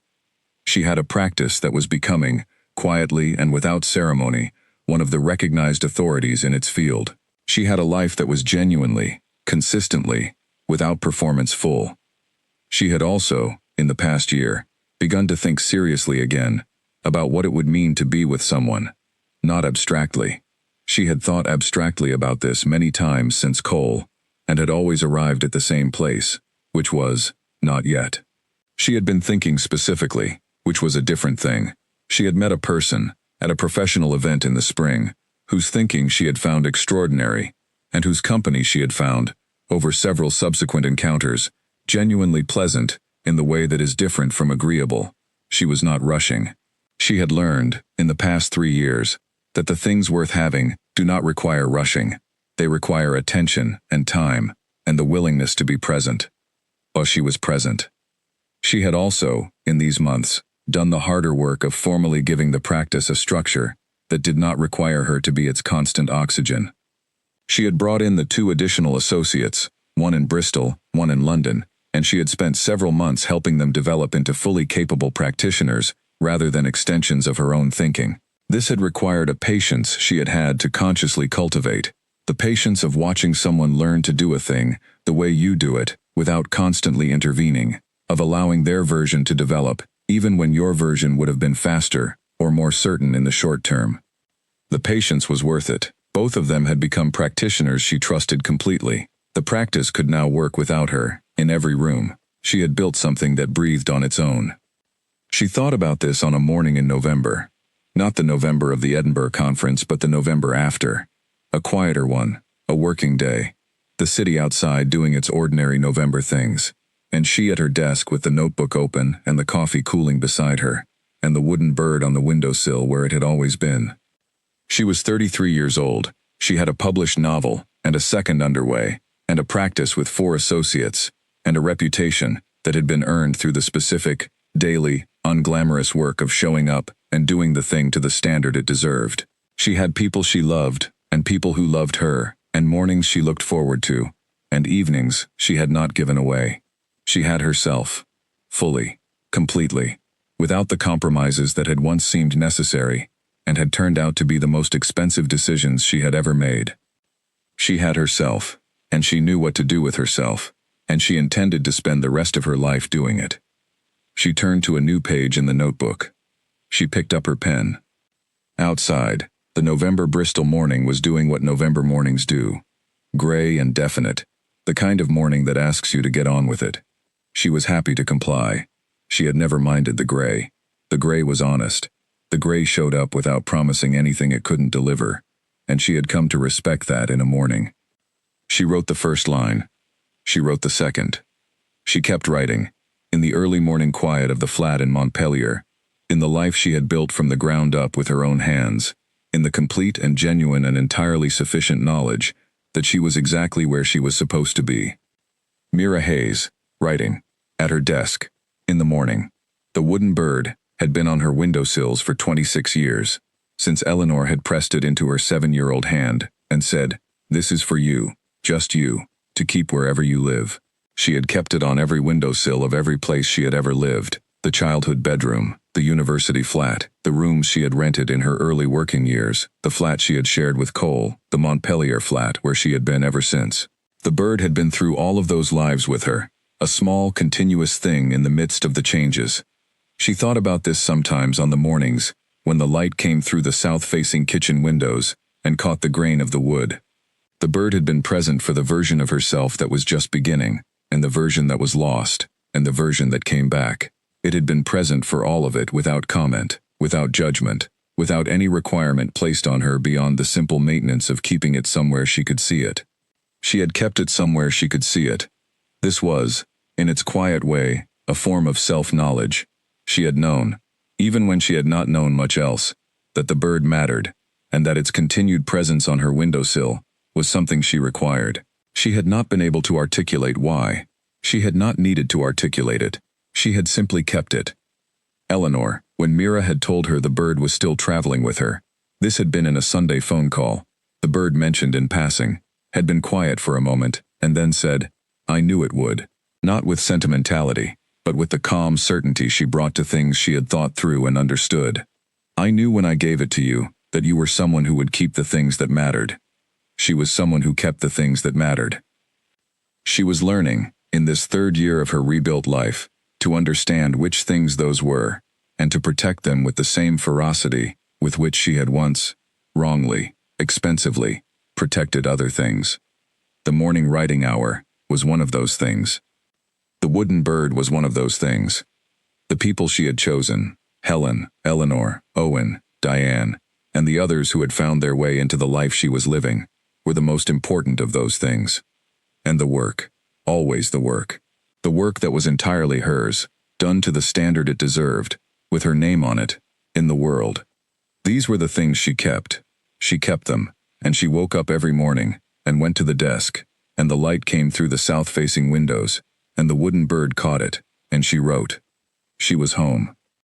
She had a practice that was becoming, quietly and without ceremony, one of the recognized authorities in its field. She had a life that was genuinely, consistently, without performance full. She had also, in the past year, begun to think seriously again about what it would mean to be with someone. Not abstractly. She had thought abstractly about this many times since Cole, and had always arrived at the same place, which was, not yet. She had been thinking specifically, which was a different thing. She had met a person, at a professional event in the spring, whose thinking she had found extraordinary, and whose company she had found, over several subsequent encounters, genuinely pleasant in the way that is different from agreeable. She was not rushing. She had learned, in the past 3 years, that the things worth having do not require rushing. They require attention and time, and the willingness to be present. Well, she was present. She had also, in these months, done the harder work of formally giving the practice a structure that did not require her to be its constant oxygen. She had brought in the 2 additional associates, one in Bristol, one in London, and she had spent several months helping them develop into fully capable practitioners rather than extensions of her own thinking. This had required a patience she had had to consciously cultivate, the patience of watching someone learn to do a thing the way you do it, without constantly intervening, of allowing their version to develop, even when your version would have been faster or more certain in the short term. The patience was worth it. Both of them had become practitioners she trusted completely. The practice could now work without her, in every room. She had built something that breathed on its own. She thought about this on a morning in November. Not the November of the Edinburgh conference, but the November after. A quieter one, a working day. the city outside doing its ordinary November things, and she at her desk with the notebook open and the coffee cooling beside her, and the wooden bird on the windowsill where it had always been. She was 33 years old. She had a published novel, and a second underway, and a practice with 4 associates, and a reputation that had been earned through the specific, daily, unglamorous work of showing up and doing the thing to the standard it deserved. She had people she loved, and people who loved her, and mornings she looked forward to, and evenings she had not given away. She had herself, fully, completely, without the compromises that had once seemed necessary, and had turned out to be the most expensive decisions she had ever made. She had herself, and she knew what to do with herself, and she intended to spend the rest of her life doing it. She turned to a new page in the notebook. She picked up her pen. Outside, the November Bristol morning was doing what November mornings do. Gray and definite, the kind of morning that asks you to get on with it. She was happy to comply. She had never minded the gray. The gray was honest. The gray showed up without promising anything it couldn't deliver, and she had come to respect that in a morning. She wrote the first line. She wrote the second. She kept writing, in the early morning quiet of the flat in Montpelier, in the life she had built from the ground up with her own hands, in the complete and genuine and entirely sufficient knowledge that she was exactly where she was supposed to be. Mira Hayes, writing, at her desk, in the morning. The wooden bird had been on her windowsills for 26 years, since Eleanor had pressed it into her 7-year-old hand and said, "This is for you, just you, to keep wherever you live." She had kept it on every windowsill of every place she had ever lived, the childhood bedroom, the university flat, the rooms she had rented in her early working years, the flat she had shared with Cole, the Montpelier flat where she had been ever since. The bird had been through all of those lives with her, a small, continuous thing in the midst of the changes. She thought about this sometimes on the mornings, when the light came through the south-facing kitchen windows and caught the grain of the wood. The bird had been present for the version of herself that was just beginning, and the version that was lost, and the version that came back. It had been present for all of it without comment, without judgment, without any requirement placed on her beyond the simple maintenance of keeping it somewhere she could see it. She had kept it somewhere she could see it. This was, in its quiet way, a form of self-knowledge. She had known, even when she had not known much else, that the bird mattered, and that its continued presence on her windowsill was something she required. She had not been able to articulate why. She had not needed to articulate it. She had simply kept it. Eleanor, when Mira had told her the bird was still traveling with her, this had been in a Sunday phone call, the bird mentioned in passing, had been quiet for a moment, and then said, "I knew it would." Not with sentimentality, but with the calm certainty she brought to things she had thought through and understood. "I knew when I gave it to you that you were someone who would keep the things that mattered." She was someone who kept the things that mattered. She was learning, in this 3rd year of her rebuilt life, to understand which things those were, and to protect them with the same ferocity with which she had once, wrongly, expensively, protected other things. The morning writing hour was one of those things. The wooden bird was one of those things. The people she had chosen, Helen, Eleanor, Owen, Diane, and the others who had found their way into the life she was living, were the most important of those things. And the work, always the work that was entirely hers, done to the standard it deserved, with her name on it, in the world. These were the things she kept. She kept them, and she woke up every morning, and went to the desk, and the light came through the south-facing windows, and the wooden bird caught it, and she wrote. She was home.